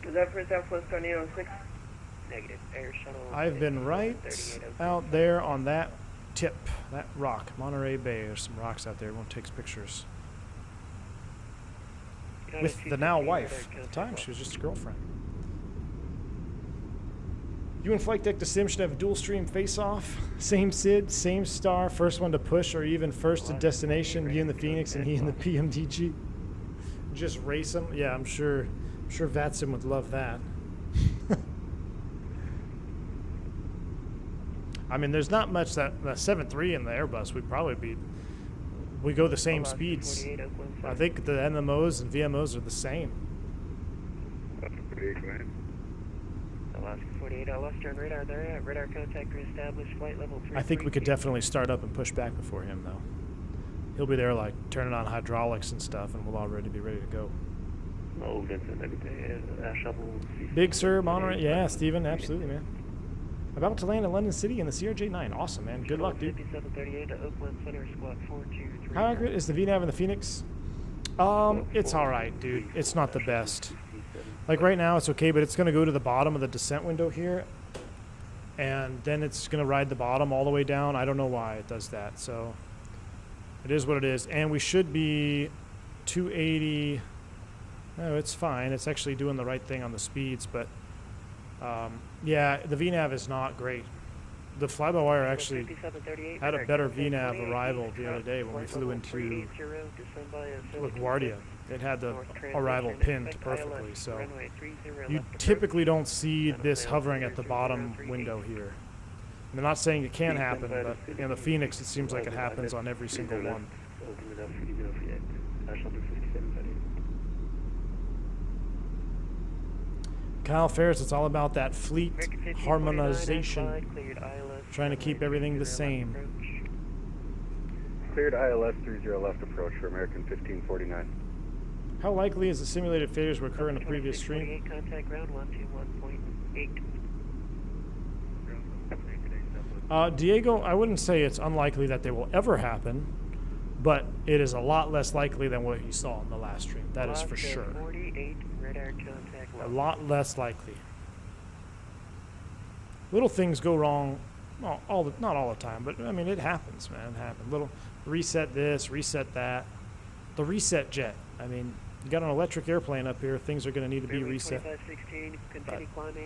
Is that for Southwest Tornado 6? Negative. Air shuttle. I've been right out there on that tip, that rock, Monterey Bay. There's some rocks out there. Everyone takes pictures. With the now wife. At the time, she was just a girlfriend. You and Flight Deck to Sim should have a dual stream face-off. Same SID, same star, first one to push, or even first to destination. You in the Phoenix and he in the PMDG. Just race them. Yeah, I'm sure Vatsim would love that. I mean, there's not much that 7.3 in the Airbus. We go the same speeds. I think the NMOs and VMOs are the same. Alaska 48, I lost you on radar there. Radar contact reestablished, flight level 3. I think we could definitely start up and push back before him, though. He'll be there, like, turning on hydraulics and stuff, and we'll already be ready to go. Big Sur, Monterey. Yeah, Steven, absolutely, man. About to land in London City in the CRJ-9. Awesome, man. Good luck, dude. 5738 to Oakland Center, squawk 423. How accurate is the VNAV in the Phoenix? It's alright, dude. It's not the best. Like, right now, it's okay, but it's going to go to the bottom of the descent window here. And then it's going to ride the bottom all the way down. I don't know why it does that, so... It is what it is. And we should be 280... No, it's fine. It's actually doing the right thing on the speeds, but... yeah, the VNAV is not great. The fly-by-wire actually had a better VNAV arrival the other day when we flew into LaGuardia. It had the arrival pinned perfectly, so you typically don't see this hovering at the bottom window here. I'm not saying it can't happen, but in the Phoenix it seems like it happens on every single one. Kyle Ferris, it's all about that fleet harmonization, trying to keep everything the same. Cleared ILS 30 left approach for American 1549. How likely is the simulated failures will occur in the previous stream? Contact ground 121.8. Diego, I wouldn't say it's unlikely that they will ever happen, but it is a lot less likely than what you saw in the last stream. That is for sure. 48, radar contact a lot less likely. Little things go wrong, well, not all the time, but I mean it happens, man. It happens. Little reset this, reset that. The reset jet. I mean, you got an electric airplane up here. Things are going to need to be reset. But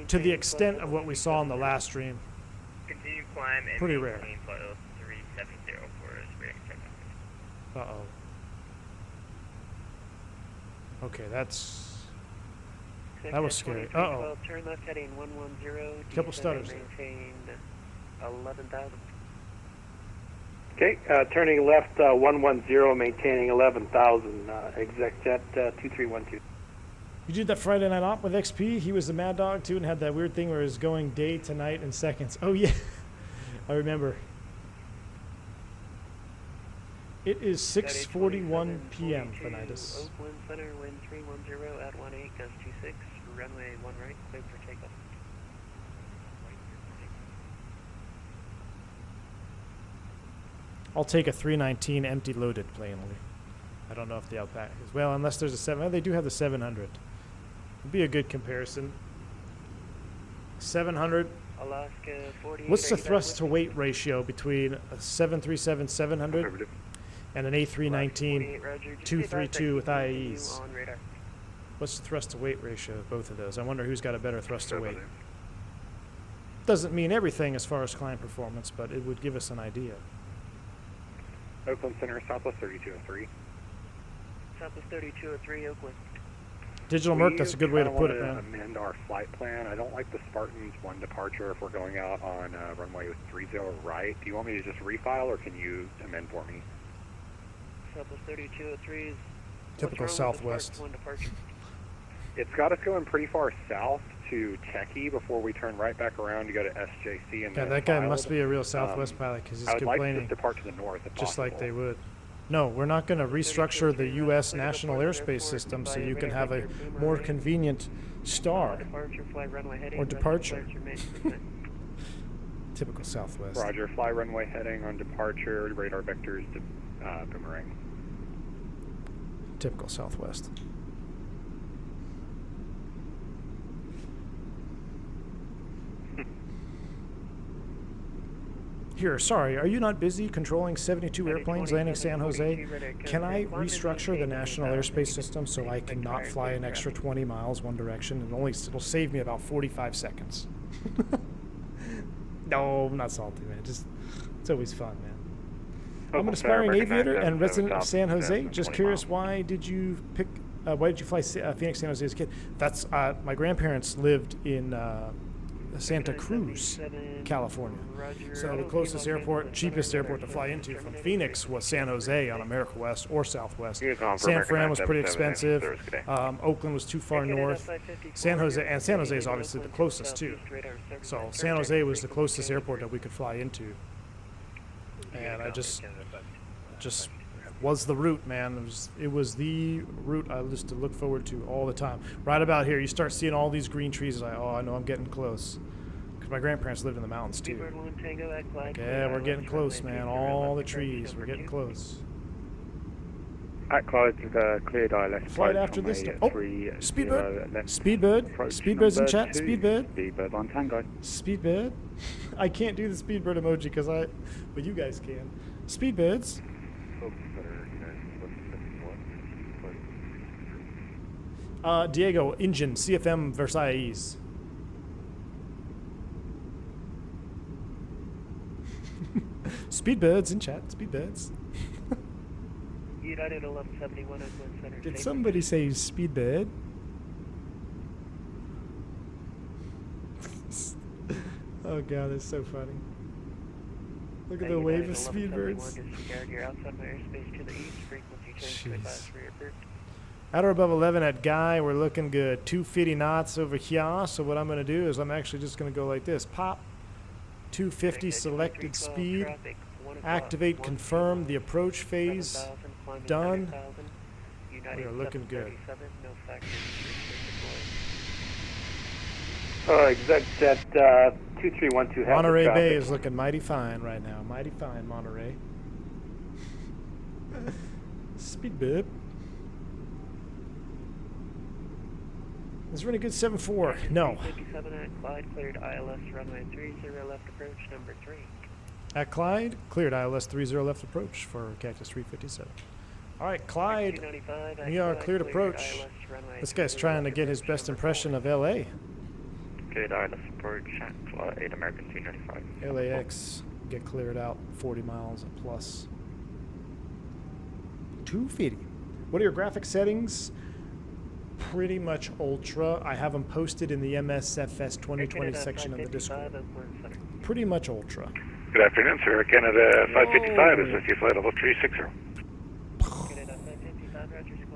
to the extent of what we saw in the last stream, Continue climb and pretty rare. 370 for speeding check. Uh-oh. Okay, that was scary. Uh-oh. Turn left heading 110. Couple stutters. Maintain 11,000. Okay, turning left 110, maintaining 11,000, exec jet 2312. You did that Friday night op with XP? He was the mad dog too and had that weird thing where it was going day to night in seconds. Oh yeah, I remember. It is 6:41 p.m. Fenitis. Oakland Center, wind 310 at 18, gust 26, runway 1 right, clear for takeoff. I'll take a 319 empty loaded plainly. I don't know if the Alpaca is. Well, unless there's a 700. They do have the 700. It'd be a good comparison. 700. Alaska 48. What's the thrust to weight ratio between a 737-700 and an A319 232 with IAEs? What's the thrust to weight ratio of both of those? I wonder who's got a better thrust to weight. Doesn't mean everything as far as climb performance, but it would give us an idea. Oakland Center, Southwest 3203. Southwest 3203, Oakland. Digital Merc, that's a good way to put it, man. Amend our flight plan. I don't like the Spartan's 1 departure if we're going out on runway 30 right. Do you want me to just refile, or can you amend for me? Southwest 3203 is typical Southwest. 1 departure. It's got us going pretty far south to Techie before we turn right back around to go to SJC. And yeah, that guy must be a real Southwest pilot because he's complaining. I would like to depart to the north if just possible. like they would. No, we're not going to restructure the U.S. national airspace system so you can have a more convenient star or departure. Typical Southwest. Roger, fly runway heading on departure, radar vectors to Boomerang. Typical Southwest. Here, sorry, are you not busy controlling 72 airplanes landing San Jose? Can I restructure the national airspace system so I can not fly an extra 20 miles one direction? It'll save me about 45 seconds. No, I'm not salty, man. It's always fun, man. I'm an aspiring aviator and resident of San Jose. Just curious, why did you fly Phoenix San Jose as a kid? That's my grandparents lived in Santa Cruz, California. So the closest airport, cheapest airport to fly into from Phoenix was San Jose on America West or Southwest. San Fran was pretty expensive. Oakland was too far north. San Jose is obviously the closest too. So San Jose was the closest airport that we could fly into. And I just was the route, man. It was the route I used to look forward to all the time. Right about here, you start seeing all these green trees. Like, oh, I know I'm getting close. Because my grandparents lived in the mountains too. Yeah, we're getting close, man. All the trees, we're getting close. At Clyde, cleared ILS. Flight after this. Oh, Speedbird. Speedbird. Speedbird's in chat. Speedbird. Speedbird on Tango. Speedbird. I can't do the Speedbird emoji but you guys can. Speedbirds. Diego, engine, CFM Versailles. Speedbirds in chat, Speedbirds. United 1171 Center. Did somebody say Speedbird? Oh god, that's so funny. Look at the wave of Speedbirds. Jeez. At or above 11 at Guy, we're looking good. 250 knots over here. So what I'm going to do is I'm actually just going to go like this. Pop. 250 selected speed. Activate, confirm the approach phase. Done. We are looking good. Exec jet 2312. Monterey Bay is looking mighty fine right now. Mighty fine, Monterey. Speedbird. Is there any good 7-4? No. 57 at Clyde, cleared ILS runway 30 left approach number 3. At Clyde, cleared ILS 30 left approach for Cactus 357. All right, Clyde, we are cleared approach. This guy's trying to get his best impression of LA. Cleared ILS approach at 8 American 295. LAX, get cleared out 40 miles plus. 250. What are your graphic settings? Pretty much ultra. I have them posted in the MSFS 2020 section of the Discord. Pretty much ultra. Good afternoon, sir. Canada 555 is with you, flight level 360.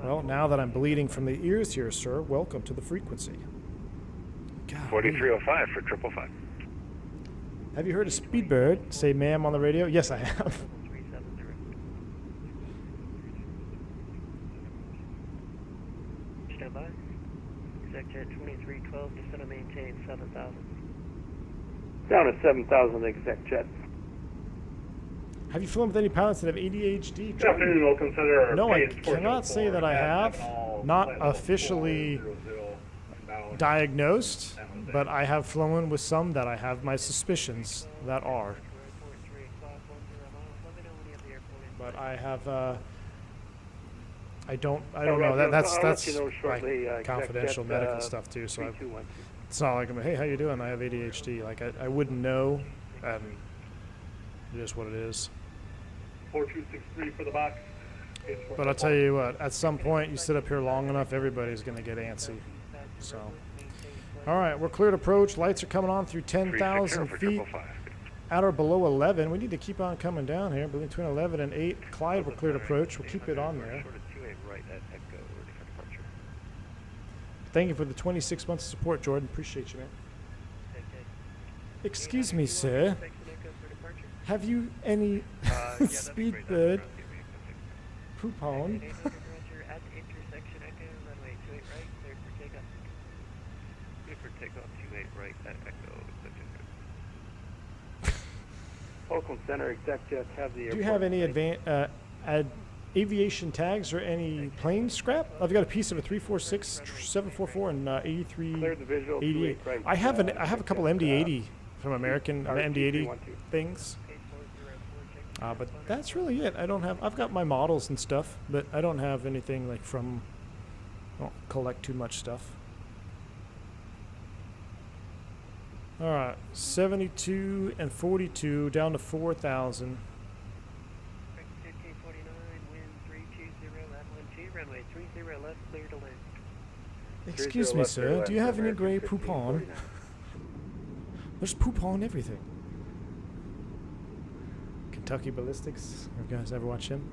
Well, now that I'm bleeding from the ears here, sir, welcome to the frequency. God, 4305 for 555. Have you heard a Speedbird say ma'am on the radio? Yes, I have. Stand by. Exec 2312, descend and maintain 7,000. Down to 7,000, exec jet. Have you flown with any pilots that have ADHD? Good afternoon, welcome Center. No, I cannot say that I have. Not officially diagnosed, but I have flown with some that I have my suspicions that are. But I have I don't Roger, know. That's I'll let you know like shortly, confidential exec jet, medical stuff too. So 3212. it's not like I'm, hey, how you doing? I have ADHD. Like I wouldn't know. It is what it is. 4263 for the box. But I'll tell you what, at some point you sit up here long enough, everybody's going to get antsy. So, all right, we're cleared approach. Lights are coming on through 10,000 feet. At or below 11. We need to keep on coming down here. Between 11 and 8. Clyde, we're cleared approach. We'll keep it on there. Thank you for the 26 months of support, Jordan. Appreciate you, man. Excuse me, sir. Have you any Speedbird coupon? Fulcrum Center exec jets have the Do you have any aviation tags or any plane scrap? I've got a piece of a 346, 744, and 83, Cleared the visual, 88. 28 right, I have a couple MD-80 from American MD-80 things. But that's really it. I've got my models and stuff, but I don't have anything like from, I don't collect too much stuff. All right, 72 and 42 down to 4,000. Excuse me, sir. Do you have any gray poop on? There's poop on everything. Kentucky Ballistics. Have you guys ever watched him?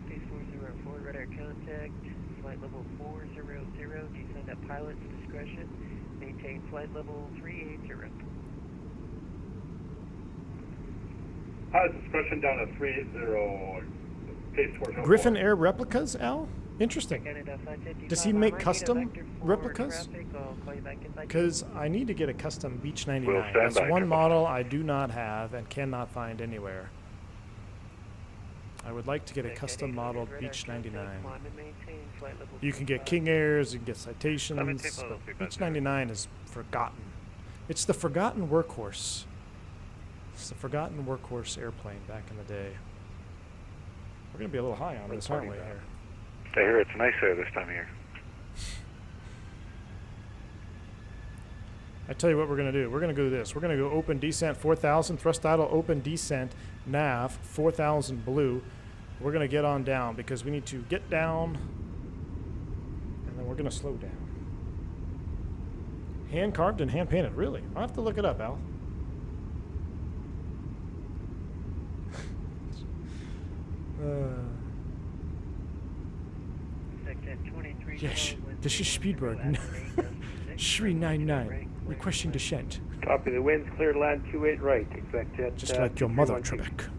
Base 404, radar contact. Flight level 400. Descend at pilot's discretion. Maintain flight level 380. Pilot's discretion down to 380. Pace 404. Griffin Air replicas, Al? Interesting. Does he make custom replicas? Because I need to get a custom Beach 99. That's one model I do not have and cannot find anywhere. I would like to get a custom modeled Beach 99. You can get King Airs, you can get Citations, but Beach 99 is forgotten. It's the forgotten workhorse. It's the forgotten workhorse airplane back in the day. We're going to be a little high on this, aren't we, here? I hear it's nice there this time of year. I tell you what we're going to do. We're going to go this. We're going to go open descent 4,000, thrust idle, open descent, nav, 4,000 blue. We're going to get on down because we need to get down, and then we're going to slow down. Hand carved and hand painted, really? I'll have to look it up, Al. Yes, this is Speedbird. Shri 99, requesting descent. Copy, the wind's clear to land 28 right, exec jet. Just like your mother, Trebek.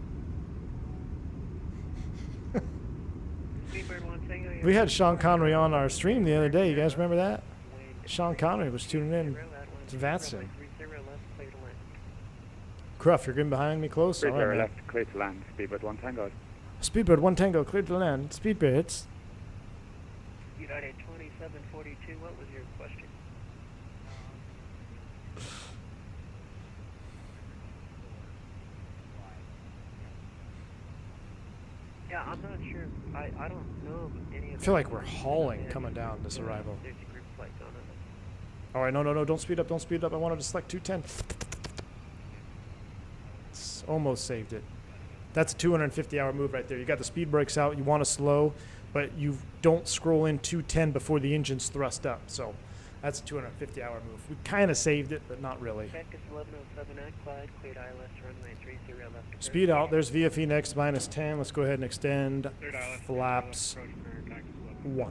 We had Sean Connery on our stream the other day. You guys remember that? Sean Connery was tuning in to Vatson. Cruff, you're getting behind me close? All right, left, clear to land. Speedbird 1 Tango. Speedbird 1 Tango, cleared to land. Speedbirds. United 2742, what was your question? Yeah, I'm not sure. I don't know any of I feel like we're hauling coming down this arrival. There's a group flight on it. All right, no, don't speed up, don't speed up. I wanted to select 210. It's almost saved it. That's a 250-hour move right there. You got the speed brakes out. You want to slow, but you don't scroll in 210 before the engine's thrust up. So that's a 250-hour move. We kind of saved it, but not really. Speed out. There's VFE next, -10. Let's go ahead and extend flaps 1.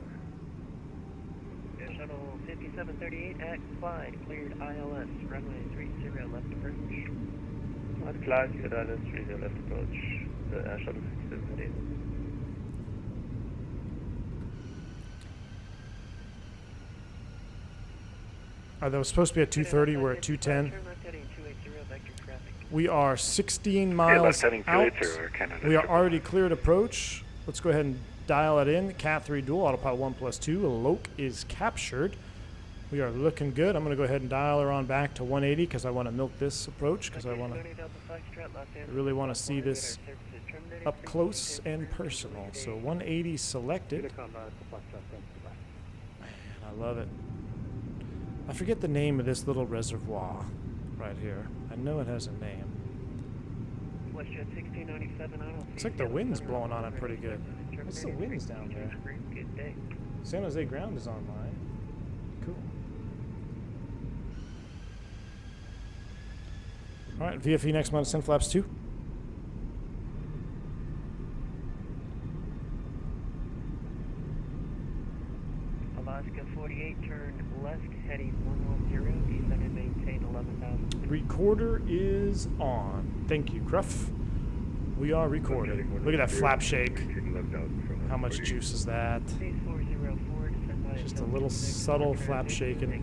Shuttle 5738 at Clyde, cleared ILS, runway 30 left approach. At Clyde, cleared ILS 30 left approach, shuttle 5738. That was supposed to be at 230. We're at 210. We are 16 miles out. We are already cleared approach. Let's go ahead and dial it in. Cat 3 dual, autopilot 1+2. Loke is captured. We are looking good. I'm going to go ahead and dial her on back to 180 because I want to milk this approach because I really want to see this up close and personal. So 180 selected. Man, I love it. I forget the name of this little reservoir right here. I know it has a name. Looks like the wind's blowing on it pretty good. What's the winds down there? San Jose ground is online. Cool. All right, VFE next month, send flaps 2. Alaska 48, turn left, heading 110, descend and maintain 11,000. Recorder is on. Thank you, Gruff. We are recording. Look at that flap shake. How much juice is that? Just a little subtle flap shaking.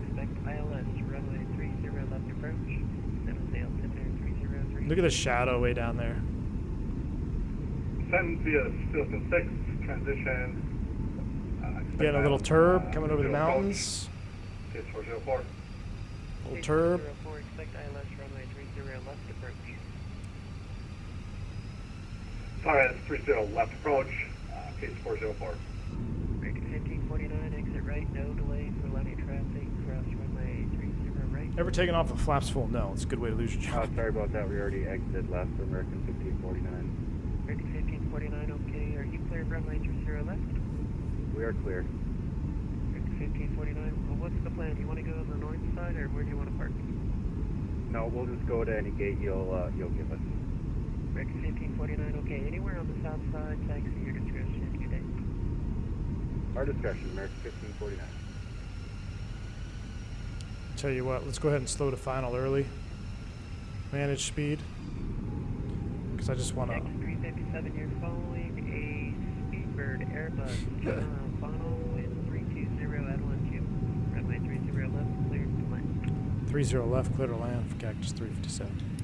Look at the shadow way down there. Send via System 6, transition. Getting a little turb coming over the mountains. Case 404. Little turb. Sorry, that's 30 left approach, case 404. 1549, exit right, no delay for landing traffic, cross runway 30 right. Ever taken off the flaps full? No, it's a good way to lose your job. Sorry about that, we already exited left for American 1549. 1549, okay, are you clear of runway 30 left? We are clear. 1549, well, what's the plan? Do you want to go on the north side, or where do you want to park? No, we'll just go to any gate you'll give us. 1549, okay, anywhere on the south side, taxi your discretion. Good day. Our discretion, American 1549. Tell you what, let's go ahead and slow to final early. Manage speed. Because I just want to... 357, you're following a Speedbird Airbus final with 320 at 12. Runway 30 left, cleared to land. 30 left, clear to land for Cactus 357.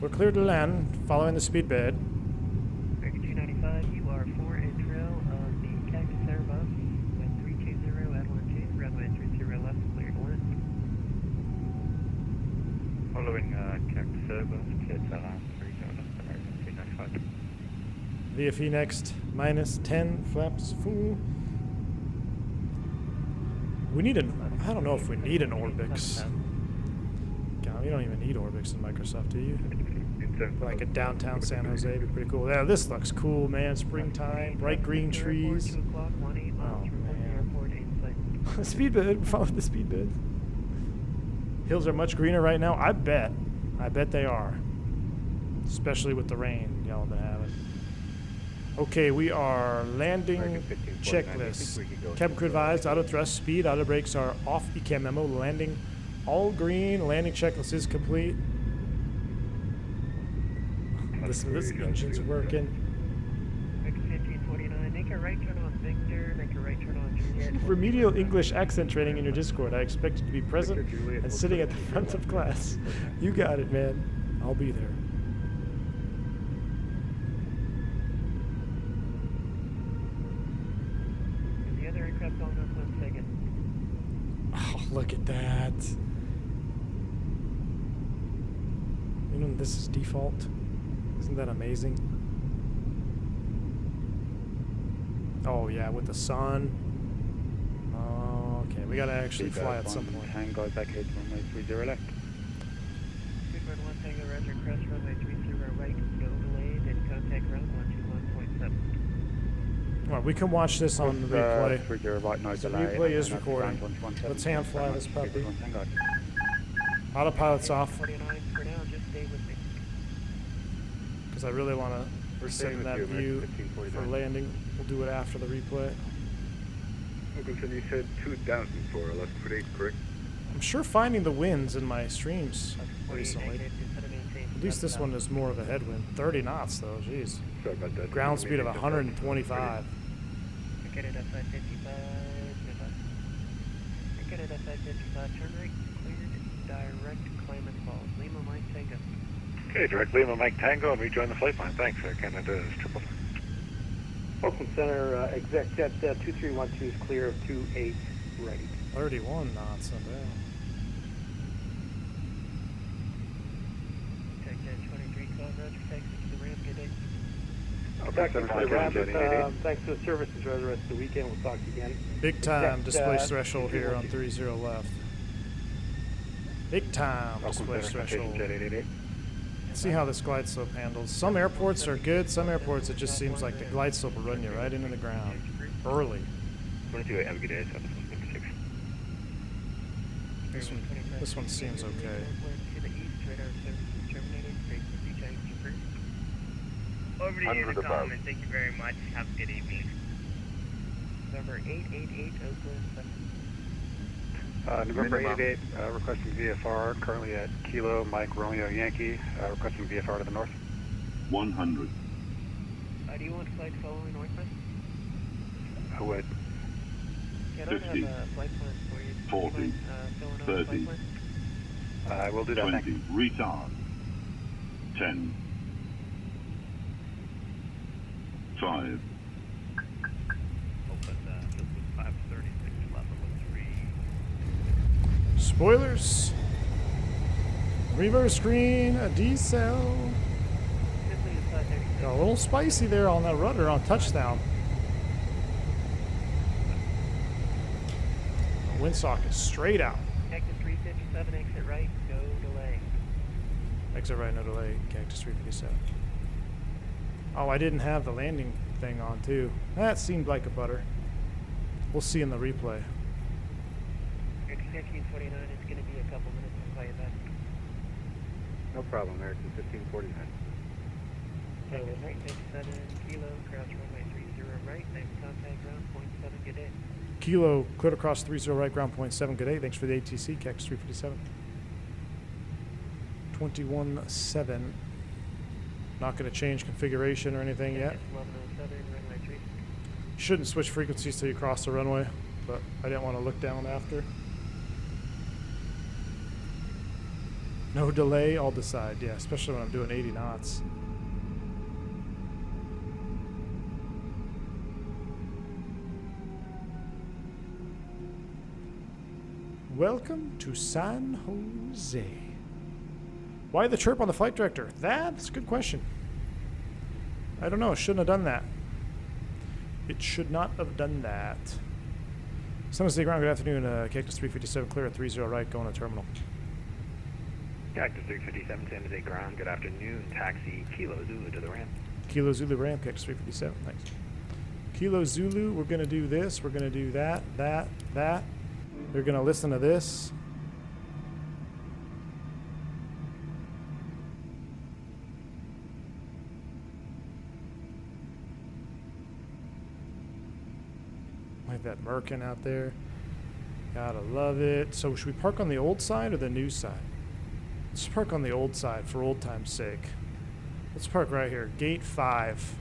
We're clear to land, following the speedbird. American 295, you are 4 in trail of the Cactus Airbus with 320 at 12. Runway 30 left, clear to land. Following Cactus Airbus, kids around 30 left, American 295. VFE next, minus 10, flaps full. We need an, I don't know if we need an Orbix. God, you don't even need Orbix in Microsoft, do you? Like a downtown San Jose would be pretty cool. Yeah, this looks cool, man. Springtime, bright green trees. Oh, man. Speedbird, follow the speedbird. Hills are much greener right now. I bet they are. Especially with the rain y'all have been having. Okay, we are landing checklist. Cabin crew advised, auto thrust, speed, auto brakes are off. ECAM memo, landing all green. Landing checklist is complete. This engine's working. 1549, make a right turn on Victor, make a right turn on Juliet. Remedial English accent training in your Discord. I expect you to be present and sitting at the front of class. You got it, man. I'll be there. The other aircraft on this one's taken. Oh, look at that. You know, this is default. Isn't that amazing? Oh yeah, with the sun. Oh, okay, we gotta actually fly at some point. Tango back head runway 30 left. Speedbird 1 Tango, roger, crest runway 30 right, no delayed, and contact ground 121.7. Well, we can watch this on the replay. 30 right, no The delay. replay is recording. Let's hand fly this puppy. Autopilot's off. 49 for now, just stay with me. Because I really want to send that view for landing. We'll do it after the replay. Wilkinson, you said 2,000 for left foot 8, correct? I'm sure finding the winds in my streams recently. At least this one is more of a headwind. 30 knots though, jeez. Sorry about that. Ground speed of 125. Get it at 555, get it at 555, turn right, cleared, direct, climb and fall. Lima Mike Tango. Okay, direct Lima Mike Tango and rejoin the flight line. Thanks, Canada is 555. Oakland Center, exec jet 2312 is clear of 28 ready. 31 knots, not bad. Tech jet 2312, roger, taxi to the ramp, good day. Taxi Seven wrap. Jet 888. Thanks for the service. Enjoy the rest of the weekend. We'll talk again. Big time Next, displace threshold here on 30 left. Big time Welcome displace Center, threshold. Jet 888. See how this glide slope handles. Some airports are good, some airports it just seems like the glide slope will run you right into the ground early. 22, have a good day, 756. This one seems okay. To the east, radar services terminated. Frequency change approved. Over to you, the comment. Thank you very much. Have a good evening. Number 888 Oakland. November 88, requesting VFR, currently at Kilo Mike Romeo Yankee, requesting VFR to the north. 100. Do you want flight following northwest? I would. Yeah, I don't 50, have a flight plan for you. 40, Do you mind, filling out a 30. flight plan? I will do that, 20. thank you. Retard. 10. 5. Open, this was 536, level 3. Spoilers. Reverse screen, a decel. Simply is 536. Got a little spicy there on that rudder on touchdown. The windsock is straight out. Cactus 357, exit right, no delay. Exit right, no delay, Cactus 357. Oh, I didn't have the landing thing on too. That seemed like a butter. We'll see in the replay. American 1549, it's going to be a couple minutes. I'll call you back. No problem, American 1549. Cactus 357, Kilo, cross runway 30 right, next contact ground, 0.7, good day. Kilo, cleared across 30 right, ground point 7. Good day. Thanks for the ATC, Cactus 357. 21-7. Not going to change configuration or anything yet. 1107, runway 3. Shouldn't switch frequencies till you cross the runway, but I didn't want to look down after. No delay, I'll decide. Yeah, especially when I'm doing 80 knots. Welcome to San Jose. Why the chirp on the flight director? That's a good question. I don't know. Shouldn't have done that. It should not have done that. San Jose ground, good afternoon. Cactus 357, clear at 30 right, going to terminal. Cactus 357, San Jose ground, good afternoon. Taxi Kilo Zulu to the ramp. Kilo Zulu ramp, Cactus 357, thanks. Kilo Zulu, we're going to do this, we're going to do that. We're going to listen to this. Like that Merkin out there. Gotta love it. So should we park on the old side or the new side? Let's park on the old side for old time's sake. Let's park right here. Gate 5.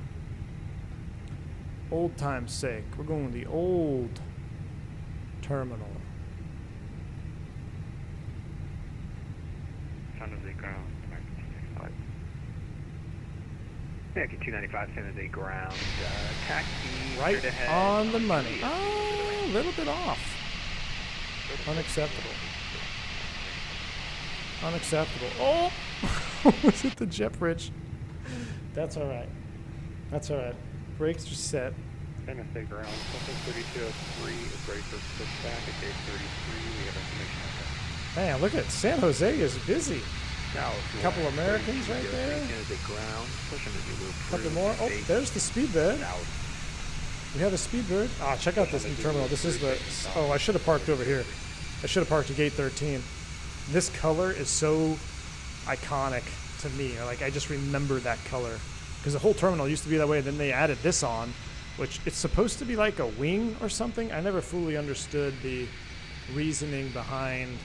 Old time's sake. We're going to the old terminal. San Jose ground, American 295. American 295, San Jose ground, taxi. Right straight ahead. on the money. Oh, a little bit off. Unacceptable. Unacceptable. Oh! Was it the jet bridge? That's alright. That's alright. Brakes are set. San Jose ground, something 3203 is ready for pushback at gate 33. We have information on that. Man, look at San Jose is busy. South. A couple Americans right there. San Jose ground, pushing the Zulu. Couple more. Oh, there's the speedbird. South. We have a speedbird. Ah, check out this new terminal. This is the. Oh, I should have parked over here. I should have parked at gate 13. This color is so iconic to me. Like, I just remember that color because the whole terminal used to be that way. Then they added this on, which it's supposed to be like a wing or something. I never fully understood the reasoning behind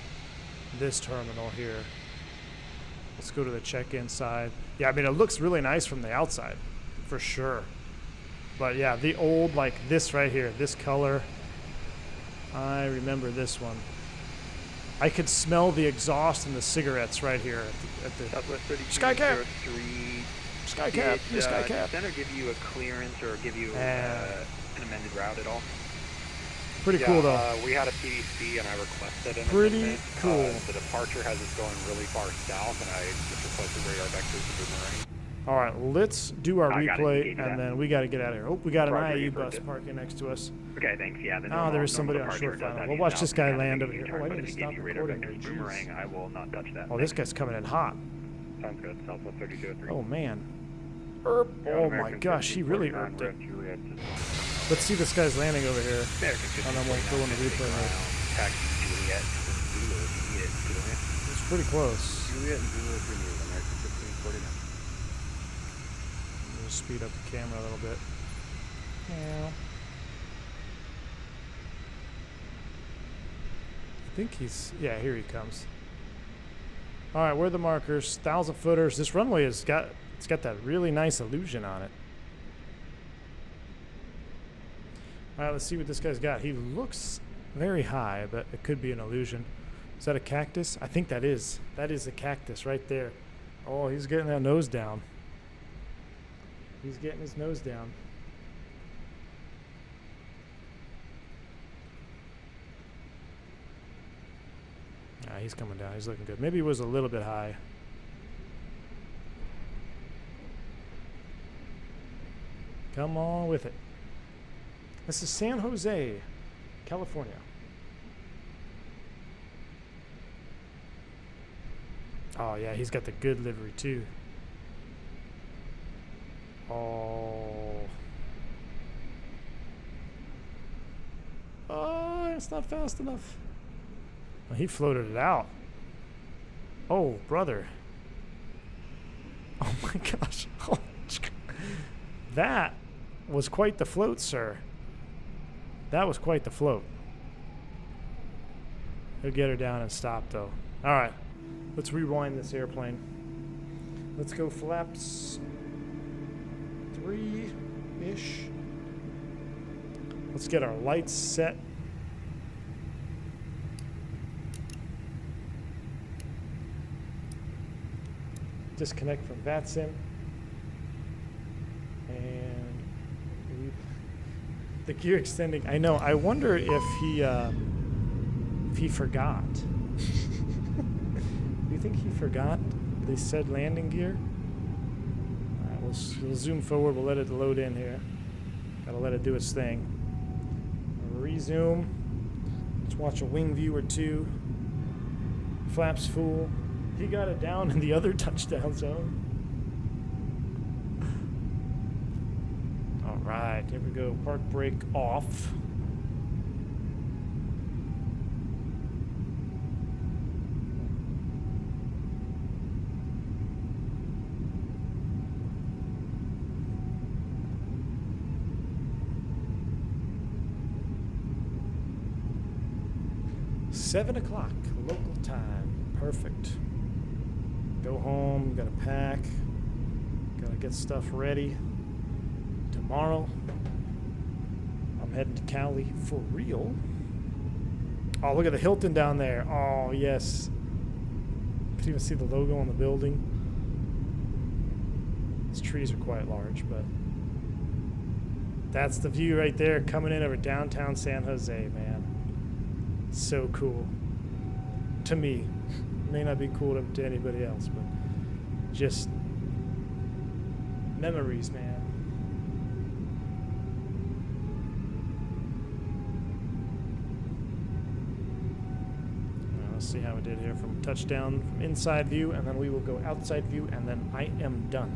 this terminal here. Let's go to the check-in side. Yeah, I mean, it looks really nice from the outside, for sure. But yeah, the old, like this right here, this color, I remember this one. I could smell the exhaust and the cigarettes right here at the Southwest 3203. Skycap. Did Skycap. Center give you a clearance or give you an amended route at all? Pretty cool though. We had a PDC and I requested an Pretty amendment. cool. The departure has us going really far south and I just requested radar vectors to boomerang. All right, let's do our replay, and then we got to get out of here. Oh, we got an IE bus parking next to us. Okay, thanks. Yeah. Oh, there is somebody on short final. Well, watch this guy land over here. Oh, I need to stop recording. Boomerang, I will not touch that. Oh, this guy's coming in hot. Sounds good. Southwest 3203. Oh, man. Oh, my gosh, he really irked it. Let's see this guy's landing over here. And then we'll go in the replay mode. It's pretty close. Juliet and Zulu Premium, American 1549. We'll speed up the camera a little bit. Yeah. I think he's, yeah, here he comes. All right, where are the markers? 1,000 footers. This runway has got, it's got that really nice illusion on it. All right, let's see what this guy's got. He looks very high, but it could be an illusion. Is that a cactus? I think that is. That is a cactus right there. Oh, he's getting that nose down. He's getting his nose down. Ah, he's coming down. He's looking good. Maybe it was a little bit high. Come on with it. This is San Jose, California. Oh, yeah, he's got the good livery, too. Oh. Oh, it's not fast enough. Well, he floated it out. Oh, brother. Oh, my gosh. Oh, that was quite the float, sir. That was quite the float. He'll get her down and stop, though. All right. Let's rewind this airplane. Let's go flaps 3-ish. Let's get our lights set. Disconnect from VATSIM. And the gear extending. I know. I wonder if he forgot. Do you think he forgot they said landing gear? All right, we'll zoom forward. We'll let it load in here. Gotta let it do its thing. Resume. Let's watch a wing view or two. Flaps full. He got it down in the other touchdown zone. All right, here we go. Park brake off. $7 o'clock local time. Perfect. Go home, gotta pack, gotta get stuff ready. Tomorrow, I'm heading to Cali for real. Oh, look at the Hilton down there. Oh, yes. You can even see the logo on the building. These trees are quite large, but that's the view right there coming in over downtown San Jose, man. So cool. To me. May not be cool to anybody else, but just memories, man. Let's see how we did here from touchdown, from inside view, and then we will go outside view, and then I am done.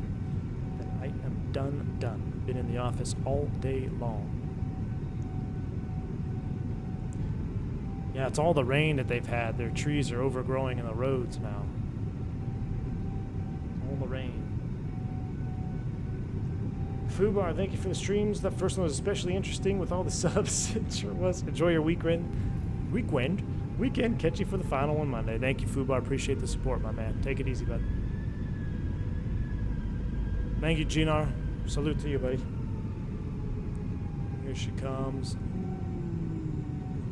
Then I am done. Been in the office all day long. Yeah, it's all the rain that they've had. Their trees are overgrowing in the roads now. All the rain. Fubar, thank you for the streams. The first one was especially interesting with all the subs. It sure was. Enjoy your weekend. Catch you for the final one Monday. Thank you, Fubar. Appreciate the support, my man. Take it easy, bud. Thank you, Ginar. Salute to you, buddy. Here she comes.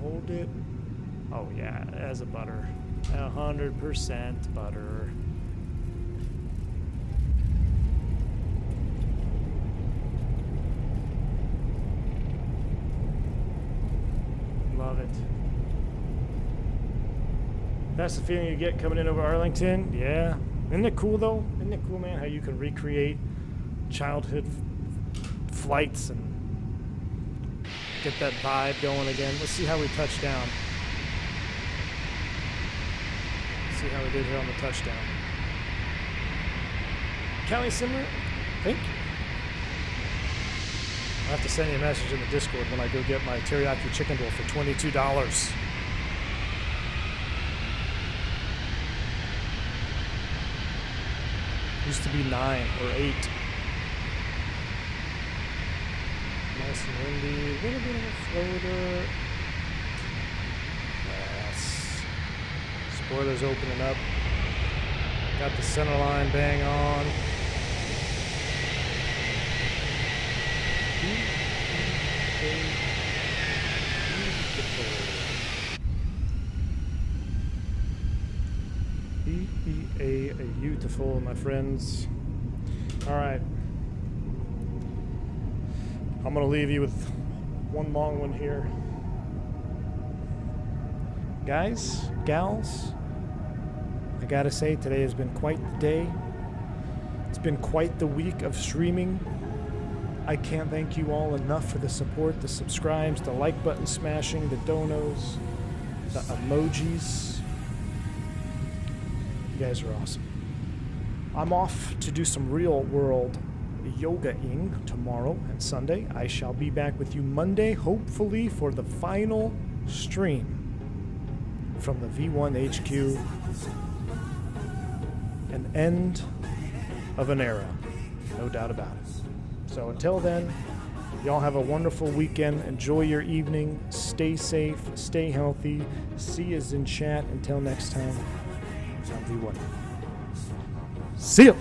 Hold it. Oh yeah, as a butter. 100% butter. Love it. That's the feeling you get coming in over Arlington? Yeah, Isn't it cool, though? Isn't it cool, man, how you can recreate childhood flights and get that vibe going again? Let's see how we touch down. Let's see how we did here on the touchdown. County Simmer, thank you. I'll have to send you a message in the Discord when I go get my teriyaki chicken roll for $22. Used to be 9 or 8. Nice and windy, a little bit of a floater. Yes. Spoilers opening up. Got the center line bang on. Beautiful, my friends. All right. I'm going to leave you with one long one here. Guys, gals, I got to say, today has been quite the day. It's been quite the week of streaming. I can't thank you all enough for the support, the subscribes, the like button smashing, the donos, the emojis. You guys are awesome. I'm off to do some real world yoga-ing tomorrow and Sunday. I shall be back with you Monday, hopefully for the final stream from the V1 HQ. An end of an era, no doubt about it. So until then, y'all have a wonderful weekend. Enjoy your evening. Stay safe. Stay healthy. See you in chat. Until next time, I'm V1. See ya.